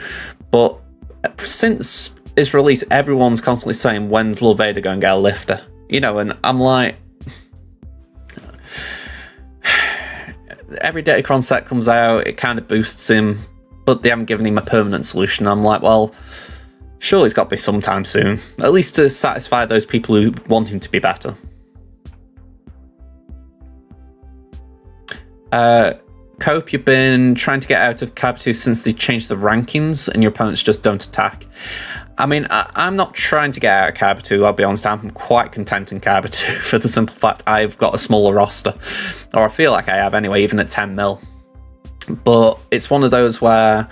but since its release, everyone's constantly saying, when's Love Vader going to get a lifter? You know, and I'm like, every Datacron set comes out, it kind of boosts him, but they haven't given him a permanent solution. I'm like, well, surely it's got to be sometime soon, at least to satisfy those people who want him to be better. Cope, you've been trying to get out of Kyber 2 since they changed the rankings and your opponents just don't attack. I mean, I'm not trying to get out of Kyber 2, I'll be honest. I'm quite content in Kyber 2 for the simple fact I've got a smaller roster. Or I feel like I have anyway, even at 10 mil. But it's one of those where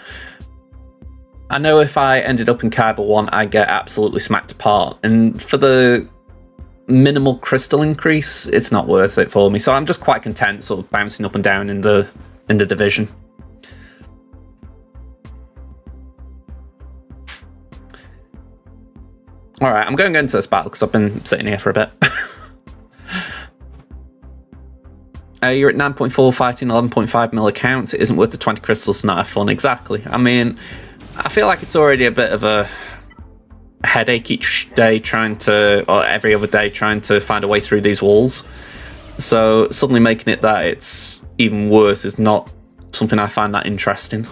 I know if I ended up in Kyber 1, I'd get absolutely smacked apart. And for the minimal crystal increase, it's not worth it for me. So I'm just quite content sort of bouncing up and down in the division. Alright, I'm going to go into this battle because I've been sitting here for a bit. You're at 9.4 fighting 11.5 mil accounts. It isn't worth the 20 crystals to not have fun. Exactly. I mean, I feel like it's already a bit of a headache each day or every other day trying to find a way through these walls. So suddenly making it that it's even worse is not something I find that interesting.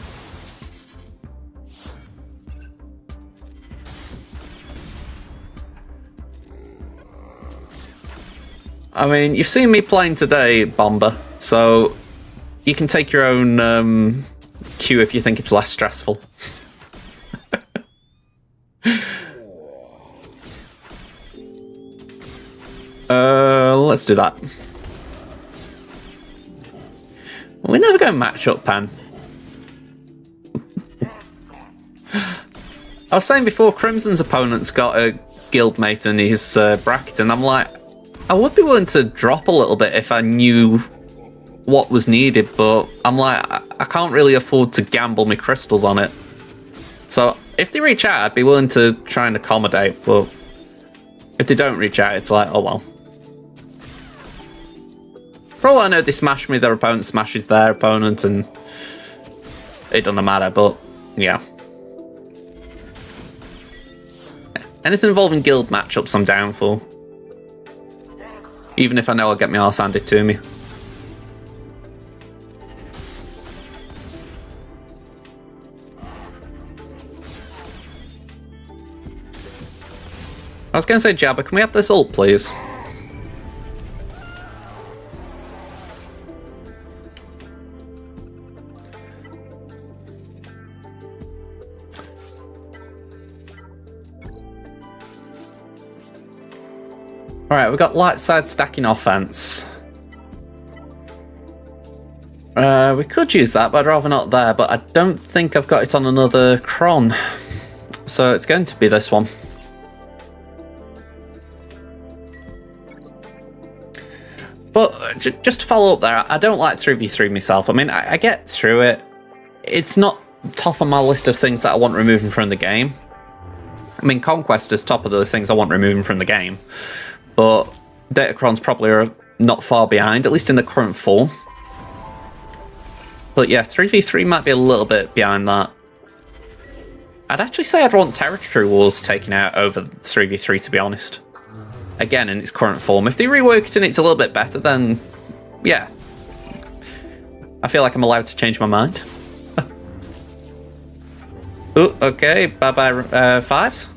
I mean, you've seen me playing today, Bomber, so you can take your own cue if you think it's less stressful. Let's do that. We're never going to match up, Pan. I was saying before, Crimson's opponent's got a guildmate in his bracket, and I'm like, I would be willing to drop a little bit if I knew what was needed, but I'm like, I can't really afford to gamble my crystals on it. So if they reach out, I'd be willing to try and accommodate, but if they don't reach out, it's like, oh well. For all I know, they smash me, their opponent smashes their opponent, and it doesn't matter, but yeah. Anything involving guild matchups, I'm down for. Even if I know I'll get my arse handed to me. I was going to say, Jabba, can we have this ult, please? Alright, we've got light side stacking offense. We could use that, but I'd rather not there. But I don't think I've got it on another cron. So it's going to be this one. But just to follow up there, I don't like 3v3 myself. I mean, I get through it. It's not top of my list of things that I want removing from the game. I mean, Conquest is top of the things I want removing from the game. But Datacrons probably are not far behind, at least in the current form. But yeah, 3v3 might be a little bit behind that. I'd actually say I'd want Territory Wars taken out over 3v3, to be honest. Again, in its current form. If they rework it and it's a little bit better, then yeah. I feel like I'm allowed to change my mind. Oh, okay, bye-bye fives.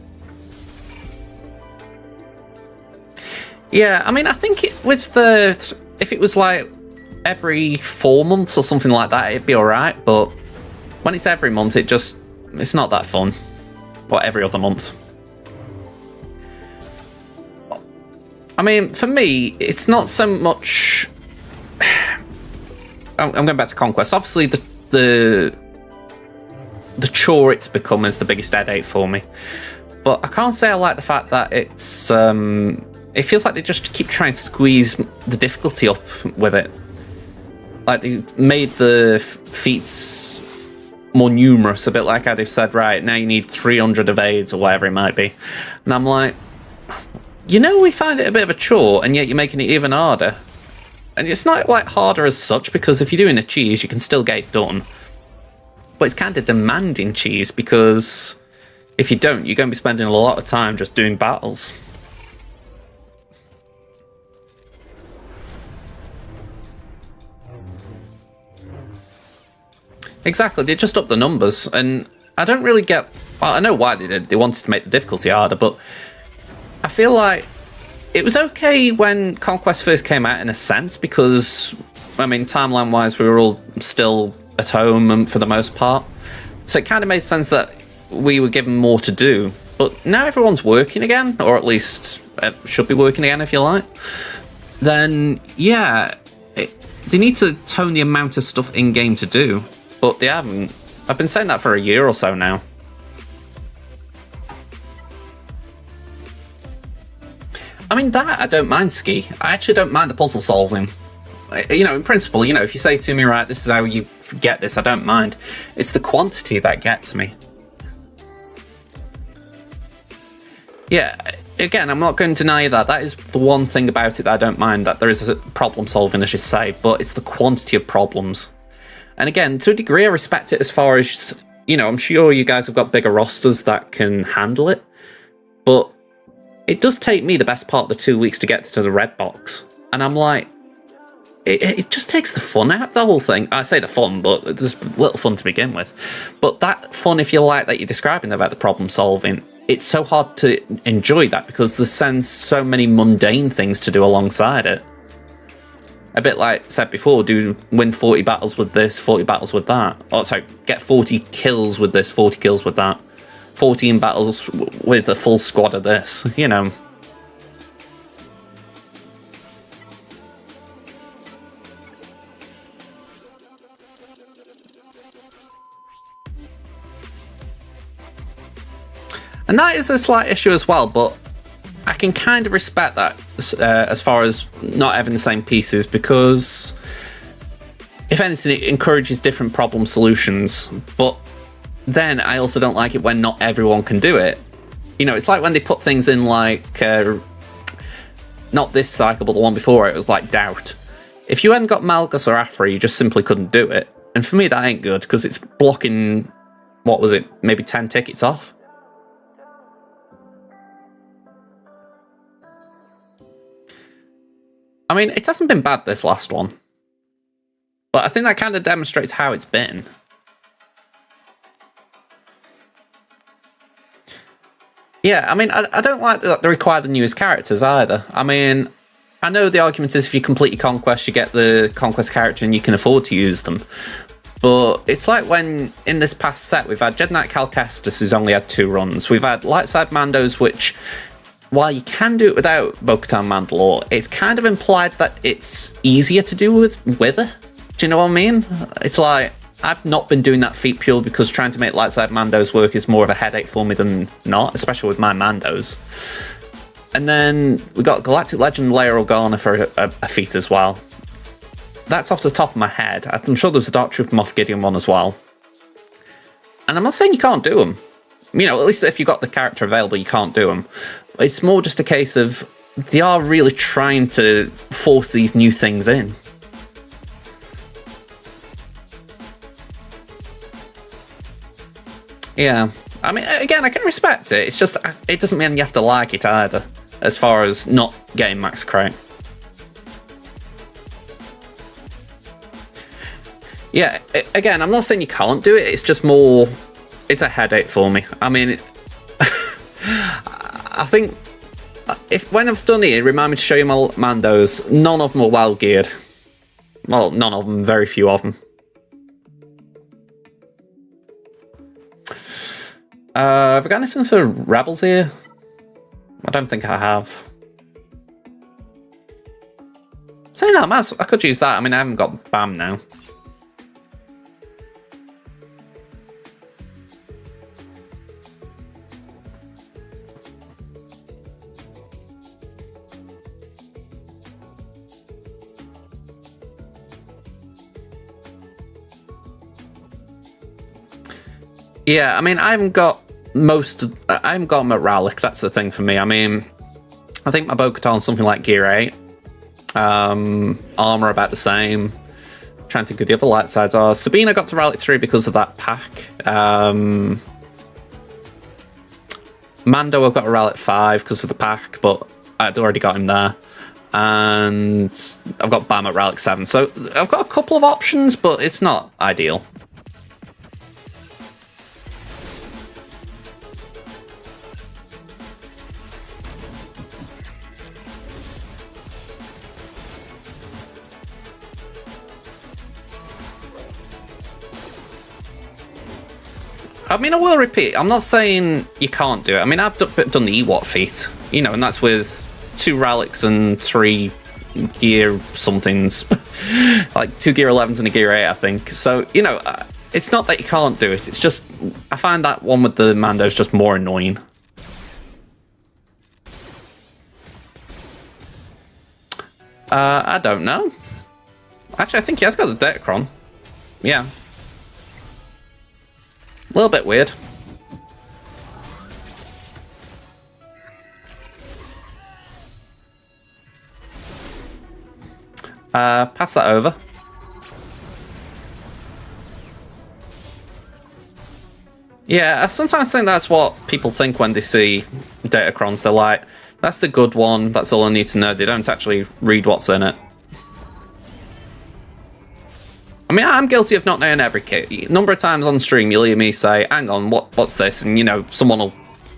Yeah, I mean, I think if it was like every 4 months or something like that, it'd be alright, but when it's every month, it's not that fun. Or every other month. I mean, for me, it's not so much... I'm going back to Conquest. Obviously, the chore it's become is the biggest headache for me. But I can't say I like the fact that it's... it feels like they just keep trying to squeeze the difficulty up with it. Like, they've made the feats more numerous, a bit like how they've said, right, now you need 300 evades or whatever it might be. And I'm like... You know, we find it a bit of a chore, and yet you're making it even harder. And it's not like harder as such, because if you're doing a cheese, you can still get it done. But it's kind of demanding cheese, because if you don't, you're going to be spending a lot of time just doing battles. Exactly, they just upped the numbers, and I don't really get... Well, I know why they did. They wanted to make the difficulty harder, but... I feel like it was okay when Conquest first came out in a sense because, I mean, timeline-wise, we were all still at home for the most part. So it kind of made sense that we were given more to do. But now everyone's working again, or at least should be working again, if you like. Then, yeah, they need to tone the amount of stuff in-game to do. But they haven't. I've been saying that for a year or so now. I mean, that I don't mind, Ski. I actually don't mind the puzzle solving. You know, in principle, you know, if you say to me, right, this is how you get this, I don't mind. It's the quantity that gets me. Yeah, again, I'm not going to deny that. That is the one thing about it that I don't mind, that there is a problem solving, as you say, but it's the quantity of problems. And again, to a degree, I respect it as far as, you know, I'm sure you guys have got bigger rosters that can handle it, but it does take me the best part of the 2 weeks to get to the red box. And I'm like, it just takes the fun out of the whole thing. I say the fun, but there's little fun to begin with. But that fun, if you like, that you're describing about the problem solving, it's so hard to enjoy that because there's so many mundane things to do alongside it. A bit like said before, win 40 battles with this, 40 battles with that. Oh, sorry, get 40 kills with this, 40 kills with that. 14 battles with a full squad of this, you know. And that is a slight issue as well, but I can kind of respect that as far as not having the same pieces, because if anything, it encourages different problem solutions, but then I also don't like it when not everyone can do it. You know, it's like when they put things in like, not this cycle, but the one before it was like Doubt. If you hadn't got Malgus or Afra, you just simply couldn't do it. And for me, that ain't good, because it's blocking, what was it, maybe 10 tickets off? I mean, it hasn't been bad, this last one. But I think that kind of demonstrates how it's been. Yeah, I mean, I don't like that they require the newest characters either. I mean, I know the argument is if you complete your Conquest, you get the Conquest character and you can afford to use them. But it's like when, in this past set, we've had Jedi Knight Cal Kestis, who's only had 2 runs. We've had Lightside Mandos, which while you can do it without Bo-Katan Mandalore, it's kind of implied that it's easier to do with her. Do you know what I mean? It's like, I've not been doing that feat purely because trying to make lightside Mandos work is more of a headache for me than not, especially with my Mandos. And then we got Galactic Legend Leia Organa for a feat as well. That's off the top of my head. I'm sure there's a Dark Trooper Moff Gideon one as well. And I'm not saying you can't do them. You know, at least if you've got the character available, you can't do them. It's more just a case of they are really trying to force these new things in. Yeah. I mean, again, I can respect it. It's just, it doesn't mean you have to like it either, as far as not getting max crate. Yeah, again, I'm not saying you can't do it, it's just more, it's a headache for me. I mean, I think, when I've done it remind me to show you my Mandos, none of them are well geared. Well, none of them, very few of them. Have I got anything for Rebels here? I don't think I have. Saying that, I could use that. I mean, I haven't got BAM now. Yeah, I mean, I haven't got my Rallic, that's the thing for me. I mean, I think my Bo-Katan's something like Gear 8. Armor about the same. I'm trying to think who the other light sides are. Sabine I got to Rallic 3 because of that pack. Mando I've got to Rallic 5 because of the pack, but I'd already got him there. And I've got BAM at Rallic 7. So I've got a couple of options, but it's not ideal. I mean, I will repeat, I'm not saying you can't do it. I mean, I've done the Ewok feat, you know, and that's with 2 Rallics and 3 Gear somethings. Like 2 Gear 11s and a Gear 8, I think. So, you know, it's not that you can't do it. It's just, I find that one with the Mandos just more annoying. I don't know. Actually, I think he has got the Datacron. Yeah. A little bit weird. Pass that over. Yeah, I sometimes think that's what people think when they see Datacrons. They're like, that's the good one, that's all I need to know. They don't actually read what's in it. I mean, I'm guilty of not knowing every kit. A number of times on stream, you'll hear me say, hang on, what's this? And, you know, someone will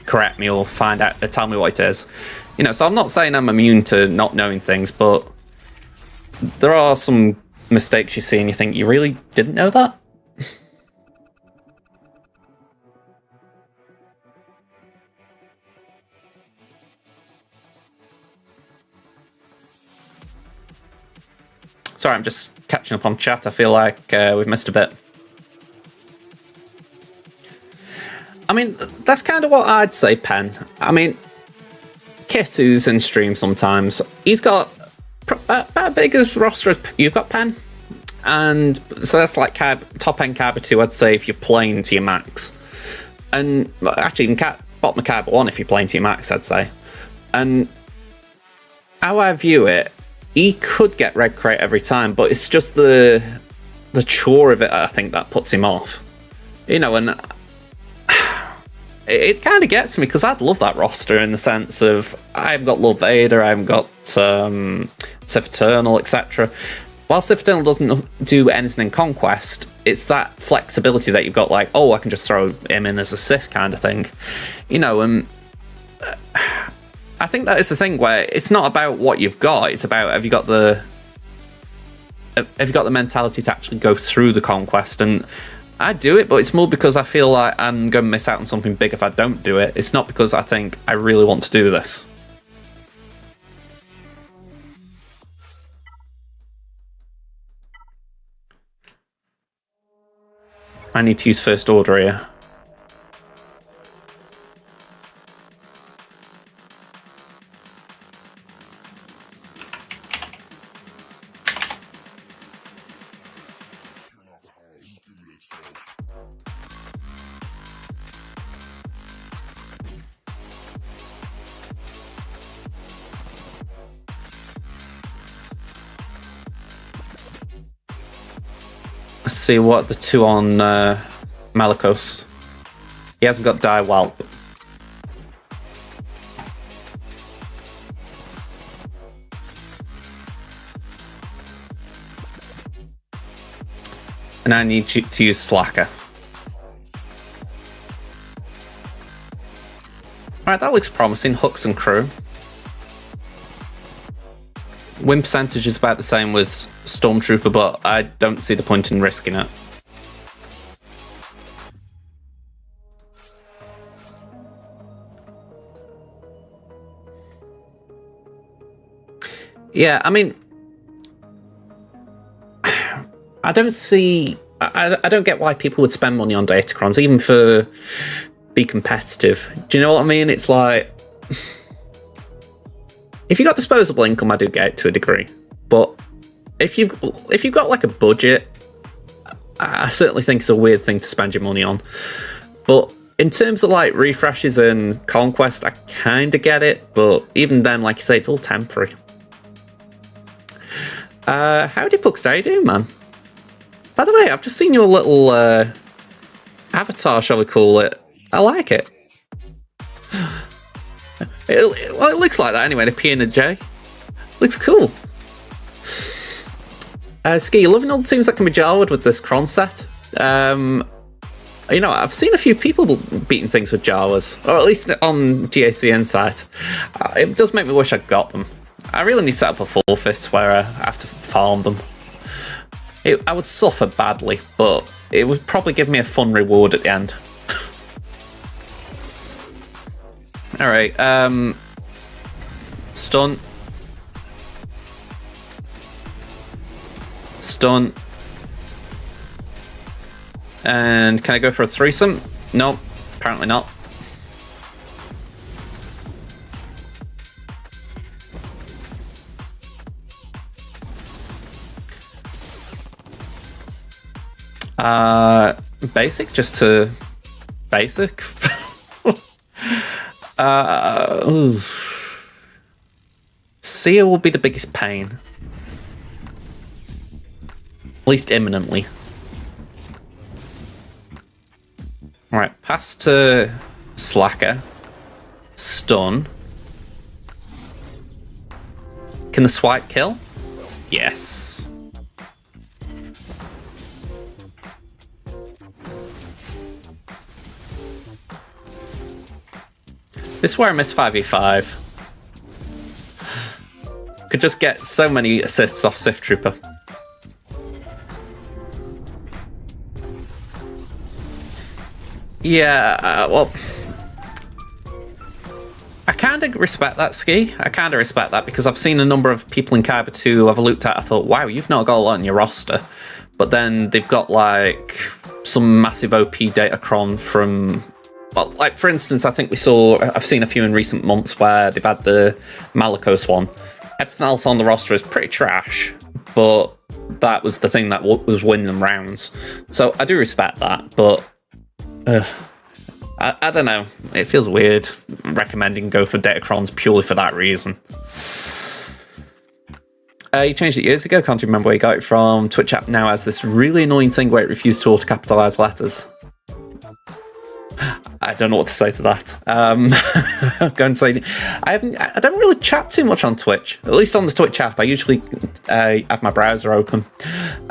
correct me or find out, tell me what it is. You know, so I'm not saying I'm immune to not knowing things, but there are some mistakes you see and you think, you really didn't know that? Sorry, I'm just catching up on chat. I feel like we've missed a bit. I mean, that's kind of what I'd say, Pen. I mean, Kit, who's in stream sometimes, he's got about big as roster as you've got, Pen. And so that's like top end Cabba 2, I'd say, if you're playing to your max. And actually, even bottom of Cabba 1 if you're playing to your max, I'd say. And how I view it, he could get red crate every time, but it's just the chore of it, I think, that puts him off. You know, and it kind of gets me, because I'd love that roster in the sense of, I haven't got Lord Vader, I haven't got Sith Eternal, etc. While Sith Eternal doesn't do anything in Conquest, it's that flexibility that you've got, like, oh, I can just throw him in as a Sith kind of thing. You know, and I think that is the thing where it's not about what you've got, it's about have you got the mentality to actually go through the Conquest. And I do it, but it's more because I feel like I'm going to miss out on something big if I don't do it. It's not because I think I really want to do this. I need to use first order here. Let's see what the two on Malikos. He hasn't got Die Whelp. And I need you to use Slacker. Alright, that looks promising. Hooks and crew. Win percentage is about the same with Stormtrooper, but I don't see the point in risking it. Yeah, I mean, I don't see... I don't get why people would spend money on Datacrons, even for be competitive. Do you know what I mean? It's like... If you've got disposable income, I do get it to a degree. But if you've got like a budget, I certainly think it's a weird thing to spend your money on. But in terms of like refreshes and conquest, I kind of get it. But even then, like you say, it's all temporary. How did Puxday do, man? By the way, I've just seen your little avatar, shall we call it. I like it. Well, it looks like that anyway, the P and the J. Looks cool. Ski, you're loving all the teams that can be Jarwood with this Kron set. You know, I've seen a few people beating things with Jawas, or at least on GACN site. It does make me wish I'd got them. I really need to set up a forfeit where I have to farm them. I would suffer badly, but it would probably give me a fun reward at the end. Alright, stun. Stun. And can I go for a threesome? No, apparently not. Basic, just to basic. Seer will be the biggest pain. At least imminently. Alright, pass to Slacker. Stun. Can the swipe kill? Yes. This is where I miss 5v5. Could just get so many assists off Sith Trooper. Yeah, well... I kind of respect that, Ski. I kind of respect that, because I've seen a number of people in Kyber 2 I've looked at, I thought, wow, you've not got a lot on your roster. But then they've got, like, some massive OP Datacron from... Well, like, for instance, I think I've seen a few in recent months where they've had the Malikos one. Everything else on the roster is pretty trash, but that was the thing that was winning them rounds. So I do respect that, but I don't know. It feels weird recommending go for Datacrons purely for that reason. You changed it years ago, can't remember where you got it from. Twitch app now has this really annoying thing where it refuses to auto-capitalise letters. I don't know what to say to that. Go and say I don't really chat too much on Twitch. At least on the Twitch app, I usually have my browser open.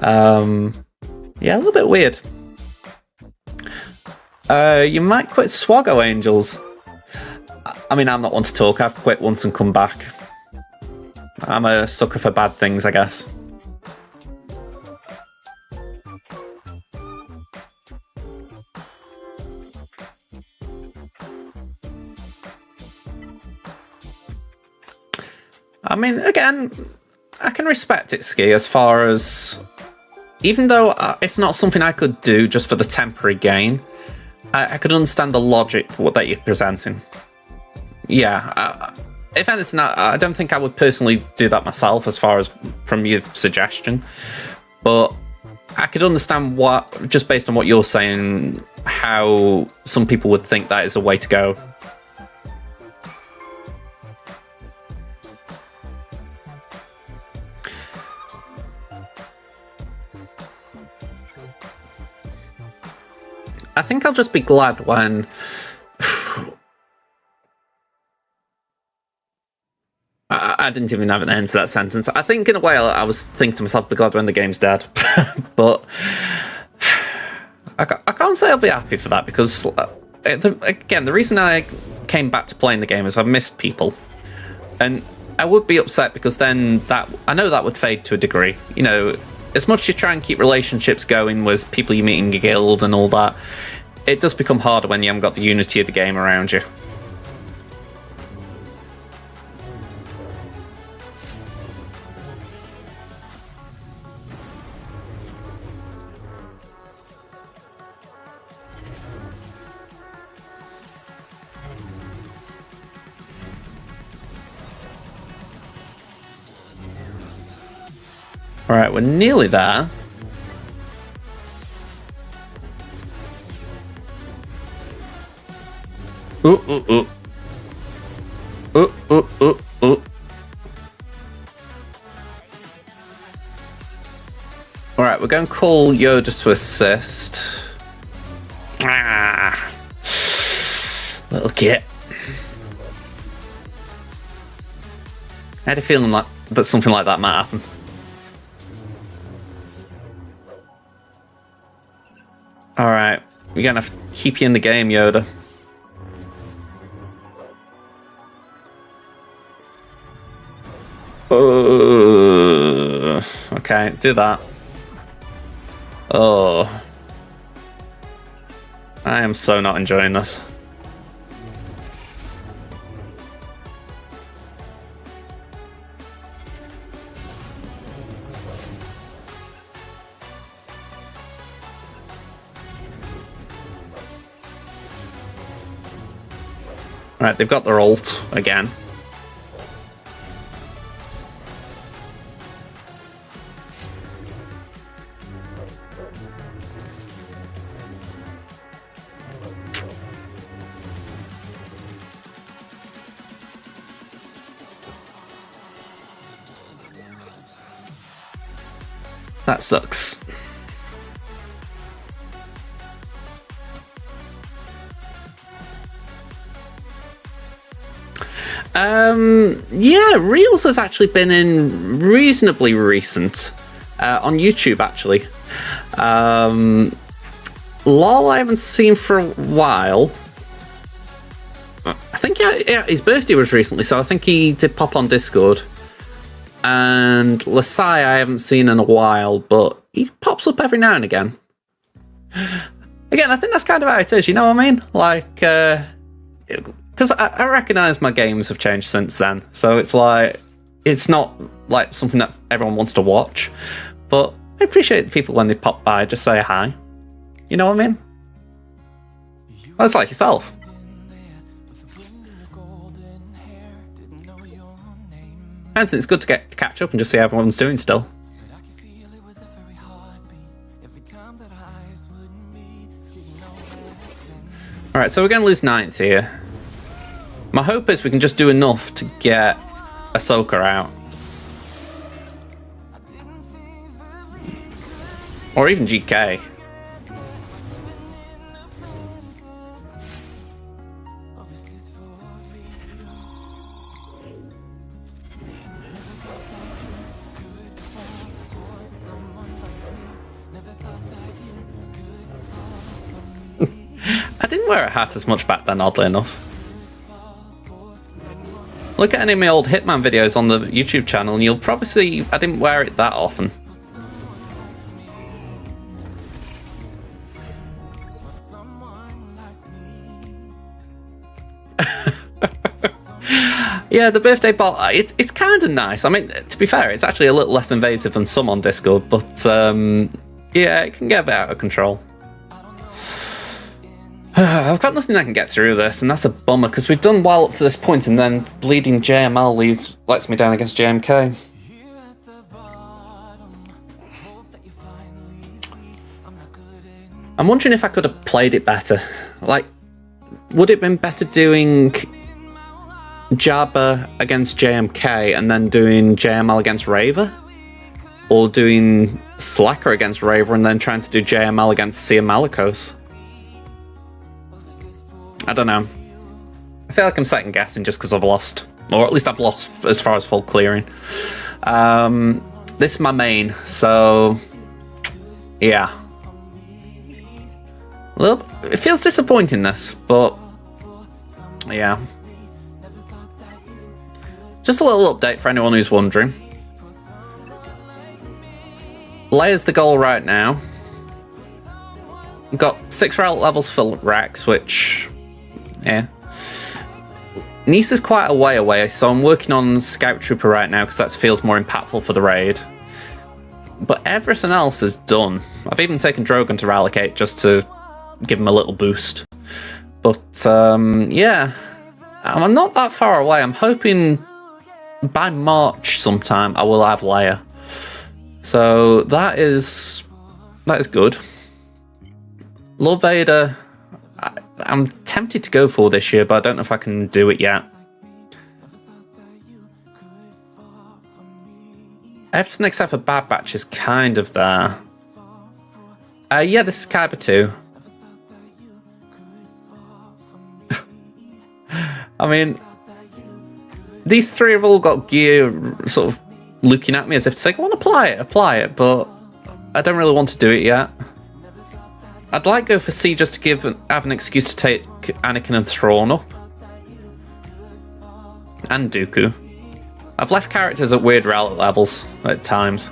Yeah, a little bit weird. You might quit SWGOH, Angels. I mean, I'm not one to talk. I've quit once and come back. I'm a sucker for bad things, I guess. I mean, again, I can respect it, Ski, as far as, even though it's not something I could do just for the temporary gain, I could understand the logic that you're presenting. Yeah, if anything, I don't think I would personally do that myself as far as from your suggestion, but I could understand what, just based on what you're saying, how some people would think that is a way to go. I think I'll just be glad when... I didn't even have an end to that sentence. I think in a way I was thinking to myself, be glad when the game's dead. But I can't say I'll be happy for that, because again, the reason I came back to playing the game is I've missed people. And I would be upset because then I know that would fade to a degree. You know, as much as you try and keep relationships going with people you meet in your guild and all that, it does become harder when you haven't got the unity of the game around you. Alright, we're nearly there. Ooh, ooh, ooh. Ooh, ooh, ooh, ooh. Alright, we're going to call Yoda to assist. Ah. Little kid. I had a feeling that something like that might happen. Alright, we're gonna have to keep you in the game, Yoda. Okay, do that. Oh. I am so not enjoying this. Right, they've got their ult again. That sucks. Yeah, Reels has actually been in reasonably recent on YouTube, actually. LOL I haven't seen for a while. I think yeah, his birthday was recently, so I think he did pop on Discord. And Lasai I haven't seen in a while, but he pops up every now and again. Again, I think that's kind of how it is, you know what I mean? Like, because I recognise my games have changed since then, so it's like, it's not like something that everyone wants to watch, but I appreciate people when they pop by, just say hi. You know what I mean? Well, it's like yourself. I think it's good to catch up and just see how everyone's doing still. Alright, so we're going to lose 9th here. My hope is we can just do enough to get Ahsoka out. Or even GK. I didn't wear a hat as much back then, oddly enough. Look at any of my old Hitman videos on the YouTube channel and you'll probably see I didn't wear it that often. Yeah, the birthday bot, it's kind of nice. I mean, to be fair, it's actually a little less invasive than some on Discord, but Yeah, it can get a bit out of control. I've got nothing that can get through this, and that's a bummer, because we've done well up to this point, and then bleeding JML lets me down against JMK. I'm wondering if I could have played it better. Like, would it have been better doing Jabba against JMK and then doing JML against Raver? Or doing Slacker against Raver and then trying to do JML against Sia Malicos? I don't know. I feel like I'm second guessing just because I've lost. Or at least I've lost as far as full clearing. This is my main, so yeah. Well, it feels disappointing, this, but yeah. Just a little update for anyone who's wondering. Leia's the goal right now. We've got 6 relic levels for Rex, which, yeah. Nisa's quite a way away, so I'm working on Scout Trooper right now because that feels more impactful for the raid. But everything else is done. I've even taken Drogon to Ralicate just to give him a little boost. But yeah, I'm not that far away. I'm hoping by March sometime I will have Leia. So that is good. Lord Vader, I'm tempted to go for this year, but I don't know if I can do it yet. Everything except for Bad Batch is kind of there. Yeah, this is Kyber 2. I mean, these 3 have all got gear sort of looking at me as if to say, go on, apply it, but I don't really want to do it yet. I'd like go for C just to have an excuse to take Anakin and Thrawn up. And Dooku. I've left characters at weird relic levels at times.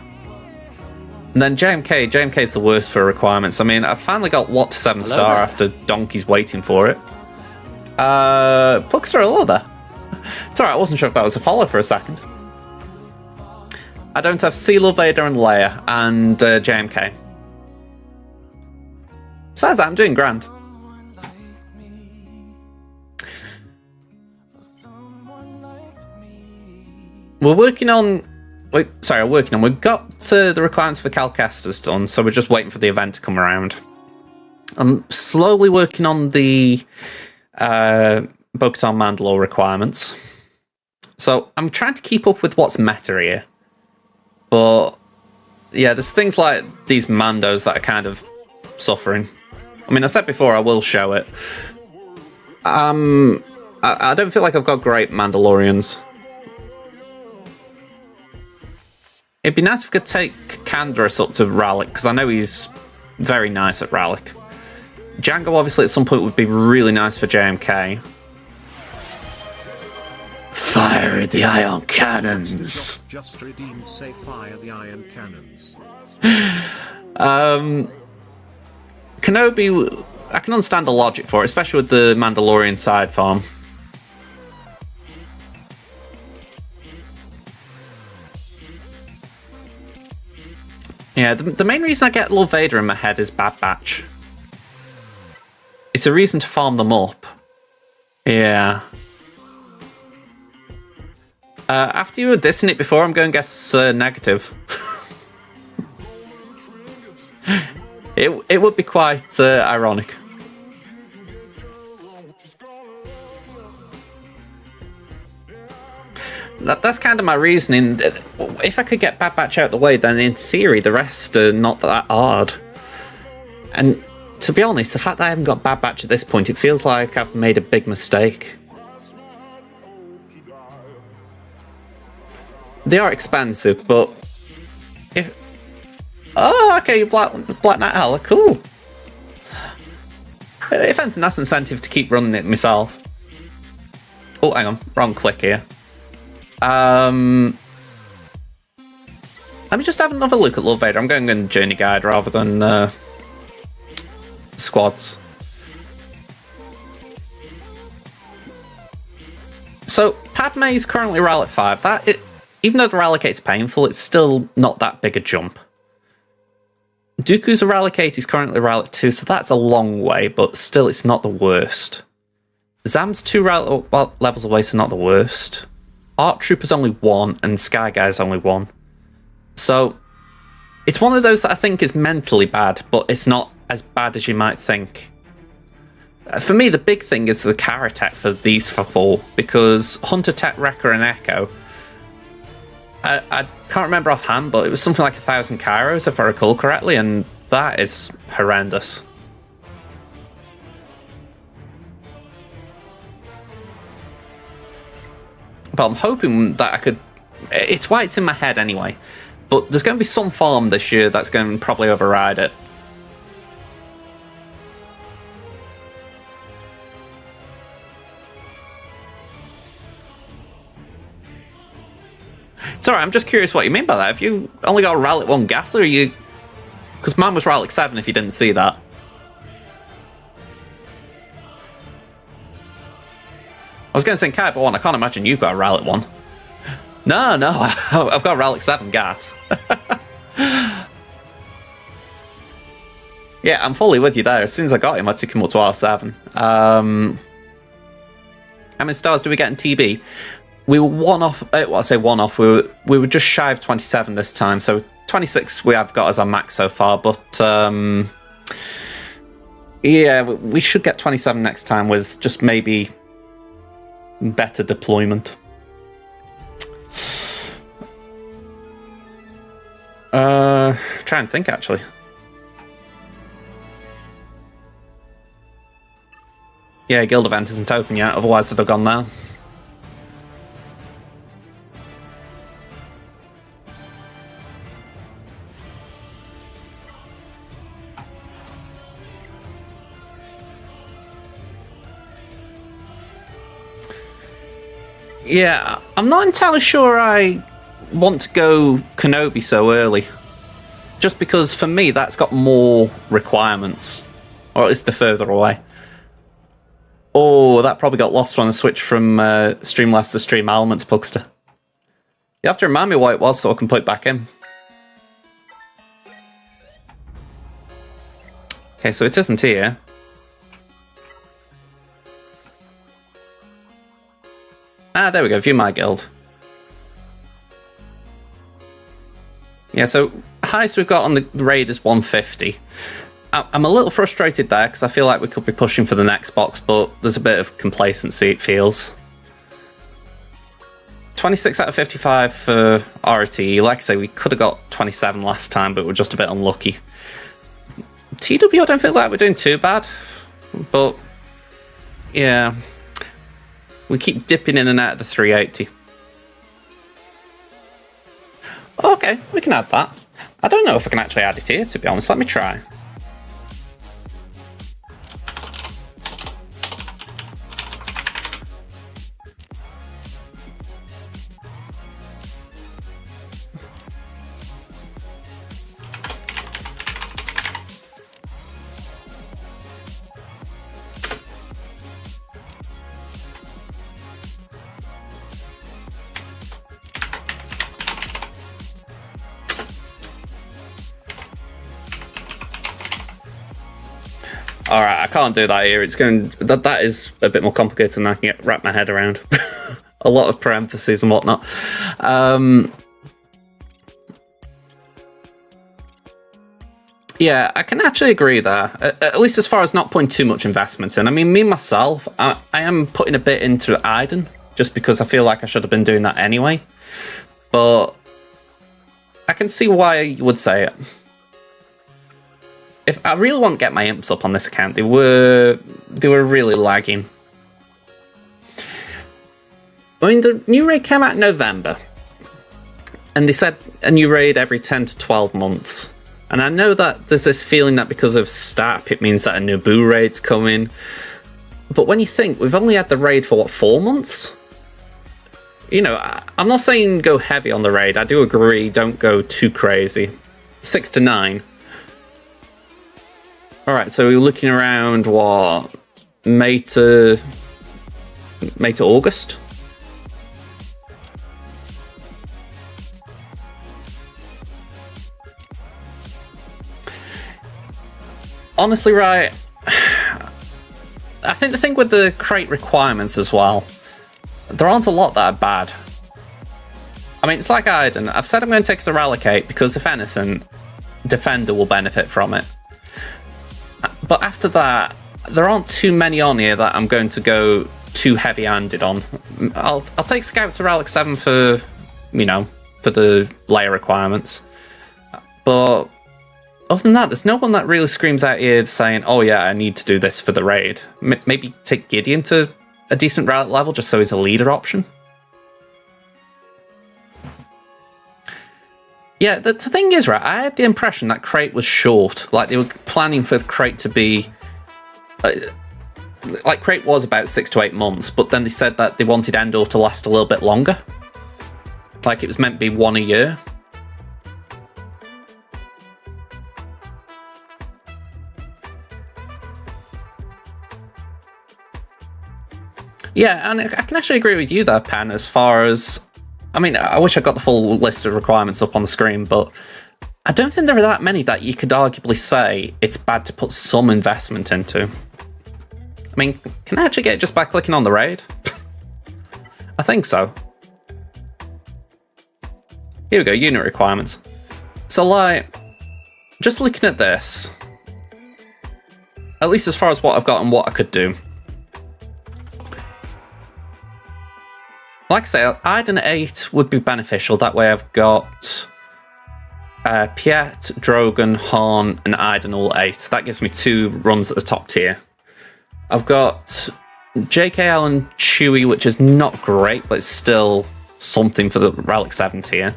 And then JMK is the worst for requirements. I mean, I finally got Watt to 7-star after donkeys waiting for it. Puckster, hello there. It's alright, I wasn't sure if that was a follow for a second. I don't have Lord Vader and Leia and JMK. Besides that, I'm doing grand. We've got the requirements for Calcasters done, so we're just waiting for the event to come around. I'm slowly working on the Bo-Katan Mandalore requirements. So I'm trying to keep up with what's meta here. But yeah, there's things like these Mandos that are kind of suffering. I mean, I said before I will show it. I don't feel like I've got great Mandalorians. It'd be nice if we could take Canderous up to Rallic, because I know he's very nice at Rallic. Django, obviously, at some point would be really nice for JMK. Fire the ion cannons! Just redeemed, say fire the iron cannons. Kenobi, I can understand the logic for it, especially with the Mandalorian side farm. Yeah, the main reason I get Lord Vader in my head is Bad Batch. It's a reason to farm them up. Yeah. After you were dissing it before, I'm going to guess negative. It would be quite ironic. That's kind of my reasoning. If I could get Bad Batch out of the way, then in theory the rest are not that hard. And to be honest, the fact that I haven't got Bad Batch at this point, it feels like I've made a big mistake. They are expensive, but if... Oh, okay, Black Knight Hella, cool. If anything, that's incentive to keep running it myself. Oh, hang on, wrong click here. Let me just have another look at Lord Vader. I'm going in Journey Guide rather than squads. So, Padme is currently Relic 5. Even though the Relicate's painful, it's still not that big a jump. Dooku's a Relic 8, he's currently Relic 2, so that's a long way, but still it's not the worst. Zam's 2 Relic levels away, so not the worst. Art Trooper's only 1, and Sky Guy's only 1. So, it's one of those that I think is mentally bad, but it's not as bad as you might think. For me, the big thing is the Kara tech for these 4, because Hunter Tech, Wrecker, and Echo, I can't remember offhand, but it was something like 1,000 Kairos, if I recall correctly, and that is horrendous. But I'm hoping that I could... It's why it's in my head anyway. But there's going to be some farm this year that's going to probably override it. It's alright, I'm just curious what you mean by that. Have you only got a Relic 1 gas, or are you... Because mine was Relic 7, if you didn't see that. I was going to say Kai, but one, I can't imagine you've got a Relic 1. No, I've got a Relic 7 gas. Yeah, I'm fully with you there. As soon as I got him, I took him up to R7. How many stars do we get in TB? We were one off. Well, I say one off. We were just shy of 27 this time. So 26 we have got as our max so far. But yeah, we should get 27 next time with just maybe better deployment. Try and think actually. Yeah, guild event isn't open yet. Otherwise, I'd have gone there. Yeah, I'm not entirely sure I want to go Kenobi so early. Just because, for me, that's got more requirements. Or at least they're further away. Oh, that probably got lost when I switched from Streamlabs to Stream Elements, Pugster. You have to remind me what it was so I can put it back in. Okay, so it isn't here. Ah, there we go, view my guild. Yeah, so highest we've got on the raid is 150. I'm a little frustrated there because I feel like we could be pushing for the next box, but there's a bit of complacency, it feels. 26 out of 55 for RT. Like I say, we could have got 27 last time, but we're just a bit unlucky. TW, I don't feel like we're doing too bad, but yeah. We keep dipping in and out of the 380. Okay, we can add that. I don't know if I can actually add it here, to be honest. Let me try. Alright, I can't do that here. It's going that is a bit more complicated than I can wrap my head around. A lot of parentheses and whatnot. Yeah, I can actually agree there. At least as far as not putting too much investment in. I mean, me myself, I am putting a bit into Iden just because I feel like I should have been doing that anyway. But I can see why you would say it. If I really want to get my imps up on this account, they were really lagging. I mean, the new raid came out in November, and they said a new raid every 10 to 12 months. And I know that there's this feeling that because of STAP, it means that a Naboo raid's coming. But when you think, we've only had the raid for, what, 4 months? You know, I'm not saying go heavy on the raid. I do agree, don't go too crazy. 6 to 9. Alright, so we're looking around, what, May to August? honestly, right, I think the thing with the crate requirements as well, there aren't a lot that are bad. I mean, it's like Iden. I've said I'm going to take it to Relicate because, if anything, Defender will benefit from it. But after that, there aren't too many on here that I'm going to go too heavy-handed on. I'll take Scout to Relic 7 for, you know, for the layer requirements. But other than that, there's no one that really screams out here saying, oh yeah, I need to do this for the raid. Maybe take Gideon to a decent relic level just so he's a leader option. Yeah, the thing is, right, I had the impression that crate was short. Like, they were planning for the crate to be... like, crate was about 6 to 8 months, but then they said that they wanted Endor to last a little bit longer. Like, it was meant to be 1 a year. Yeah, and I can actually agree with you there, Pen, as far as... I mean, I wish I got the full list of requirements up on the screen, but I don't think there are that many that you could arguably say it's bad to put some investment into. I mean, can I actually get it just by clicking on the raid? I think so. Here we go, unit requirements. So, like, just looking at this, at least as far as what I've got and what I could do. Like I say, Iden 8 would be beneficial. That way I've got Piet, Drogon, Horn, and Iden all 8. That gives me 2 runs at the top tier. I've got JKL and Chewie, which is not great, but it's still something for the Relic 7 tier.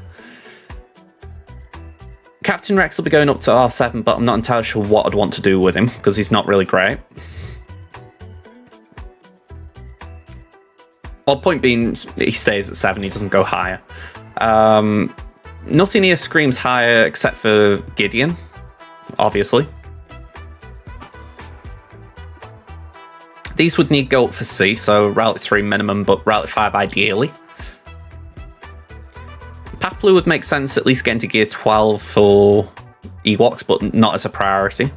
Captain Rex will be going up to R7, but I'm not entirely sure what I'd want to do with him, because he's not really great. Well, point being, he stays at 7, he doesn't go higher. Nothing here screams higher except for Gideon, obviously. These would need go up for C, so Relic 3 minimum, but Relic 5 ideally. Paplu would make sense at least getting to Gear 12 for Ewoks, but not as a priority.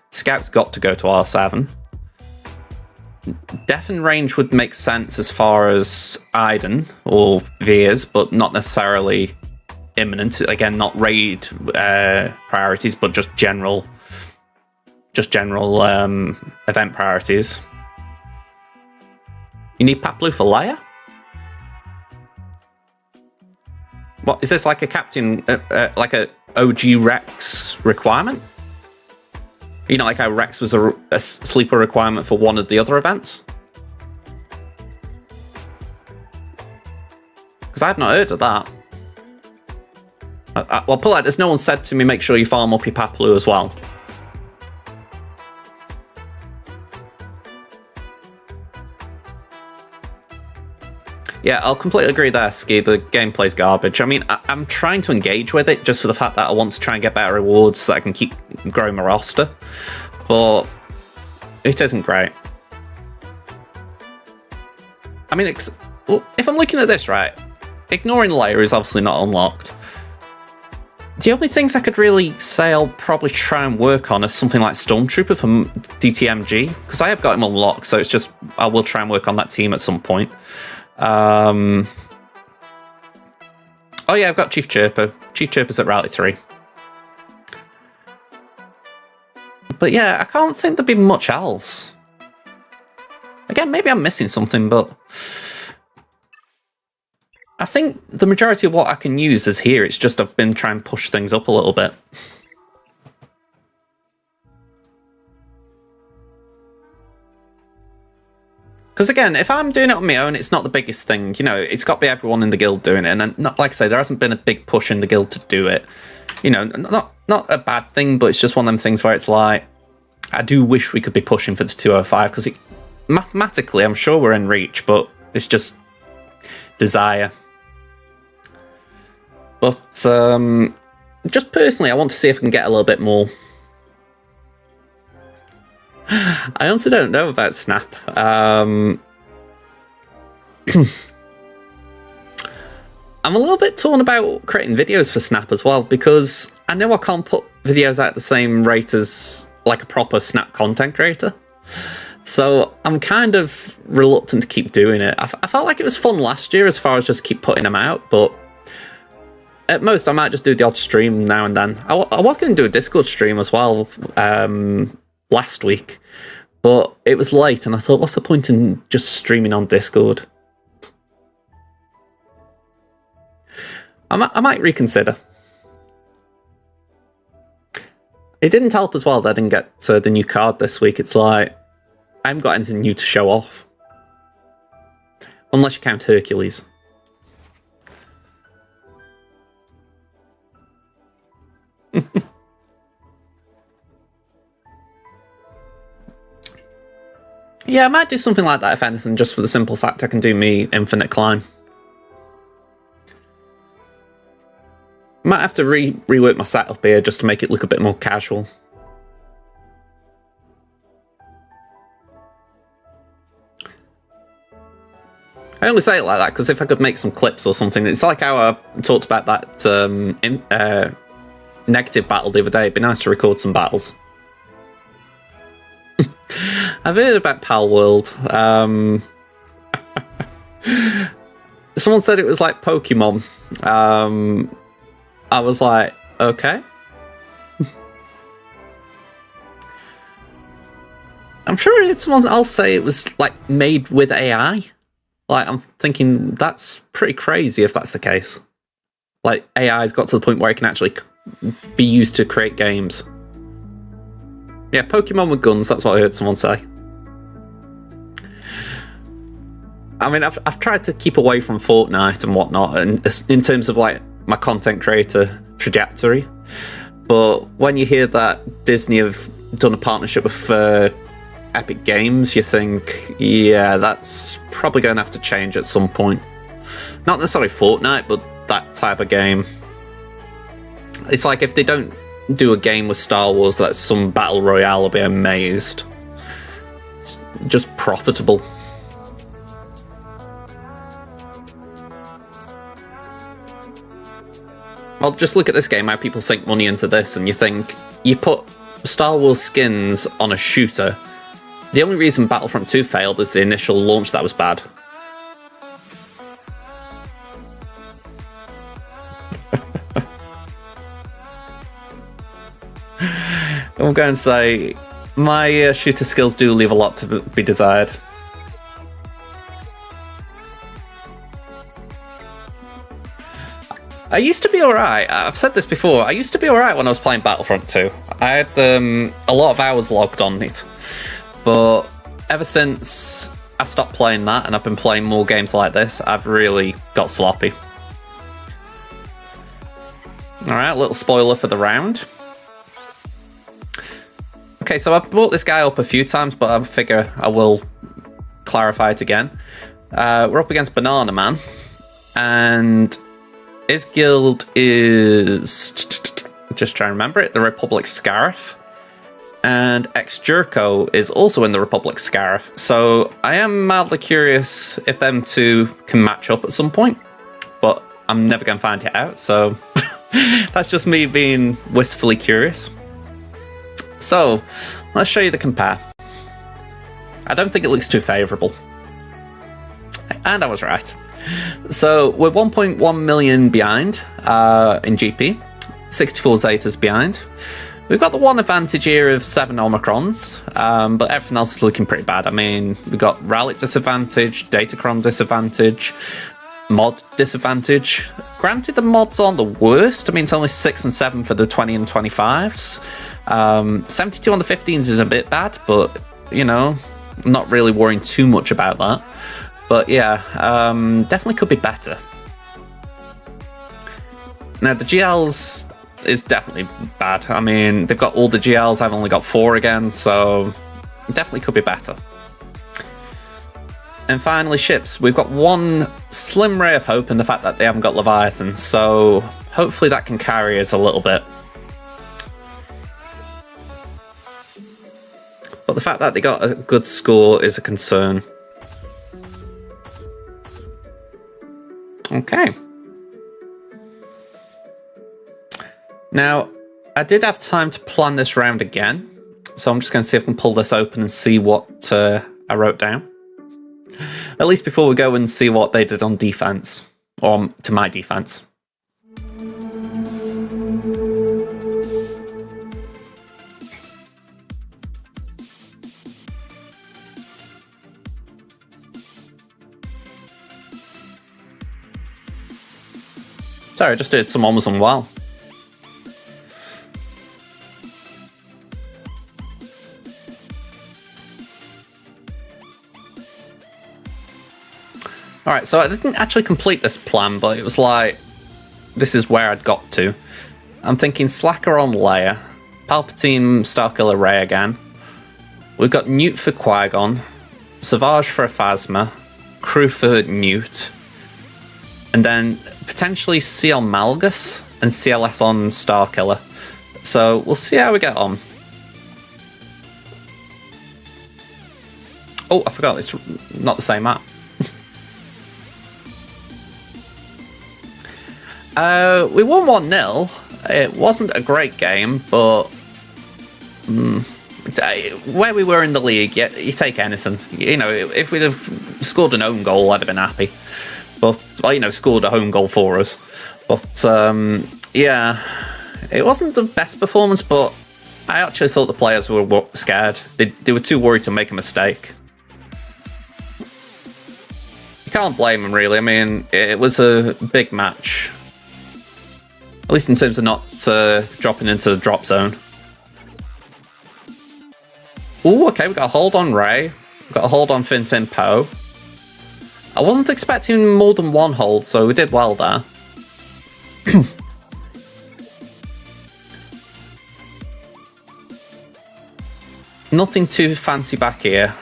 Scout's got to go to R7. Def and range would make sense as far as Iden or Veers, but not necessarily imminent. Again, not raid priorities, but just general event priorities. You need Paplu for Leia? What is this, like a captain, like a OG Rex requirement? You know, like how Rex was a sleeper requirement for one of the other events? Because I've not heard of that. Well, put it like this, no one said to me, make sure you farm up your Paplu as well. Yeah, I'll completely agree there, Ski. The gameplay's garbage. I mean, I'm trying to engage with it just for the fact that I want to try and get better rewards so that I can keep growing my roster. But it isn't great. I mean, if I'm looking at this, right, ignoring Leia is obviously not unlocked. The only things I could really say I'll probably try and work on is something like Stormtrooper from DTMG, because I have got him unlocked, so it's just, I will try and work on that team at some point. Oh yeah, I've got Chief Chirper. Chief Chirper's at Rally 3. But yeah, I can't think there'd be much else. Again, maybe I'm missing something, but I think the majority of what I can use is here. It's just I've been trying to push things up a little bit. Because again, if I'm doing it on my own, it's not the biggest thing. You know, it's got to be everyone in the guild doing it. And then, not, like I say, there hasn't been a big push in the guild to do it. You know, not a bad thing, but it's just one of them things where it's like, I do wish we could be pushing for the 205, because mathematically, I'm sure we're in reach, but it's just desire. But just personally, I want to see if I can get a little bit more. I honestly don't know about Snap. I'm a little bit torn about creating videos for Snap as well, because I know I can't put videos out at the same rate as like a proper Snap content creator. So I'm kind of reluctant to keep doing it. I felt like it was fun last year as far as just keep putting them out, but at most I might just do the odd stream now and then. I was going to do a Discord stream as well last week, but it was late and I thought, what's the point in just streaming on Discord? I might reconsider. It didn't help as well that I didn't get the new card this week. It's like, I haven't got anything new to show off. Unless you count Hercules. Yeah, I might do something like that if anything, just for the simple fact I can do me infinite climb. Might have to rework my setup here just to make it look a bit more casual. I only say it like that because if I could make some clips or something, it's like how I talked about that negative battle the other day. It'd be nice to record some battles. I've heard about Pal World. Someone said it was like Pokemon. I was like, okay. I'm sure it's someone else say it was like made with AI. Like, I'm thinking that's pretty crazy if that's the case. Like, AI's got to the point where it can actually be used to create games. Yeah, Pokemon with guns, that's what I heard someone say. I mean, I've tried to keep away from Fortnite and whatnot, and in terms of, like, my content creator trajectory. But when you hear that Disney have done a partnership with Epic Games, you think, yeah, that's probably going to have to change at some point. Not necessarily Fortnite, but that type of game. It's like if they don't do a game with Star Wars that's some battle royale, I'll be amazed. It's just profitable. Well, just look at this game, how people sink money into this, and you think, you put Star Wars skins on a shooter. The only reason Battlefront 2 failed is the initial launch that was bad. I'm going to say, my shooter skills do leave a lot to be desired. I used to be alright. I've said this before. I used to be alright when I was playing Battlefront 2. I had a lot of hours logged on it. But ever since I stopped playing that and I've been playing more games like this, I've really got sloppy. Alright, a little spoiler for the round. Okay, so I've brought this guy up a few times, but I figure I will clarify it again. We're up against Banana Man, and his guild is, just trying to remember it, the Republic Scarif. And X-Jerko is also in the Republic Scarif. So I am mildly curious if them two can match up at some point, but I'm never going to find it out, so that's just me being wistfully curious. So, let's show you the compare. I don't think it looks too favourable. And I was right. So, we're 1.1 million behind in GP, 64 Zetas behind. We've got the one advantage here of 7 Omicrons, but everything else is looking pretty bad. I mean, we've got Relic disadvantage, Datacron disadvantage, mod disadvantage. Granted, the mods aren't the worst. I mean, it's only 6 and 7 for the 20 and 25s. 72 on the 15s is a bit bad, but, you know, not really worrying too much about that. But yeah, definitely could be better. Now, the GLs is definitely bad. I mean, they've got all the GLs, I've only got 4 again, so definitely could be better. And finally, ships. We've got one slim ray of hope in the fact that they haven't got Leviathan, so hopefully that can carry us a little bit. But the fact that they got a good score is a concern. Okay. Now, I did have time to plan this round again, so I'm just going to see if I can pull this open and see what I wrote down. At least before we go and see what they did on defense, or to my defense. Sorry, I just did some Amazon WoW. Alright, so I didn't actually complete this plan, but it was like, this is where I'd got to. I'm thinking Slacker on Leia, Palpatine Starkiller Rey again. We've got Newt for Qui-Gon, Savage for Phasma, Crew for Newt, and then potentially C on Malgus and CLS on Starkiller. So we'll see how we get on. Oh, I forgot, it's not the same map. We won 1-0. It wasn't a great game, but where we were in the league, yeah, you take anything. You know, if we'd have scored an own goal, I'd have been happy. But, well, you know, scored a home goal for us. But, yeah, it wasn't the best performance, but I actually thought the players were scared. They were too worried to make a mistake. You can't blame them, really. I mean, it was a big match. At least in terms of not dropping into the drop zone. Ooh, okay, we got a hold on Rey. We got a hold on Fin Poe. I wasn't expecting more than one hold, so we did well there. Nothing too fancy back here.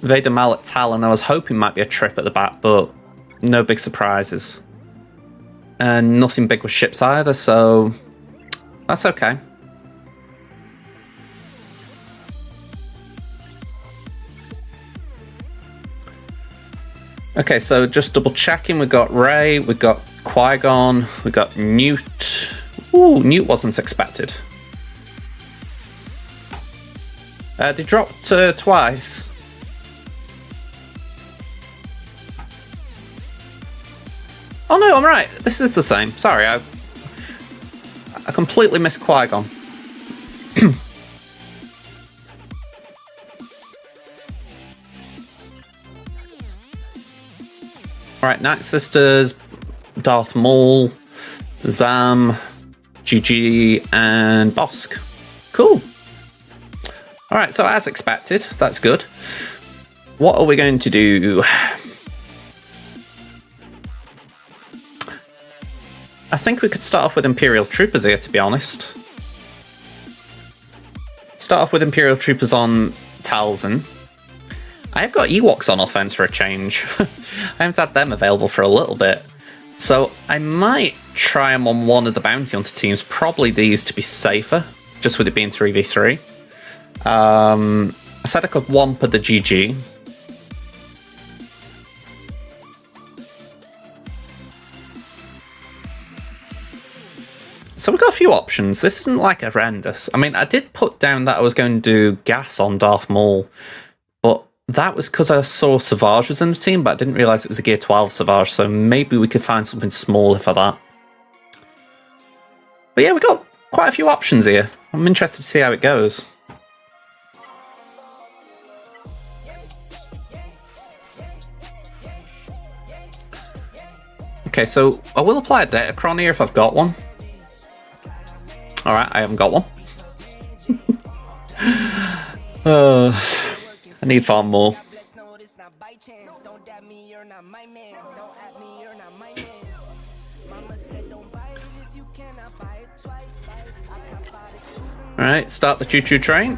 Vader Mallet Talon, I was hoping might be a trip at the back, but no big surprises. And nothing big with ships either, so that's okay. Okay, so just double checking, we got Rey, we got Qui-Gon, we got Newt. Ooh, Newt wasn't expected. They dropped twice. Oh no, I'm right. This is the same. Sorry, I completely missed Qui-Gon. Alright, Night Sisters, Darth Maul, Zam, GG, and Bosk. Cool. Alright, so as expected, that's good. What are we going to do? I think we could start off with Imperial Troopers here, to be honest. Start off with Imperial Troopers on Talzin. I have got Ewoks on offense for a change. I haven't had them available for a little bit. So I might try them on one of the Bounty Hunter teams, probably these to be safer, just with it being 3v3. I said I could Wampa the GG. So we've got a few options. This isn't like horrendous. I mean, I did put down that I was going to do gas on Darth Maul, but that was because I saw Savage was in the team, but I didn't realise it was a Gear 12 Savage, so maybe we could find something smaller for that. But yeah, we've got quite a few options here. I'm interested to see how it goes. Okay, so I will apply a Datacron here if I've got one. Alright, I haven't got one. I need far more. Alright, start the choo-choo train.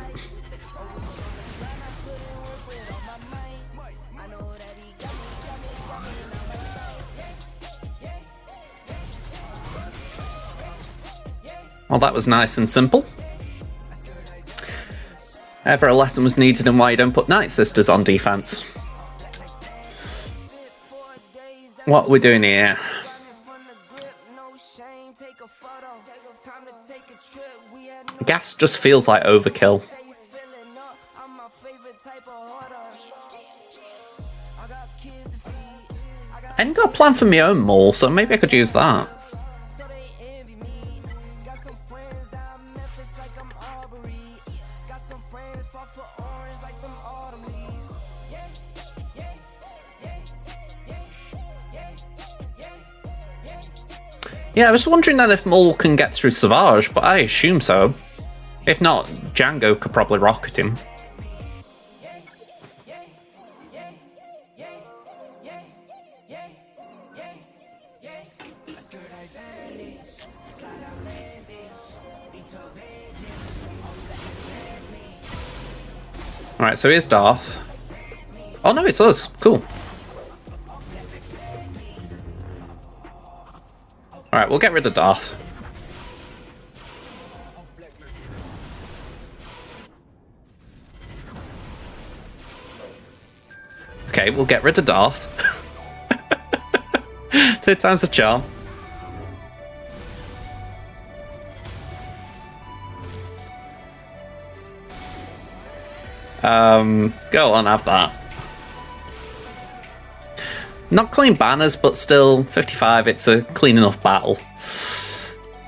Well, that was nice and simple. Ever a lesson was needed in why you don't put Night Sisters on defense. What are we doing here? Gas just feels like overkill. I ain't got a plan for my own mall, so maybe I could use that. Yeah, I was wondering then if Mull can get through Savage, but I assume so. If not, Django could probably rocket him. Alright, so here's Darth. Oh no, it's us. Cool. Alright, we'll get rid of Darth. Okay, we'll get rid of Darth. Third time's the charm. Go on, have that. Not clean banners, but still, 55, it's a clean enough battle.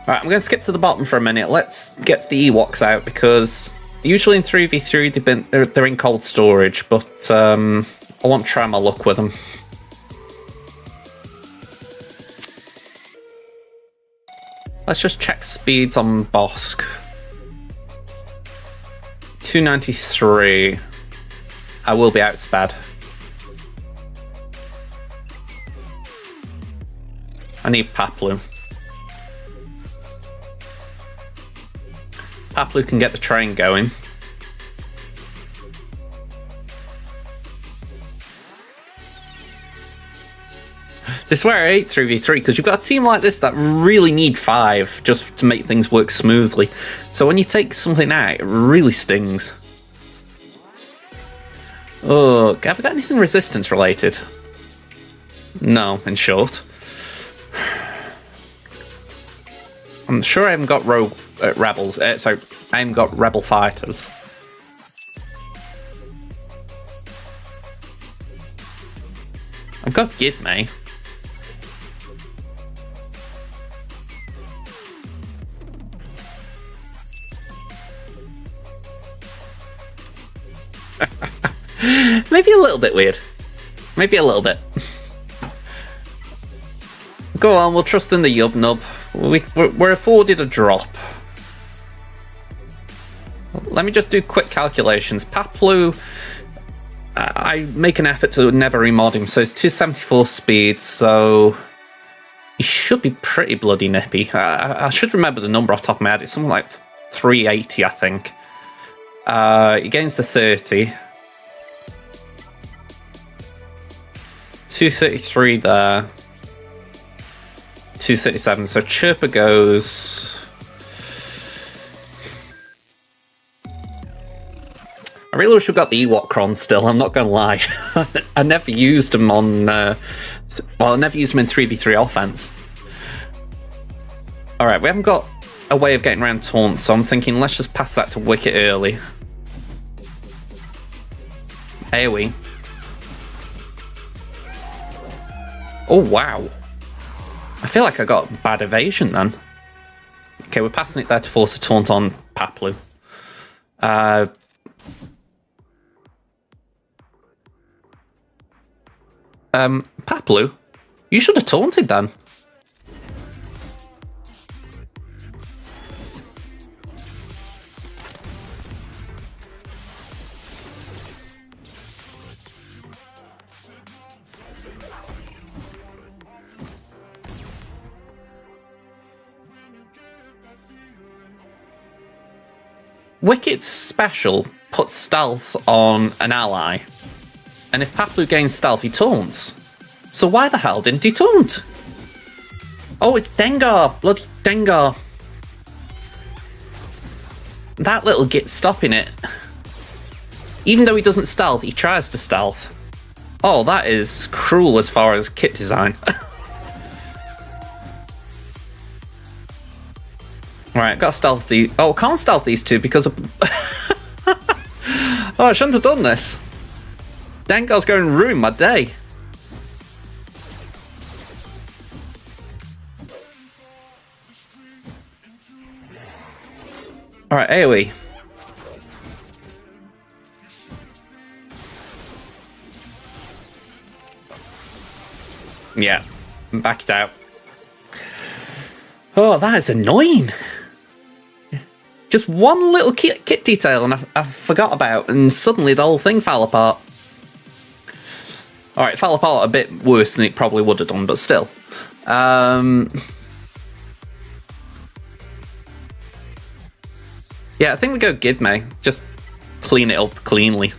Right, I'm going to skip to the bottom for a minute. Let's get the Ewoks out, because usually in 3v3 they're in cold storage, but I want to try my luck with them. Let's just check speeds on Bosk. 293. I will be outsped. I need Paplu. Paplu can get the train going. This is where I hate 3v3, because you've got a team like this that really need 5 just to make things work smoothly. So when you take something out, it really stings. Oh, have I got anything resistance related? No, in short. I'm sure I haven't got rogue rebels. Sorry, I haven't got rebel fighters. I've got Gidme. Maybe a little bit weird. Maybe a little bit. Go on, we'll trust in the Yub Nub. We're afforded a drop. Let me just do quick calculations. Paplu, I make an effort to never remod him, so it's 274 speed, so he should be pretty bloody nippy. I should remember the number off the top of my head. It's something like 380, I think. He gains the 30. 233 there. 237, so Chirpa goes... I really wish we got the Ewok Cron still, I'm not going to lie. I never used them on... well, I never used them in 3v3 offense. Alright, we haven't got a way of getting around taunts, so I'm thinking let's just pass that to Wicket early. AoE. Oh, wow. I feel like I got bad evasion then. Okay, we're passing it there to force a taunt on Paplu. Paplu? You should have taunted then. Wicket's special puts stealth on an ally, and if Paplu gains stealth, he taunts. So why the hell didn't he taunt? Oh, it's Dengar! Bloody Dengar! That little git's stopping it. Even though he doesn't stealth, he tries to stealth. Oh, that is cruel as far as kit design. Right, gotta stealth the. Oh, can't stealth these two because of. Oh, I shouldn't have done this. Dengar's going to ruin my day. Alright, AoE. Yeah, back it out. Oh, that is annoying. Just one little kit detail and I forgot about, and suddenly the whole thing fell apart. Alright, it fell apart a bit worse than it probably would have done, but still. Yeah, I think we go Gidme. Just clean it up cleanly.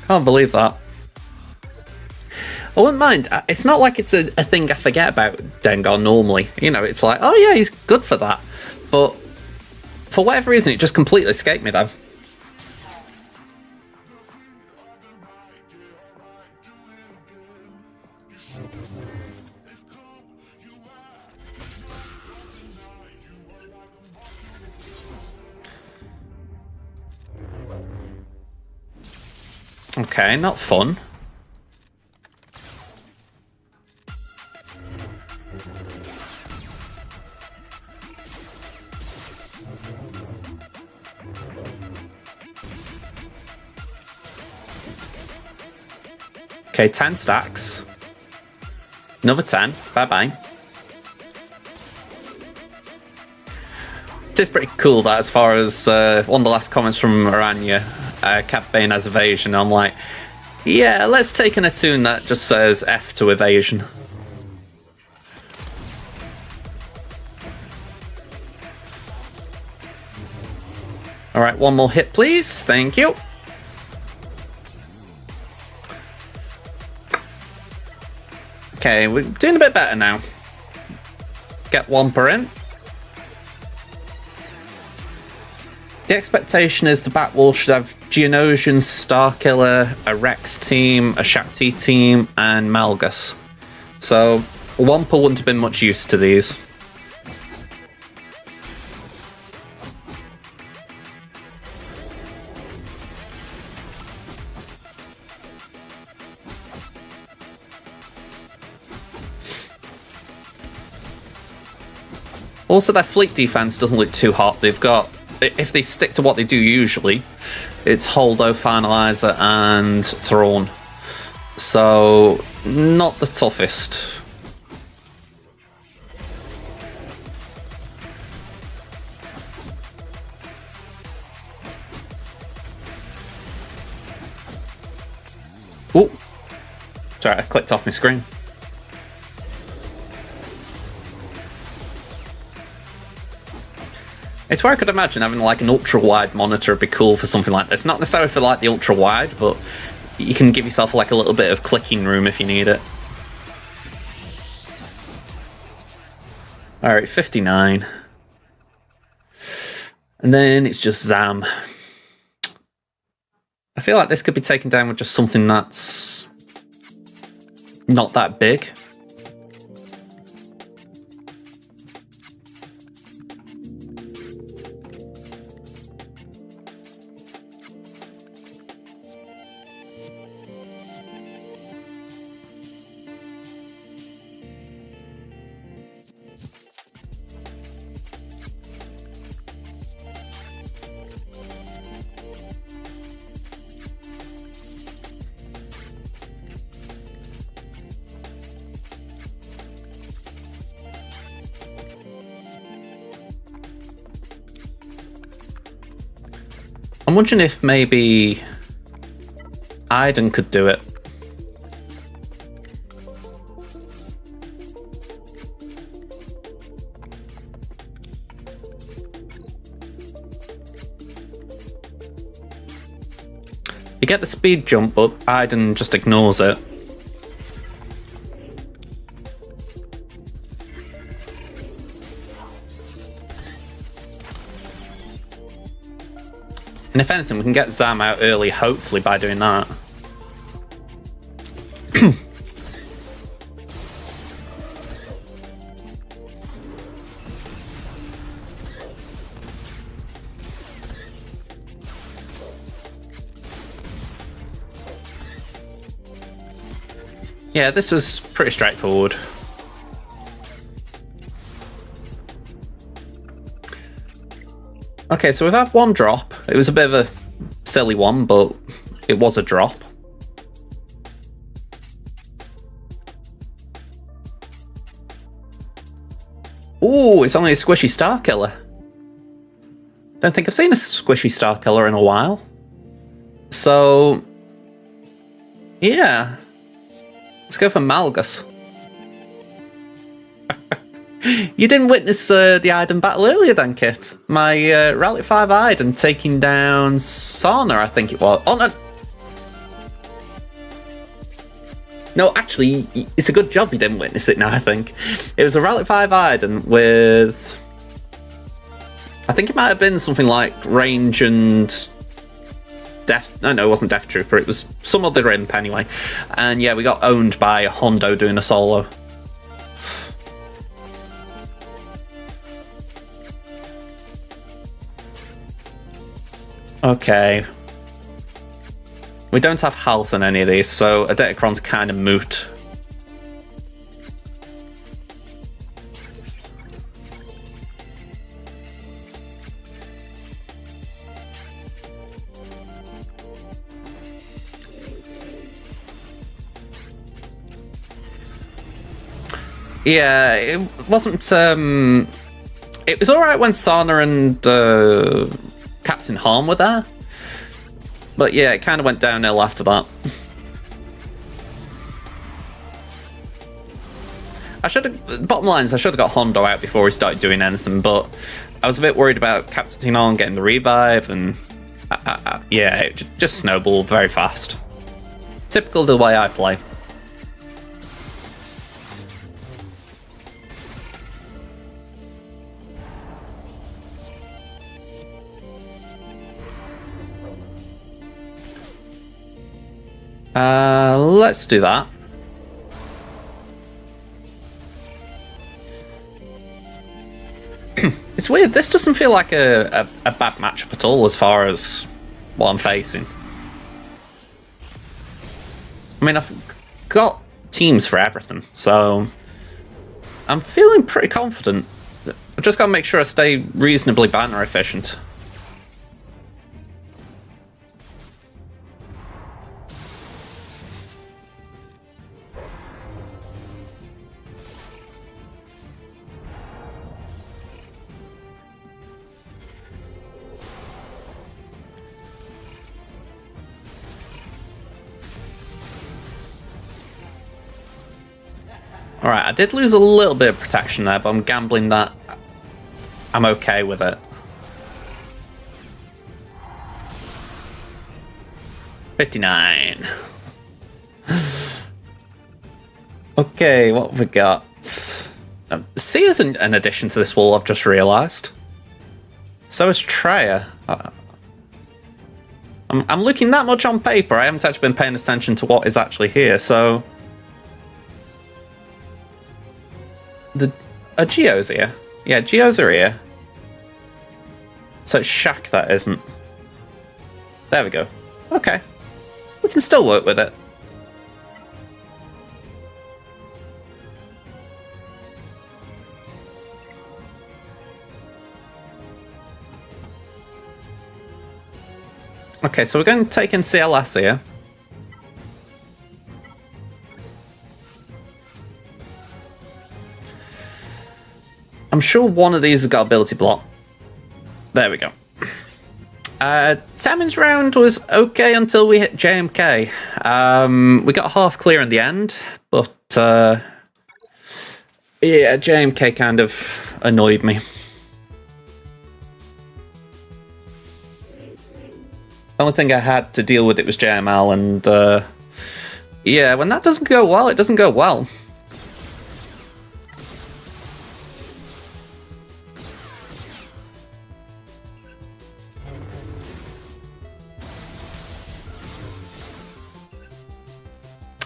Can't believe that. I wouldn't mind. It's not like it's a thing I forget about Dengar normally. You know, it's like, oh yeah, he's good for that. But for whatever reason, it just completely escaped me then. Okay, not fun. Okay, 10 stacks. Another 10. Bye-bye. It is pretty cool that as far as one of the last comments from Aranya, Cat Bane has evasion. I'm like, yeah, let's take an attune that just says F to evasion. Alright, one more hit please. Thank you. Okay, we're doing a bit better now. Get Wampa in. The expectation is the back wall should have Geonosian, Starkiller, a Rex team, a Shakti team, and Malgus. So Wampa wouldn't have been much use to these. Also, their fleet defense doesn't look too hot. They've got, if they stick to what they do usually, it's Holdo, Finalizer, and Thrawn. So, not the toughest. Oh, sorry, I clicked off my screen. It's where I could imagine having like an ultra-wide monitor would be cool for something like this. Not necessarily for like the ultra-wide, but you can give yourself like a little bit of clicking room if you need it. Alright, 59. And then it's just Zam. I feel like this could be taken down with just something that's not that big. I'm wondering if maybe Iden could do it. You get the speed jump, but Iden just ignores it. And if anything, we can get Zam out early, hopefully, by doing that. Yeah, this was pretty straightforward. Okay, so we've had one drop. It was a bit of a silly one, but it was a drop. Ooh, it's only a squishy star killer. Don't think I've seen a squishy star killer in a while. So, yeah. Let's go for Malgus. You didn't witness the Iden battle earlier then, Kit. My Rally 5 Iden taking down Sauna, I think it was. Oh, no. No, actually, it's a good job you didn't witness it now, I think. It was a Rally 5 Iden with... I think it might have been something like Range and... Death... No, it wasn't Death Trooper. It was some other imp, anyway. And yeah, we got owned by Hondo doing a solo. Okay. We don't have health in any of these, so a Datacron's kind of moot. Yeah, it wasn't... It was alright when Sana and Captain Harm were there. But yeah, it kind of went downhill after that. Bottom line is, I should have got Hondo out before he started doing anything, but I was a bit worried about Captain Harm getting the revive, and yeah, it just snowballed very fast. Typical of the way I play. Let's do that. It's weird, this doesn't feel like a bad matchup at all as far as what I'm facing. I mean, I've got teams for everything, so I'm feeling pretty confident. I've just got to make sure I stay reasonably banner efficient. Alright, I did lose a little bit of protection there, but I'm gambling that I'm okay with it. $59. Okay, what have we got? C is an addition to this wall, I've just realised. So is Treya. I'm looking that much on paper, I haven't actually been paying attention to what is actually here, so... Geo's here. Yeah, Geo's are here. So it's Shaq that isn't. There we go. Okay. We can still work with it. Okay, so we're going to take in CLS here. I'm sure one of these has got ability block. There we go. Tamin's round was okay until we hit JMK. We got half clear in the end, but yeah, JMK kind of annoyed me. Only thing I had to deal with it was JML, and yeah, when that doesn't go well, it doesn't go well.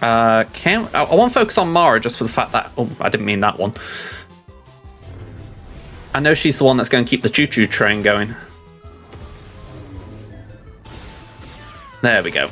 I want to focus on Mara just for the fact that... Oh, I didn't mean that one. I know she's the one that's going to keep the choo-choo train going. There we go.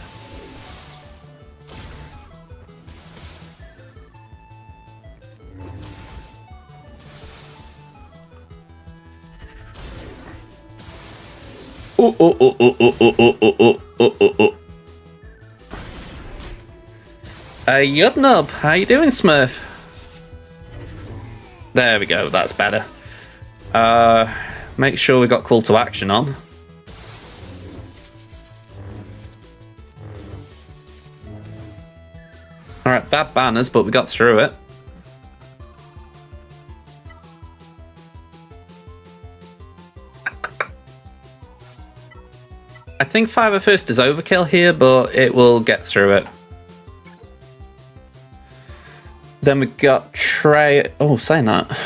Yubnub, how you doing, Smurf? There we go, that's better. Make sure we got call to action on. Alright, bad banners, but we got through it. I think Fiver First is overkill here, but it will get through it. Then we got Trey. Oh, saying that.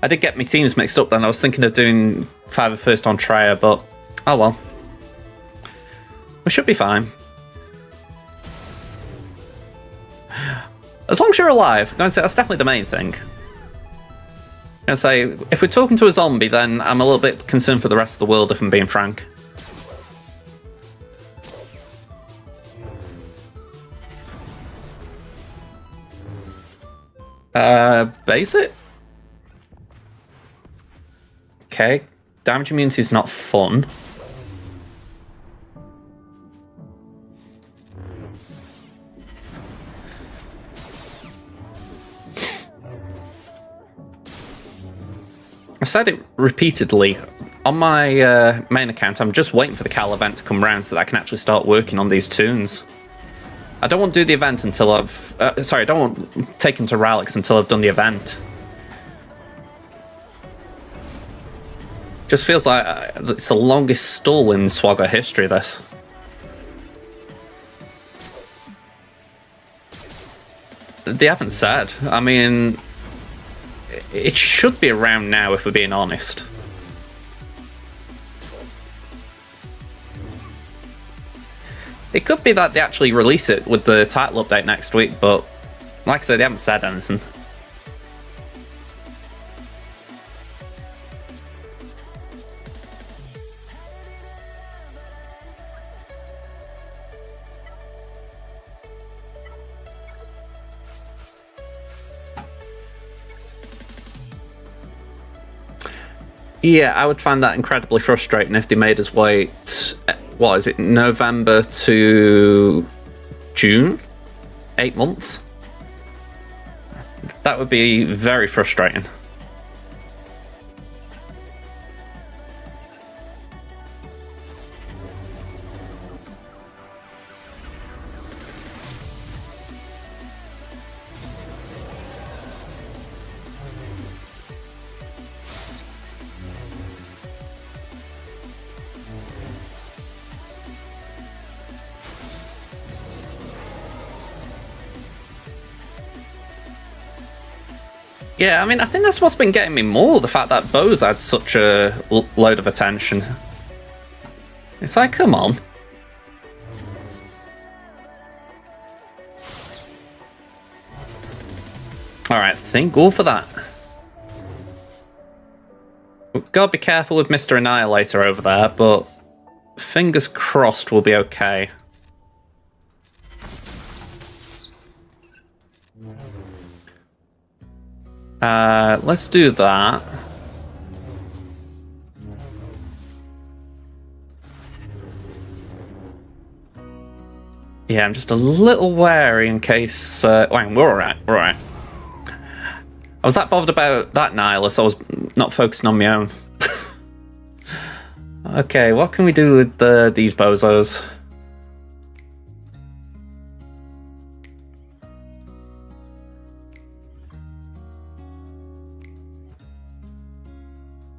I did get my teams mixed up then. I was thinking of doing Fiver First on Treya, but oh well. We should be fine. As long as you're alive, I'm going to say that's definitely the main thing. I'm going to say, if we're talking to a zombie, then I'm a little bit concerned for the rest of the world, if I'm being frank. Base it? Okay. Damage immunity is not fun. I've said it repeatedly. On my main account, I'm just waiting for the Cal event to come around so that I can actually start working on these tunes. I don't want to do the event until I've... I don't want taken to Ralix until I've done the event. Just feels like it's the longest stall in SWGOH history, this. They haven't said. I mean... It should be around now, if we're being honest. It could be that they actually release it with the title update next week, but like I said, they haven't said anything. Yeah, I would find that incredibly frustrating if they made us wait, what is it, November to June? 8 months? That would be very frustrating. Yeah, I mean, I think that's what's been getting me more, the fact that Bo's had such a load of attention. It's like, come on. Alright, think, go for that. We've got to be careful with Mr. Annihilator over there, but fingers crossed we'll be okay. Let's do that. Yeah, I'm just a little wary in case... we're alright, we're alright. I was that bothered about that Nihilus, I was not focusing on my own. Okay, what can we do with these bozos?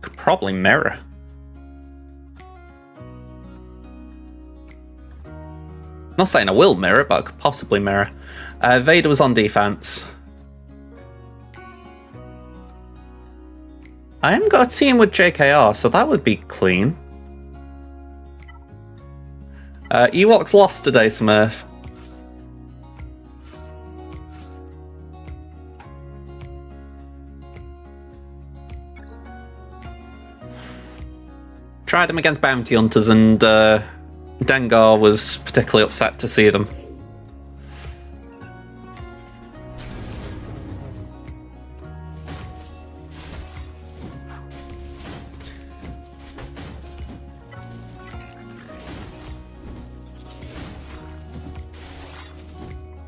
Could probably mirror. Not saying I will mirror, but I could possibly mirror. Vader was on defense. I haven't got a team with JKR, so that would be clean. Ewok's lost today, Smurf. Tried them against bounty hunters, and Dengar was particularly upset to see them.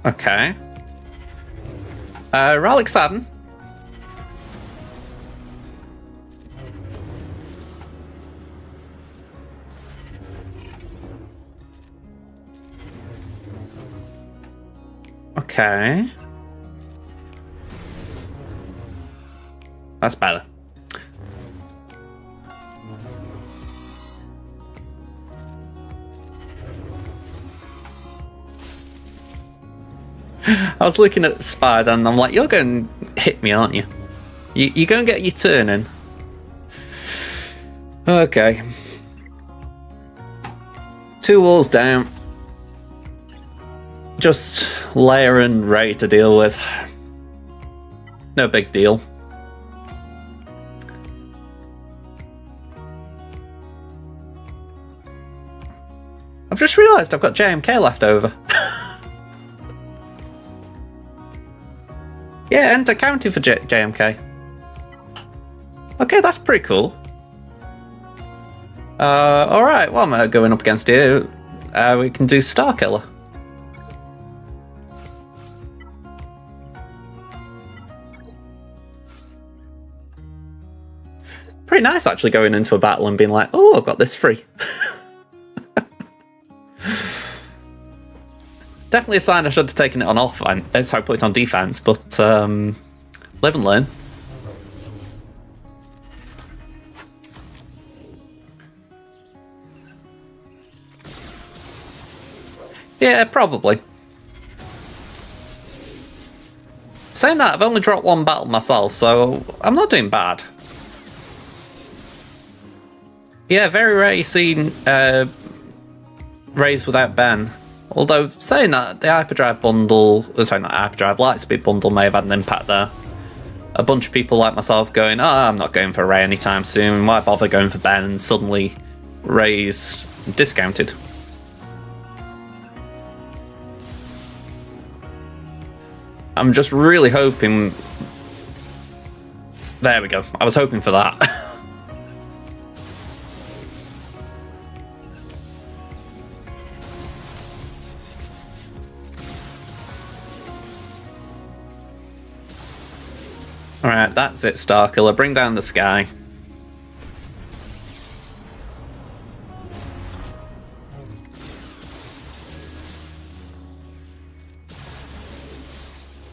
Okay. Ralik Sadden. Okay. That's better. I was looking at Spider and I'm like, you're going to hit me, aren't you? You're going to get your turn in. Okay. 2 walls down. Just Leia and Rey to deal with. No big deal. I've just realised I've got JMK left over. Yeah, enter county for JMK. Okay, that's pretty cool. Alright, well, I'm going up against you. We can do Starkiller. Pretty nice, actually, going into a battle and being like, oh, I've got this free. Definitely a sign I should have taken it on off. Sorry, put it on defense, but live and learn. Yeah, probably. Saying that, I've only dropped 1 battle myself, so I'm not doing bad. Yeah, very rare seeing Rays without Ben. Although, saying that, the Hyperdrive bundle, sorry, not Hyperdrive, Lightspeed bundle may have had an impact there. A bunch of people like myself going, oh, I'm not going for Ray anytime soon, why bother going for Ben? And suddenly, Ray's discounted. I'm just really hoping... There we go, I was hoping for that. Alright, that's it, Starkiller. Bring down the sky.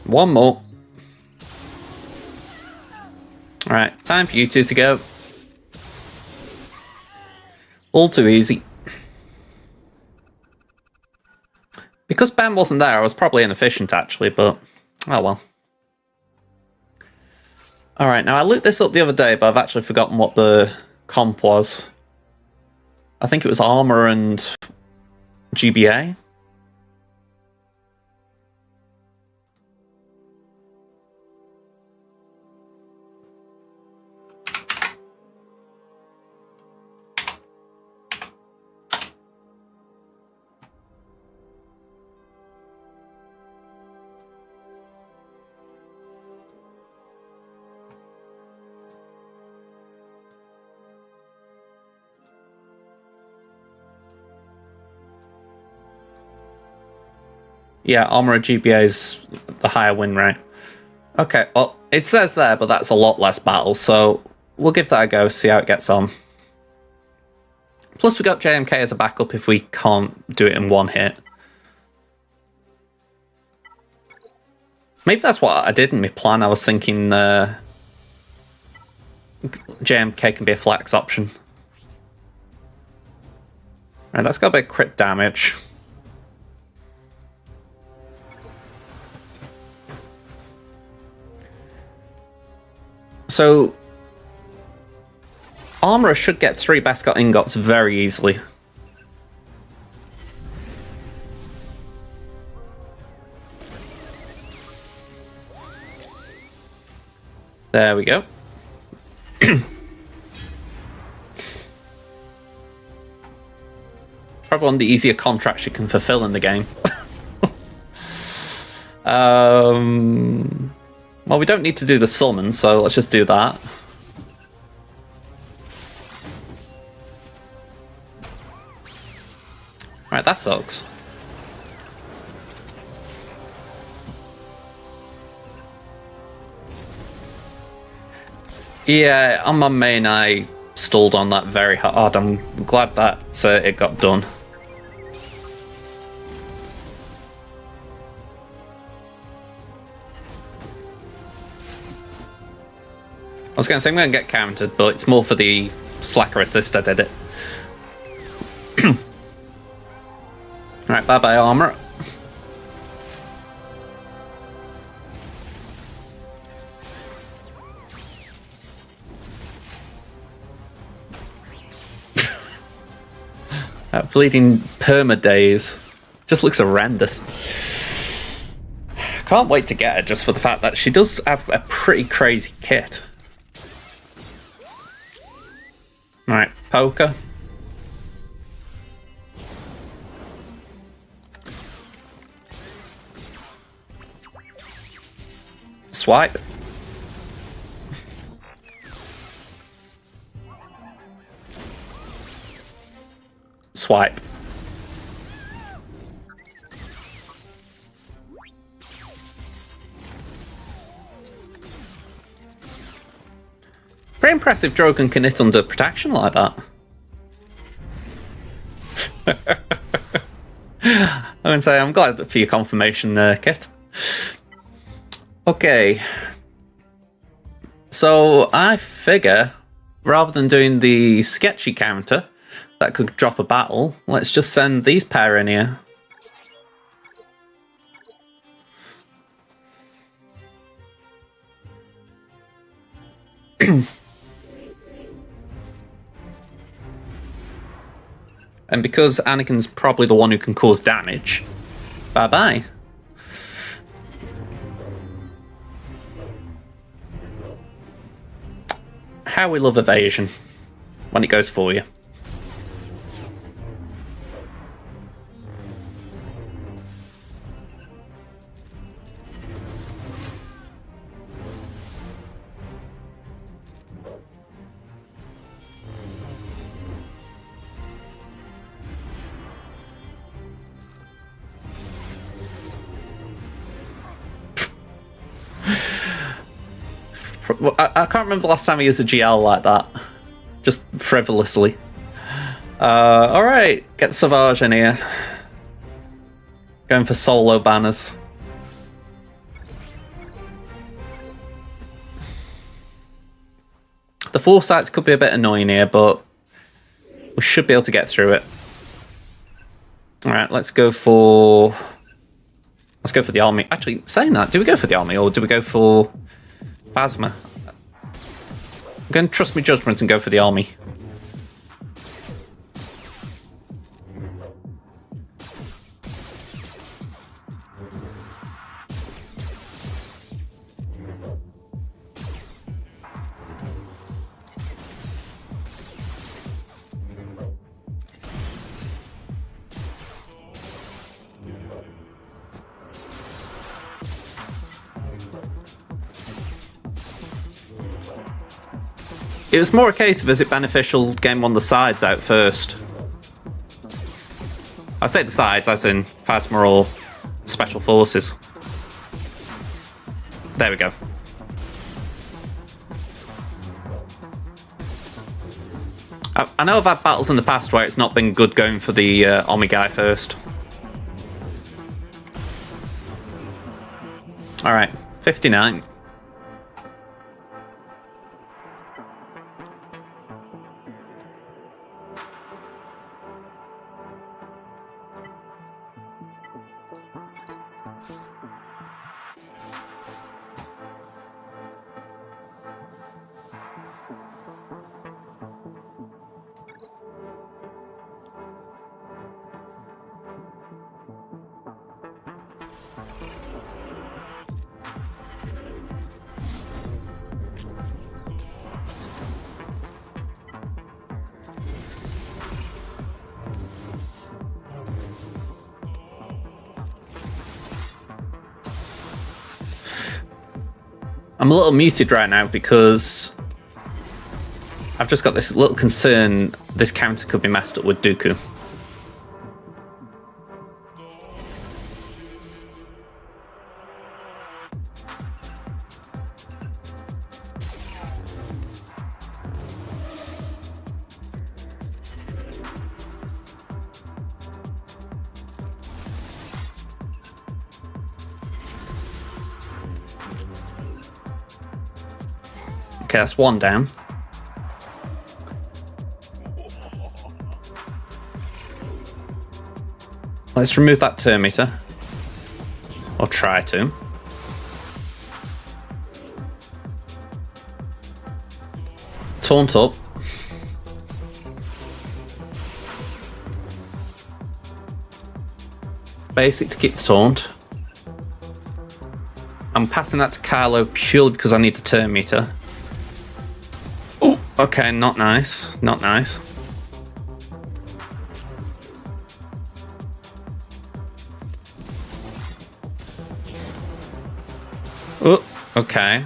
One more. Alright, time for you two to go. All too easy. Because Ben wasn't there, I was probably inefficient, actually, but... oh well. Alright, now I looked this up the other day, but I've actually forgotten what the comp was. I think it was armor and GBA. Yeah, armor GBA is the higher win rate. Okay, well, it says there, but that's a lot less battles, so we'll give that a go, see how it gets on. Plus, we got JMK as a backup if we can't do it in 1 hit. Maybe that's what I did in my plan. I was thinking JMK can be a flex option. Right, that's got a bit of crit damage. So, Armourer should get 3 Beskar ingots very easily. There we go. Probably one of the easier contracts you can fulfill in the game. Well, we don't need to do the summon, so let's just do that. Right, that sucks. Yeah, on my main, I stalled on that very hard. I'm glad that it got done. I was going to say I'm going to get countered, but it's more for the slacker assist I did it. Alright, bye-bye armor. That bleeding perma days just looks horrendous. Can't wait to get her just for the fact that she does have a pretty crazy kit. Alright, poker. Swipe. Swipe. Very impressive Drogon can hit under protection like that. I would say I'm glad for your confirmation there, Kit. Okay. So I figure, rather than doing the sketchy counter that could drop a battle, let's just send these pair in here. And because Anakin's probably the one who can cause damage, bye-bye. How we love evasion when it goes for you. I can't remember the last time I used a GL like that. Just frivolously. Alright, get Savage in here. Going for solo banners. The foresights could be a bit annoying here, but we should be able to get through it. Alright, let's go for the army. Actually, saying that, do we go for the army or do we go for Phasma? I'm going to trust my judgment and go for the army. It was more a case of, is it beneficial getting one of the sides out first? I say the sides, as in Phasma or Special Forces. There we go. I know I've had battles in the past where it's not been good going for the Omi guy first. Alright, 59. I'm a little muted right now because I've just got this little concern this counter could be messed up with Dooku. Okay, that's one down. Let's remove that turn meter. Or try to. Taunt up. Basic to keep the taunt. I'm passing that to Carlo purely because I need the turn meter. Oh, okay, not nice. Not nice. Oh, okay.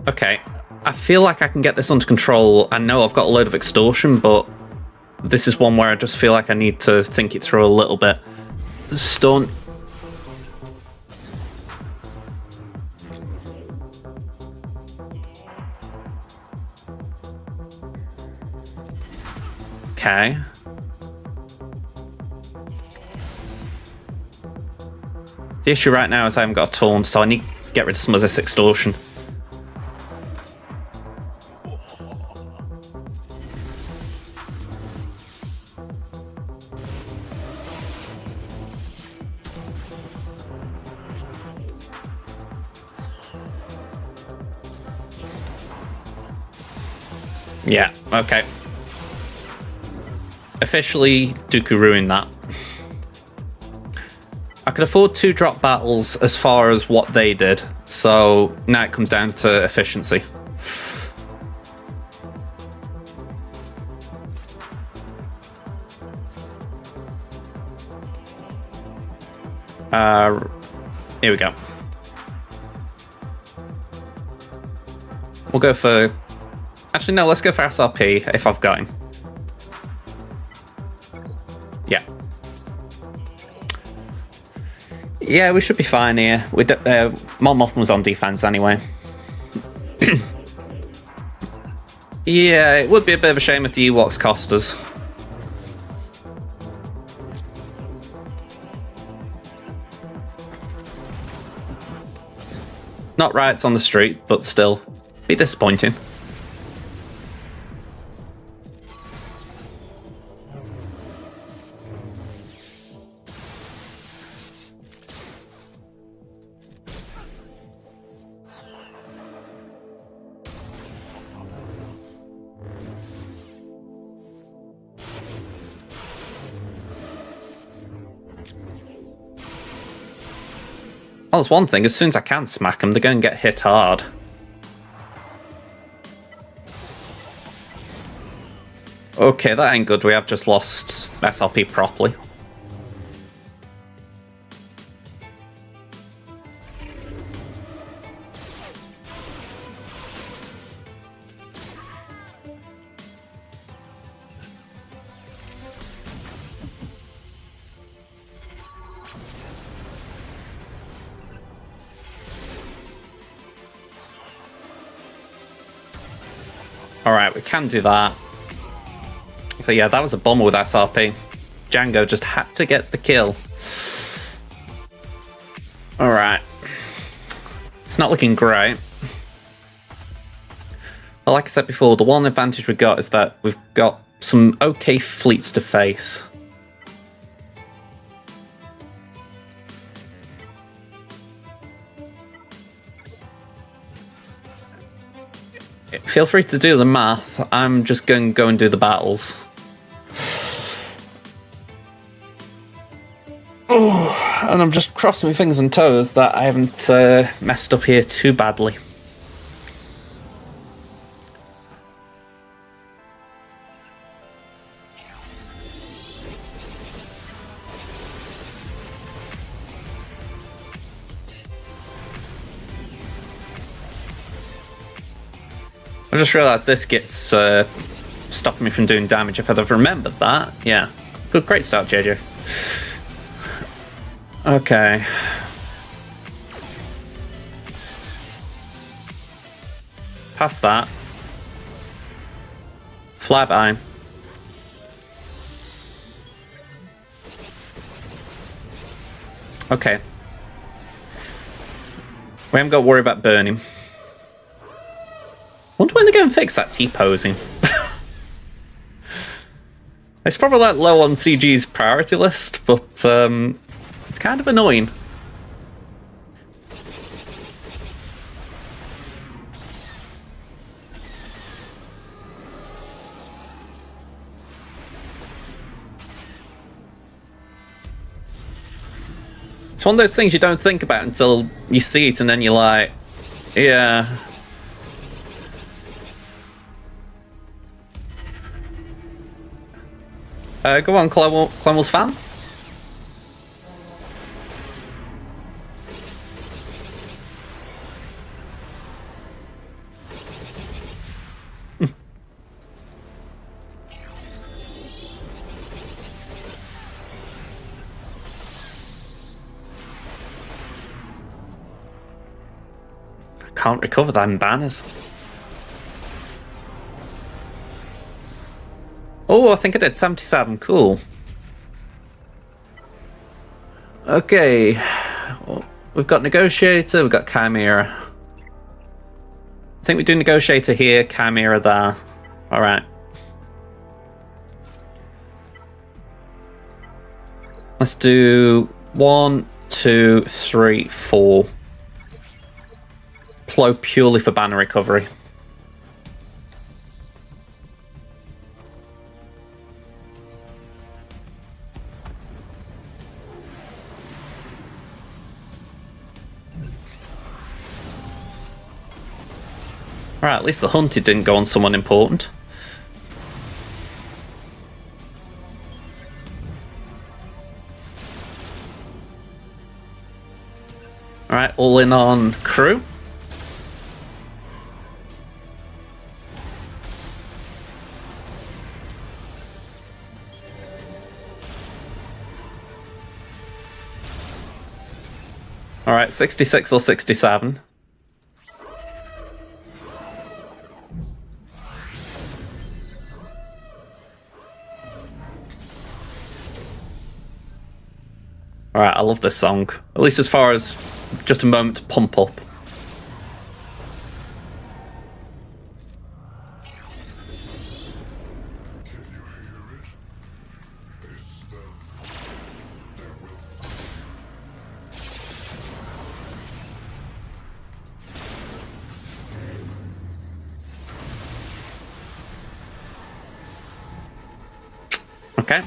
Okay, I feel like I can get this under control. I know I've got a load of extortion, but this is one where I just feel like I need to think it through a little bit. Stun. Okay. The issue right now is I haven't got a taunt, so I need to get rid of some of this extortion. Yeah, okay. Officially, Dooku ruined that. I could afford 2 drop battles as far as what they did, so now it comes down to efficiency. Here we go. We'll go for... Actually, no, let's go for SRP if I've got him. Yeah. Yeah, we should be fine here. Mon Mothma was on defense anyway. Yeah, it would be a bit of a shame if the Ewoks cost us. Not riots on the street, but still, be disappointing. Well, there's one thing, as soon as I can smack them, they're going to get hit hard. Okay, that ain't good. We have just lost SRP properly. Alright, we can do that. But yeah, that was a bomber with SRP. Django just had to get the kill. Alright. It's not looking great. Well, like I said before, the one advantage we got is that we've got some okay fleets to face. Feel free to do the math. I'm just going to go and do the battles. Oh, And I'm just crossing my fingers and toes that I haven't messed up here too badly. I just realised this gets stopping me from doing damage. If I'd have remembered that, yeah. Good, great start, JJ. Okay. Past that. Fly by. Okay. We haven't got to worry about burning. Wonder when they're going to fix that T-posing. It's probably like low on CG's priority list, but it's kind of annoying. It's one of those things you don't think about until you see it, and then you're like, yeah. Go on, Clone Wars fan. I can't recover them banners. Oh, I think I did 77. Cool. Okay. We've got Negotiator, we've got Chimera. I think we do Negotiator here, Chimera there. Alright. Let's do 1, 2, 3, 4. Plow purely for banner recovery. Right, at least the hunted didn't go on someone important. Alright, all in on crew. Alright, 66 or 67. Alright, I love this song. At least as far as just a moment to pump up. Okay.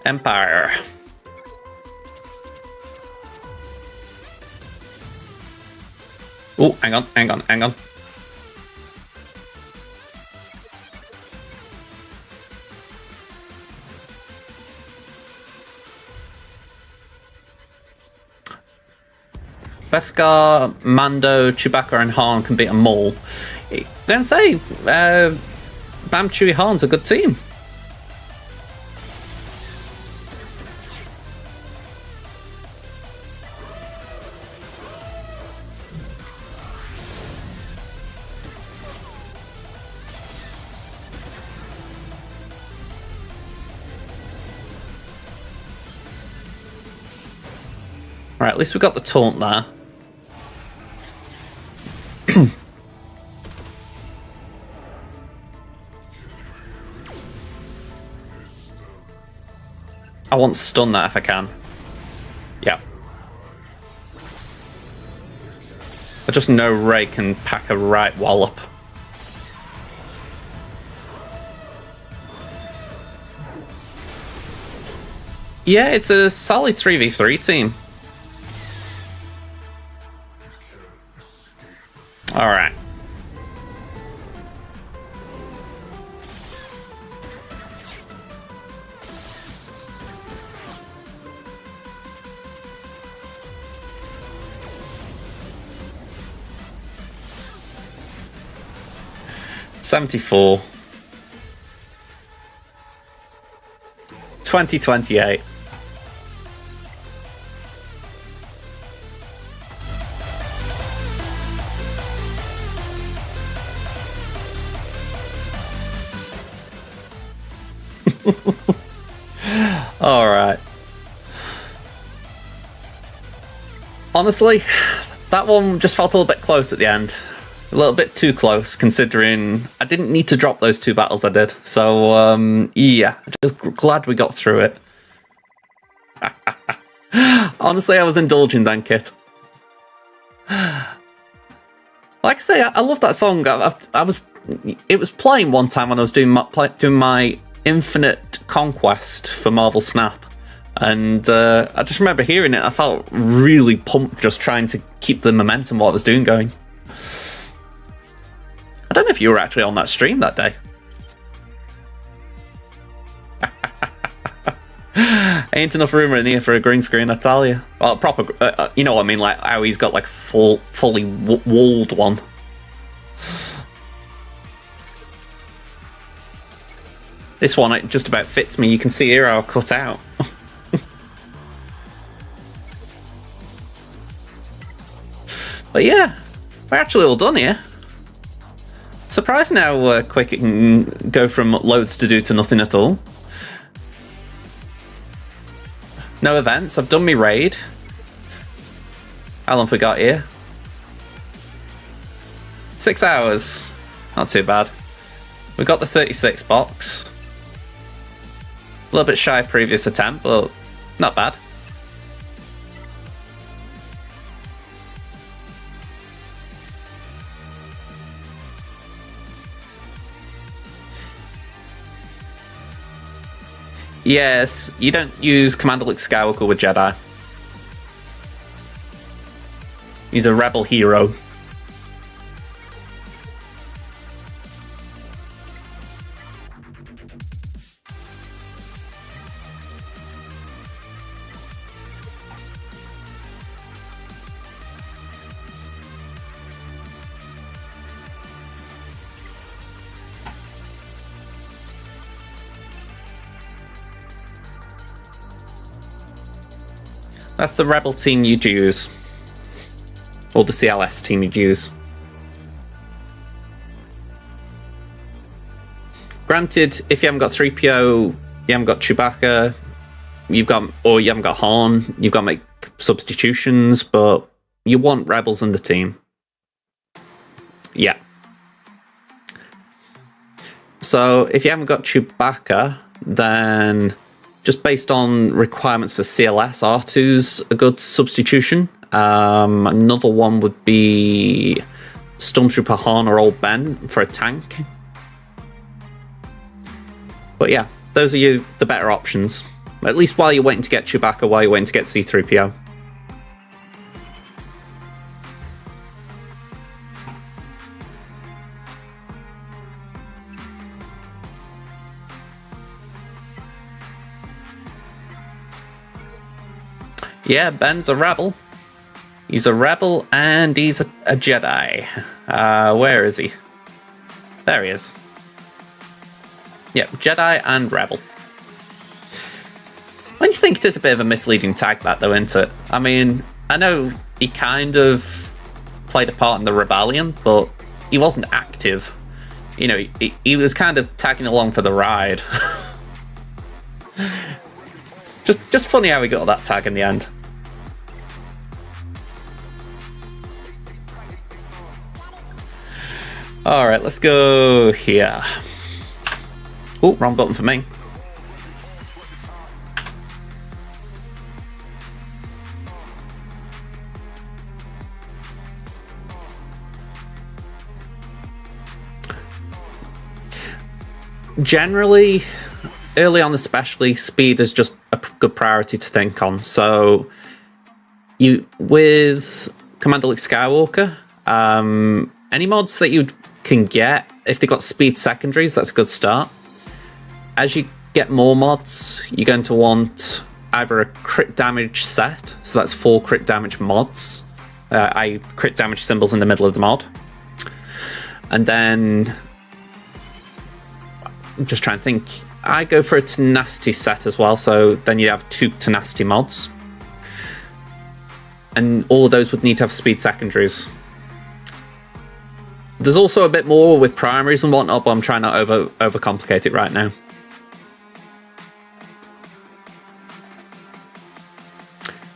Empire. Oh, hang on. Beskar, Mando, Chewbacca, and Han can beat them all. I'm gonna say, Bam, Chewie, Han's a good team. Right, at least we got the taunt there. I want to stun that if I can. Yeah. I just know Ray can pack a right wallop. Yeah, it's a solid 3v3 team. Alright. $74. 2028. All right. Honestly, that one just felt a little bit close at the end. A little bit too close, considering I didn't need to drop those 2 battles I did. So, yeah, just glad we got through it. Honestly, I was indulging then, Kit. Like I say, I love that song. It was playing one time when I was doing my Infinite Conquest for Marvel Snap. And I just remember hearing it. I felt really pumped just trying to keep the momentum what I was doing going. I don't know if you were actually on that stream that day. Ain't enough rumor in here for a green screen, I tell you. Well, proper, you know what I mean, like how he's got like fully walled one. This one, it just about fits me. You can see here how I cut out. But yeah, we're actually all done here. Surprising how quick it can go from loads to do to nothing at all. No events. I've done my raid. How long have we got here? 6 hours. Not too bad. We got the 36 box. A little bit shy of previous attempt, but not bad. Yes, you don't use Commander Luke Skywalker with Jedi. He's a rebel hero. That's the rebel team you'd use. Or the CLS team you'd use. Granted, if you haven't got 3PO, you haven't got Chewbacca, you haven't got Han, you've got to make substitutions, but you want rebels in the team. Yeah. So if you haven't got Chewbacca, then just based on requirements for CLS, R2's a good substitution. Another one would be Stormtrooper Han or Old Ben for a tank. But yeah, those are the better options. At least while you're waiting to get Chewbacca, while you're waiting to get C-3PO. Yeah, Ben's a rebel. He's a rebel and he's a Jedi. Where is he? There he is. Yeah, Jedi and rebel. When you think it is a bit of a misleading tag, that though, isn't it? I mean, I know he kind of played a part in the rebellion, but he wasn't active. You know, he was kind of tagging along for the ride. Just funny how he got that tag in the end. Alright, let's go here. Oh, wrong button for me. Generally, early on especially, speed is just a good priority to think on. So you with Commander Luke Skywalker, any mods that you can get, if they've got speed secondaries, that's a good start. As you get more mods, you're going to want either a crit damage set, so that's 4 crit damage mods, i.e. crit damage symbols in the middle of the mod. And then, I'm just trying to think, I go for a tenacity set as well, so then you have 2 tenacity mods. And all of those would need to have speed secondaries. There's also a bit more with primaries and whatnot, but I'm trying not to overcomplicate it right now.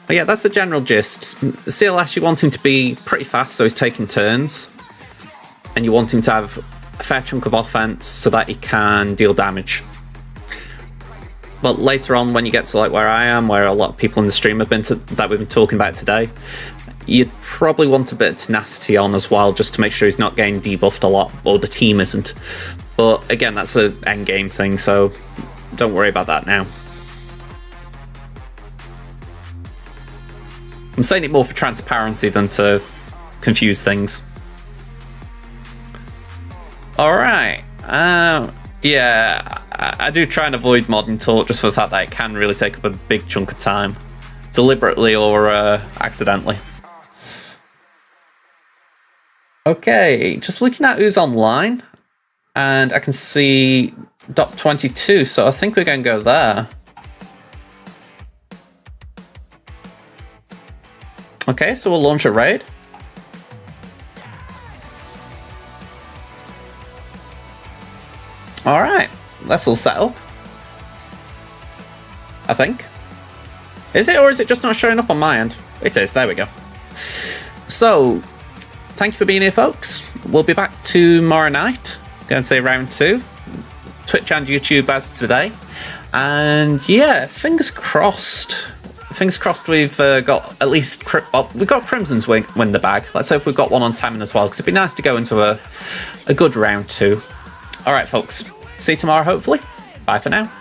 But yeah, that's the general gist. CLS, you want him to be pretty fast, so he's taking turns. And you want him to have a fair chunk of offense so that he can deal damage. But later on, when you get to like where I am, where a lot of people in the stream have been that we've been talking about today, you'd probably want a bit of tenacity on as well, just to make sure he's not getting debuffed a lot, or the team isn't. But again, that's an end game thing, so don't worry about that now. I'm saying it more for transparency than to confuse things. Alright, yeah, I do try and avoid modern talk just for the fact that it can really take up a big chunk of time, deliberately or accidentally. Okay, just looking at who's online, and I can see Dot 22, so I think we're going to go there. Okay, so we'll launch a raid. Alright, that's all set up. I think. Is it, or is it just not showing up on my end? It is, there we go. So, thank you for being here, folks. We'll be back tomorrow night. Going to say round 2. Twitch and YouTube as today. And yeah, fingers crossed. Fingers crossed we've got at least... we've got Crimson's win the bag. Let's hope we've got one on Tammin as well, because it'd be nice to go into a good round 2. Alright, folks. See you tomorrow, hopefully. Bye for now.